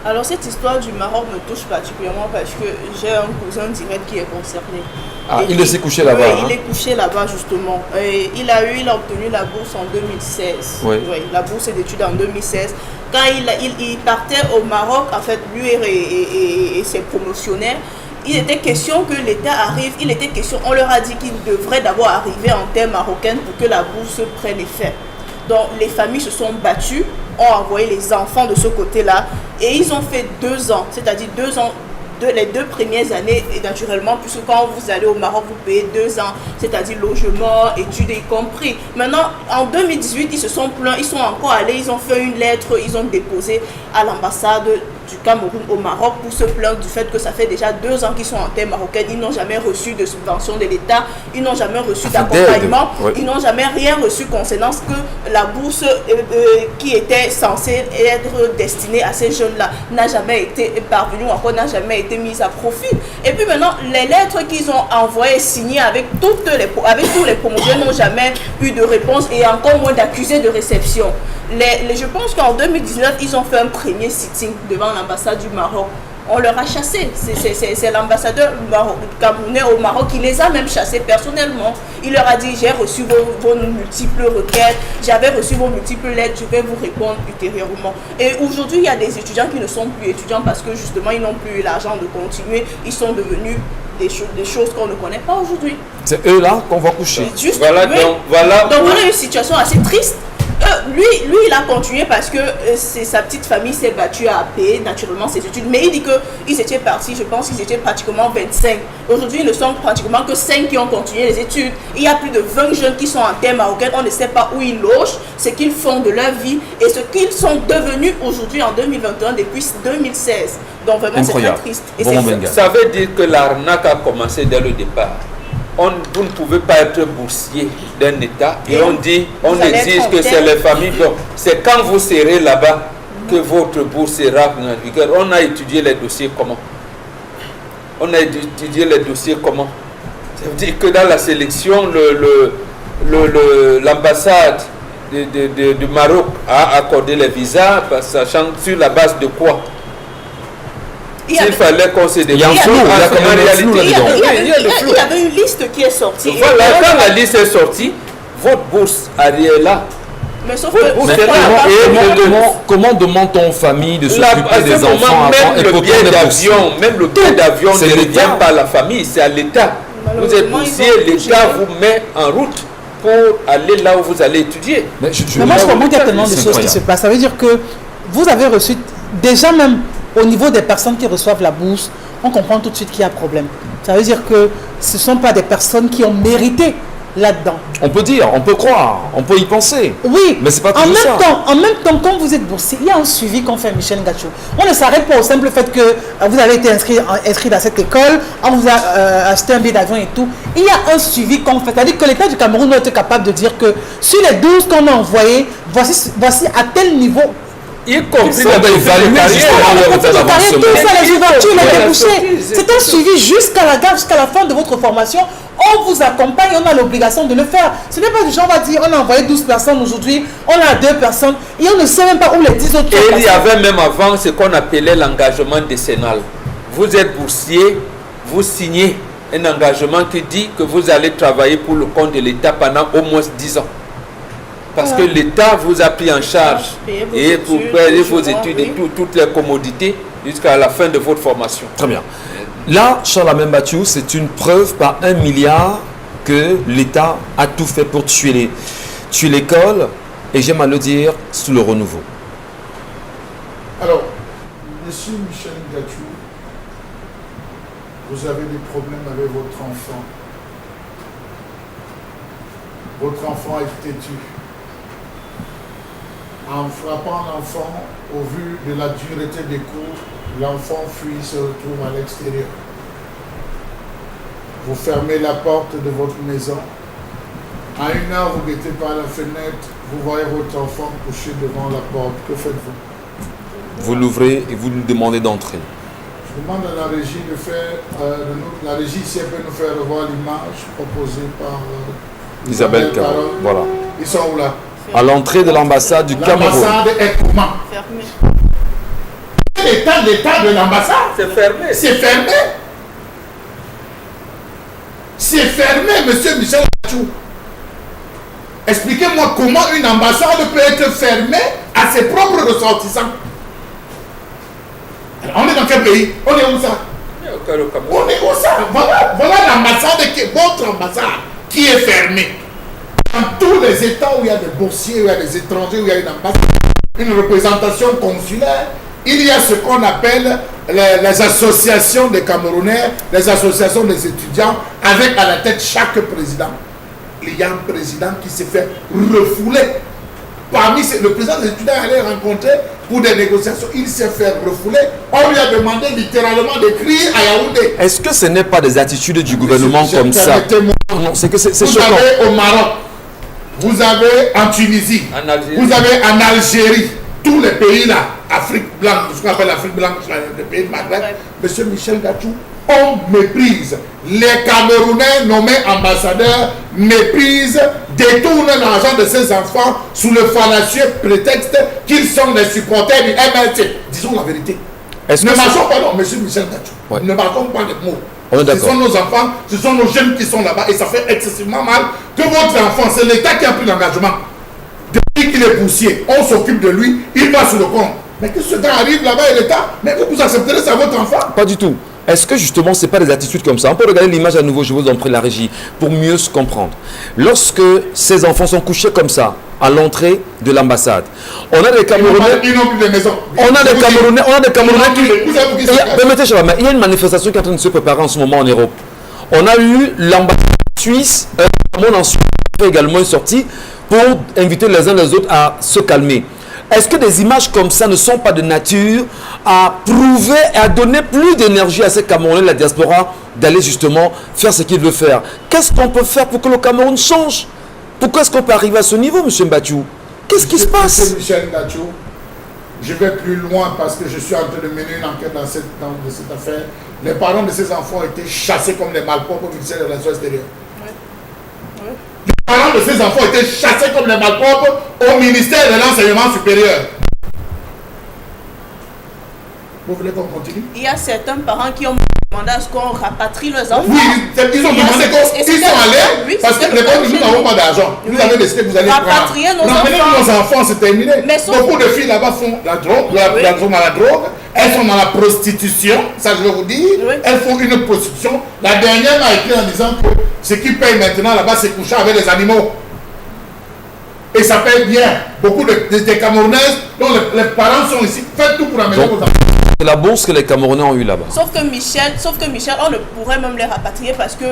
Alors cette histoire du Maroc me touche particulièrement parce que j'ai un cousin direct qui est concerné. Ah, il s'est couché là-bas. Oui, il est couché là-bas justement. Et il a obtenu la bourse en 2016. Oui. Oui, la bourse d'études en 2016. Quand il partait au Maroc, en fait, lui et ses promotionnaires, il était question que l'État arrive, on leur a dit qu'il devrait d'abord arriver en terre marocaine pour que la bourse prenne effet. Donc les familles se sont battues, ont envoyé les enfants de ce côté-là et ils ont fait 2 ans, c'est-à-dire 2 ans, les 2 premières années, et naturellement, puisque quand vous allez au Maroc, vous payez 2 ans, c'est-à-dire logement, études y compris. Maintenant, en 2018, ils se sont plaints, ils sont encore allés, ils ont fait une lettre, ils ont déposé à l'ambassade du Cameroun au Maroc pour se plaindre du fait que ça fait déjà 2 ans qu'ils sont en terre marocaine, ils n'ont jamais reçu de subvention de l'État, ils n'ont jamais reçu d'accompagnement, ils n'ont jamais rien reçu concernant ce que la bourse qui était censée être destinée à ces jeunes-là n'a jamais été parvenue ou encore n'a jamais été mise à profit. Et puis maintenant, les lettres qu'ils ont envoyées, signées avec tous les promoteurs n'ont jamais eu de réponse et encore moins d'accusés de réception. Je pense qu'en 2019, ils ont fait un premier sitting devant l'ambassade du Maroc. On leur a chassé. C'est l'ambassadeur camerounais au Maroc qui les a même chassés personnellement. Il leur a dit, j'ai reçu vos multiples requêtes, j'avais reçu vos multiples lettres, je vais vous répondre ultérieurement. Et aujourd'hui, il y a des étudiants qui ne sont plus étudiants parce que justement, ils n'ont plus l'argent de continuer. Ils sont devenus des choses qu'on ne connaît pas aujourd'hui. C'est eux là qu'on va coucher. Juste, Voilà, oui. donc, voilà. Donc voilà une situation assez triste. Lui, il a continué parce que sa petite famille s'est battue à payer naturellement ses études. Mais il dit qu'ils étaient partis, je pense qu'ils étaient pratiquement 25. Aujourd'hui, ils ne sont pratiquement que 5 qui ont continué les études. Il y a plus de 20 jeunes qui sont en terre marocaine. On ne sait pas où ils logent, ce qu'ils font de leur vie et ce qu'ils sont devenus aujourd'hui en 2021 depuis 2016. Donc vraiment, c'est très triste. Et ça veut dire que l'arnaque a commencé dès le départ. Vous ne pouvez pas être boursier d'un État et on exige que c'est les familles. C'est quand vous serez là-bas que votre bourse sera en vigueur. On a étudié les dossiers comment? Ça veut dire que dans la sélection, l'ambassade du Maroc a accordé les visas, sachant sur la base de quoi? S'il fallait qu'on se débrouille. Il y avait une liste qui est sortie. Voilà, quand la liste est sortie, votre bourse arrière là. Mais sauf que comment demande-t-on aux familles de s'occuper des enfants même le billet d'avion ne revient pas à la famille, c'est à l'État. Vous êtes boursier, l'État vous met en route pour aller là où vous allez étudier. Mais moi, je comprends qu'il y a tellement de choses qui se passent. Ça veut dire que vous avez reçu déjà même au niveau des personnes qui reçoivent la bourse, on comprend tout de suite qu'il y a un problème. Ça veut dire que ce ne sont pas des personnes qui ont mérité là-dedans. On peut dire, on peut croire, on peut y penser. Oui, mais c'est pas tout ça. En même temps, quand vous êtes boursier, il y a un suivi qu'on fait, Michel Ngachou. On ne s'arrête pas au simple fait que vous avez été inscrit dans cette école, on vous a acheté un billet d'avion et tout. Il y a un suivi qu'on fait. C'est-à-dire que l'État du Cameroun doit être capable de dire que sur les 12 qu'on a envoyés, voici à tel niveau. Y compris les ouvertures, les débouchés. C'est un suivi jusqu'à la gare, jusqu'à la fin de votre formation. On vous accompagne, on a l'obligation de le faire. Ce n'est pas du genre, on va dire, on a envoyé 12 personnes aujourd'hui, on a 2 personnes, et on ne sait même pas où les 10 autres personnes. Et il y avait même avant ce qu'on appelait l'engagement décennal. Vous êtes boursier, vous signez un engagement qui dit que vous allez travailler pour le compte de l'État pendant au moins 10 ans. Parce que l'État vous a pris en charge et pour payer vos études et toutes les commodités jusqu'à la fin de votre formation. Très bien. Là, Charles Amembatou, c'est une preuve par 1 milliard que l'État a tout fait pour tuer l'école, et j'aime à le dire, sous le renouveau. Alors, Monsieur Michel Ngatou, vous avez des problèmes avec votre enfant. Votre enfant est têtu. En frappant l'enfant, au vu de la dureté des coups, l'enfant fuit, se retrouve à l'extérieur. Vous fermez la porte de votre maison. À 1 heure, vous guettez par la fenêtre, vous voyez votre enfant couché devant la porte. Que faites-vous? Vous l'ouvrez et vous lui demandez d'entrer. Je demande à la régie de faire, la régie ici peut nous faire revoir l'image proposée par Isabelle Caron. Voilà. Ils sont où là? À l'entrée de l'ambassade du Cameroun. L'ambassade est comment? Fermé. L'état de l'ambassade? C'est fermé. C'est fermé. C'est fermé, monsieur Michel Ngatou. Expliquez-moi comment une ambassade peut être fermée à ses propres ressortissants. On est dans quel pays? On est où ça? On est où ça? Voilà l'ambassade, votre ambassade qui est fermée. Dans tous les États où il y a des boursiers, où il y a des étrangers, où il y a une ambassade, une représentation consulaire, il y a ce qu'on appelle les associations des Camerounais, les associations des étudiants, avec à la tête chaque président. Il y a un président qui s'est fait refouler. Parmi le président des étudiants allait rencontrer pour des négociations, il s'est fait refouler. On lui a demandé littéralement d'écrire à Yaoundé. Est-ce que ce n'est pas des attitudes du gouvernement comme ça? Non, c'est que c'est Vous choquant. avez au Maroc, vous avez en Tunisie, En Algérie. vous avez en Algérie, tous les pays là, Afrique blanche, ce qu'on appelle l'Afrique blanche, les pays de Maghreb, monsieur Michel Ngatou, on méprise. Les Camerounais nommés ambassadeurs méprisent, détournent l'argent de ses enfants sous le fallacieux prétexte qu'ils sont les supporters du MLC. Disons la vérité. Est-ce Ne que marchons pas, non, monsieur Michel Ngatou. Ouais. Ne marchons pas les mots. On est Ce d'accord. sont nos enfants, ce sont nos jeunes qui sont là-bas et ça fait excessivement mal que votre enfant, c'est l'État qui a pris l'engagement. Depuis qu'il est poussier, on s'occupe de lui, il va sur le compte. Mais que ce gars arrive là-bas et l'État, mais vous accepterez ça à votre enfant? Pas du tout. Est-ce que justement, ce n'est pas des attitudes comme ça? On peut regarder l'image à nouveau, je vous en prie, la régie, pour mieux se comprendre. Lorsque ces enfants sont couchés comme ça, à l'entrée de l'ambassade, on a des Camerounais... Ils n'ont plus de maison. On a des Camerounais qui... Vous avez vu Permettez, Chabama, il y a une manifestation qui est en train de se préparer en ce moment en Europe. On a eu l'ambassade suisse, en Suisse, également une sortie pour inviter les uns les autres à se calmer. Est-ce que des images comme ça ne sont pas de nature à prouver et à donner plus d'énergie à ces Camerounais de la diaspora d'aller justement faire ce qu'ils veulent faire? Qu'est-ce qu'on peut faire pour que le Cameroun change? Pourquoi est-ce qu'on peut arriver à ce niveau, M. Mbatou? Qu'est-ce qui se passe? Monsieur Michel Ngatou, je vais plus loin parce que je suis en train de mener une enquête dans cette affaire. Les parents de ces enfants ont été chassés comme des malpropres au ministère des Relations extérieures. Les parents de ces enfants ont été chassés comme des malpropres au ministère de l'Enseignement supérieur. Vous voulez qu'on continue? Il y a certains parents qui ont demandé à ce qu'on rapatrie leurs enfants. Oui, ils ont demandé qu'ils sont allés Oui, parce que c'était les le parents, nous projet. n'avons pas d'argent. Vous avez décidé que vous allez Rapatrier nos Ramenez enfants. nos enfants, c'est terminé. Mais sauf- Beaucoup de filles là-bas font la drogue, elles sont dans la drogue, elles sont dans la prostitution, ça je vais vous dire. Oui. Elles font une prostitution. La dernière m'a écrit en disant que ce qui paye maintenant là-bas, c'est coucher avec les animaux. Et ça paye bien. Beaucoup de Camerounaises dont les parents sont ici. Faites tout pour amener Donc, vos enfants. C'est la bourse que les Camerounais ont eu là-bas. Sauf que Michel, on ne pourrait même les rapatrier parce que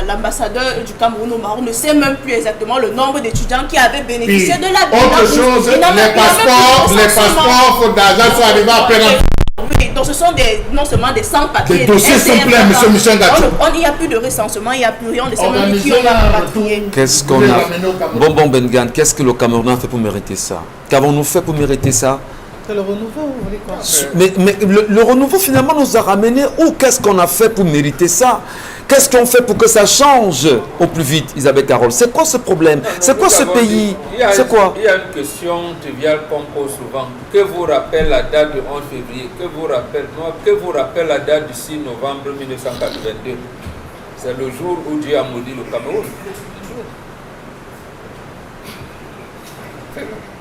l'ambassadeur du Cameroun au Maroc ne sait même plus exactement le nombre d'étudiants qui avaient bénéficié Puis, de la autre bourse. chose, Il n'a les même- il n'a même plus passeports, de recensement. faute d'argent sont arrivés à peine. Oui, donc ce sont non seulement des sans-papiers. Les dossiers sont pleins, monsieur Michel Ngatou. Il n'y a plus de recensement, il n'y a plus rien, on ne sait même plus Organisez qui on va un rapatrier. retour. Qu'est-ce Vous qu'on les a? ramenez au Cameroun. Bonbon Bengan, qu'est-ce que le Cameroun a fait pour mériter ça? Qu'avons-nous fait pour mériter ça? C'est le renouveau, vous voulez quoi? Mais le renouveau finalement nous a ramené où? Qu'est-ce qu'on a fait pour mériter ça? Qu'est-ce qu'on fait pour que ça change au plus vite, Isabelle Carole? C'est quoi ce problème? C'est quoi ce pays? C'est quoi? Il y a une question triviale qu'on pose souvent. Que vous rappelle la date du 11 février? Que vous rappelle la date du 6 novembre 1982? C'est le jour où Dieu a maudit le Cameroun.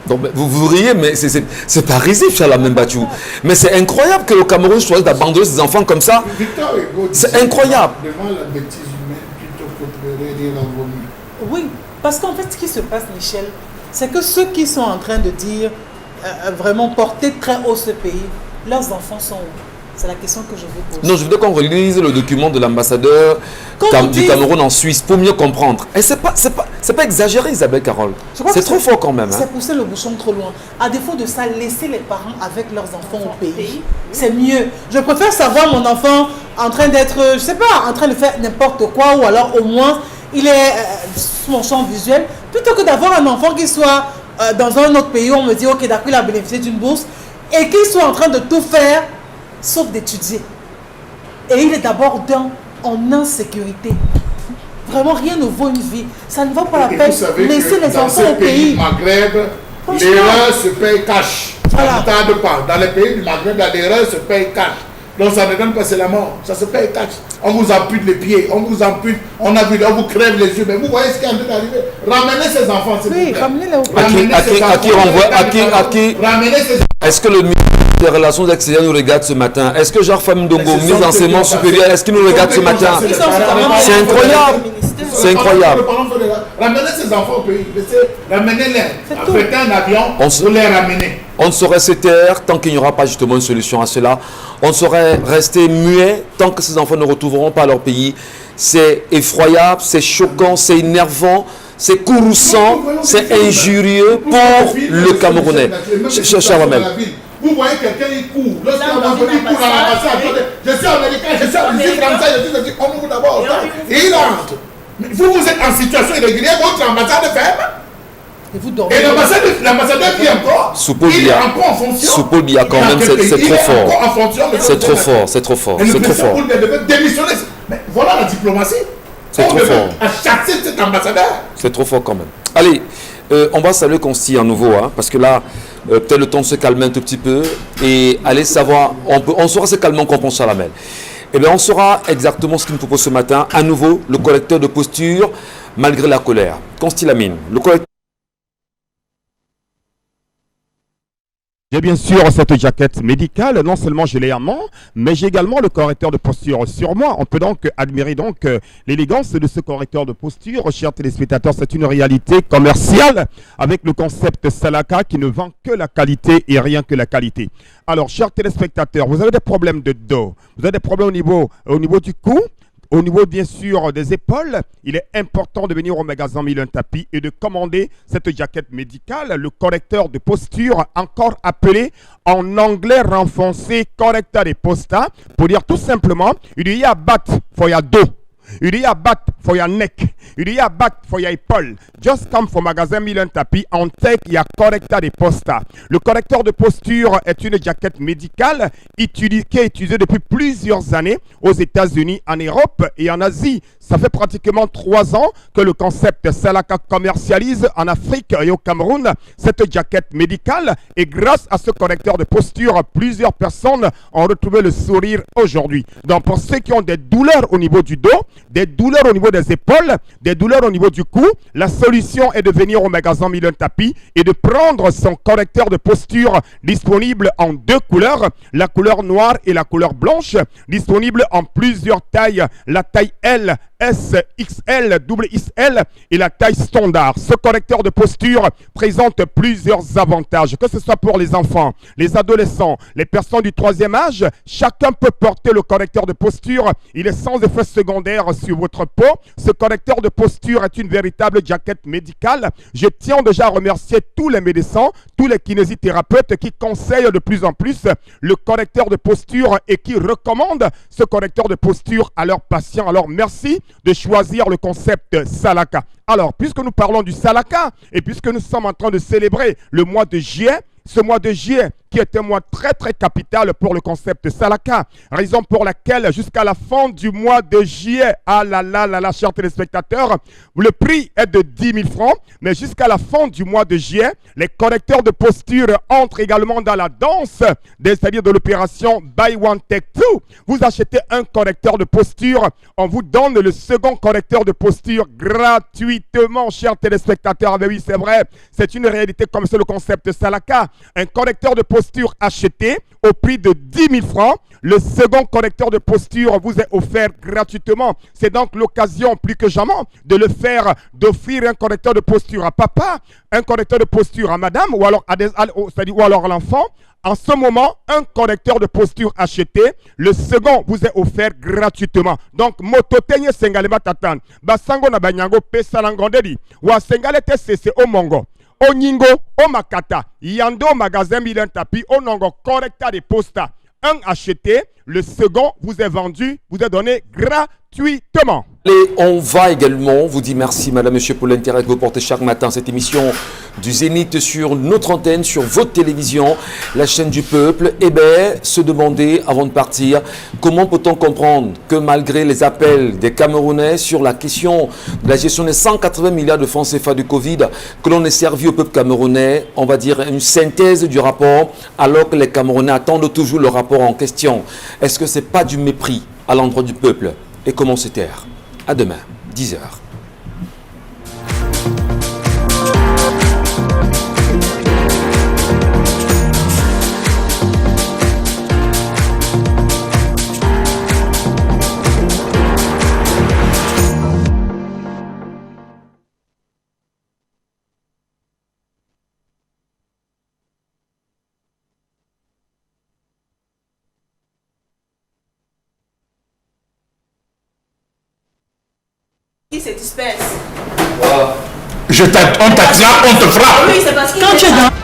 Donc, vous riez, mais c'est pas risible, Charles Membachou. Mais c'est incroyable que le Cameroun choisisse d'abandonner ses enfants comme ça. Victor Hugo C'est disait, incroyable. devant la bêtise humaine, plutôt que pleurer, rire en vomi. Oui, parce qu'en fait, ce qui se passe, Michel, c'est que ceux qui sont en train de dire vraiment porter très haut ce pays, leurs enfants sont où? C'est la question que je vous pose. Non, je voudrais qu'on relise le document de l'ambassadeur du Cameroun en Suisse pour mieux comprendre. Et c'est pas exagéré, Isabelle Carole. C'est trop fort quand même. Hein. C'est pousser le bouchon trop loin. À défaut de ça, laisser les parents avec leurs enfants au pays. C'est mieux. Je préfère savoir mon enfant en train d'être, je sais pas, en train de faire n'importe quoi, ou alors au moins il est sous mon champ visuel, plutôt que d'avoir un enfant qui soit dans un autre pays où on me dit ok, d'accord, il a bénéficié d'une bourse et qu'il soit en train de tout faire sauf d'étudier. Et il est d'abord en insécurité. Vraiment, rien ne vaut une vie. Ça ne vaut pas la peine de laisser les enfants au pays. Maghreb, l'erreur se paye cash. Voilà. Ça ne tarde pas. Dans les pays du Maghreb, l'erreur se paye cash. Donc ça ne donne pas, c'est la mort. Ça se paye cash. On vous ampute les pieds, on vous ampute, on crève les yeux. Mais vous voyez ce qui est en train d'arriver. Ramenez ces enfants, s'il vous plaît. Oui, ramenez-les au pays. À qui renvoie, Ramenez ces enfants. est-ce que le ministre des Relations extérieures nous regarde ce matin? Est-ce que Jacques Ndongo, ministre d'enseignement supérieur, est-ce qu'il nous regarde ce matin? C'est incroyable. C'est incroyable. Ramenez ces enfants au pays. Ramenez-les. Faites un avion pour les ramener. On ne saurait se taire tant qu'il n'y aura pas justement une solution à cela. On saurait rester muet tant que ces enfants ne retrouveront pas leur pays. C'est effroyable, c'est choquant, c'est énervant, c'est courroucant, c'est injurieux pour le Camerounais. Cher Ramel. Vous voyez quelqu'un, il court. Lorsqu'il court dans l'ambassade, je suis américain, je suis français, je suis on ouvre d'abord. Et il entre. Vous êtes en situation irrégulière, votre ambassade ferme. Et l'ambassadeur qui est encore, il est encore en fonction. Soupolbia quand même, c'est trop fort. C'est trop fort, c'est trop fort. Et le C'est trop président fort. devait démissionner. Mais voilà la diplomatie. C'est trop fort. À chasser cet ambassadeur. C'est trop fort quand même. Allez, on va saluer Consti à nouveau, hein, parce que là, peut-être le temps de se calmer un tout petit peu. Et allez savoir, on saura se calmer, on comprend Chalamel. Eh bien, on saura exactement ce qu'il nous propose ce matin. À nouveau, le correcteur de posture, malgré la colère. Consti Lamine, le correcteur. J'ai bien sûr cette jaquette médicale, non seulement je l'ai en main, mais j'ai également le correcteur de posture sur moi. On peut donc admirer l'élégance de ce correcteur de posture. Chers téléspectateurs, c'est une réalité commerciale avec le concept Salaka qui ne vend que la qualité et rien que la qualité. Alors, chers téléspectateurs, vous avez des problèmes de dos, vous avez des problèmes au niveau du cou, au niveau bien sûr des épaules, il est important de venir au magasin Milan Tapis et de commander cette jaquette médicale, le correcteur de posture, encore appelé en anglais renfoncé correcteur de posta, pour dire tout simplement, il y a bat for your dos. Il y a bat for your neck. Il y a bat for your épaule. Just come for magasin Milan Tapis and take your correcteur de posta. Le correcteur de posture est une jaquette médicale qui est utilisée depuis plusieurs années aux États-Unis, en Europe et en Asie. Ça fait pratiquement 3 ans que le concept Salaka commercialise en Afrique et au Cameroun cette jaquette médicale. Et grâce à ce correcteur de posture, plusieurs personnes ont retrouvé le sourire aujourd'hui. Donc pour ceux qui ont des douleurs au niveau du dos, des douleurs au niveau des épaules, des douleurs au niveau du cou, la solution est de venir au magasin Milan Tapis et de prendre son correcteur de posture disponible en 2 couleurs, la couleur noire et la couleur blanche, disponible en plusieurs tailles, la taille L, S, XL, XL et la taille standard. Ce correcteur de posture présente plusieurs avantages, que ce soit pour les enfants, les adolescents, les personnes du 3e âge, chacun peut porter le correcteur de posture. Il est sans effet secondaire sur votre peau. Ce correcteur de posture est une véritable jaquette médicale. Je tiens déjà à remercier tous les médecins, tous les kinésithérapeutes qui conseillent de plus en plus le correcteur de posture et qui recommandent ce correcteur de posture à leurs patients. Alors merci de choisir le concept Salaka. Alors, puisque nous parlons du Salaka et puisque nous sommes en train de célébrer le mois de juillet, ce mois de juillet, qui est un mois très très capital pour le concept Salaka. Raison pour laquelle jusqu'à la fin du mois de juillet, ah là là là là, chers téléspectateurs, le prix est de 10 000 francs, mais jusqu'à la fin du mois de juillet, les correcteurs de posture entrent également dans la danse, c'est-à-dire de l'opération Buy One Take Two. Vous achetez un correcteur de posture, on vous donne le second correcteur de posture gratuitement, chers téléspectateurs. Mais oui, c'est vrai, c'est une réalité comme c'est le concept Salaka. Un correcteur de posture acheté au prix de 10 000 francs. Le second correcteur de posture vous est offert gratuitement. C'est donc l'occasion plus que jamais de le faire, d'offrir un correcteur de posture à papa, un correcteur de posture à madame ou alors ou alors à l'enfant. En ce moment, un correcteur de posture acheté, le second vous est offert gratuitement. Donc, mototenye sengale matatan, basango na banyango pesa langondedi, wa sengale te sese o mongo, o nyingo, o makata, yando magasin milen tapi, o nongo correcteur de posta. Un acheté, le second vous est vendu, vous est donné gratuitement. Et on va également vous dire merci, madame, monsieur, pour l'intérêt que vous portez chaque matin. Cette émission du Zénith sur notre antenne, sur votre télévision, la chaîne du peuple. Eh bien, se demander avant de partir, comment peut-on comprendre que malgré les appels des Camerounais sur la question de la gestion des 180 milliards de francs CFA du Covid, que l'on ait servi au peuple camerounais, on va dire une synthèse du rapport, alors que les Camerounais attendent toujours le rapport en question. Est-ce que ce n'est pas du mépris à l'endroit du peuple? Et comment se taire? À demain, 10h. Qui se disperse. On t'attrape, on te frappe. Oui, c'est parce que Quand tu es dans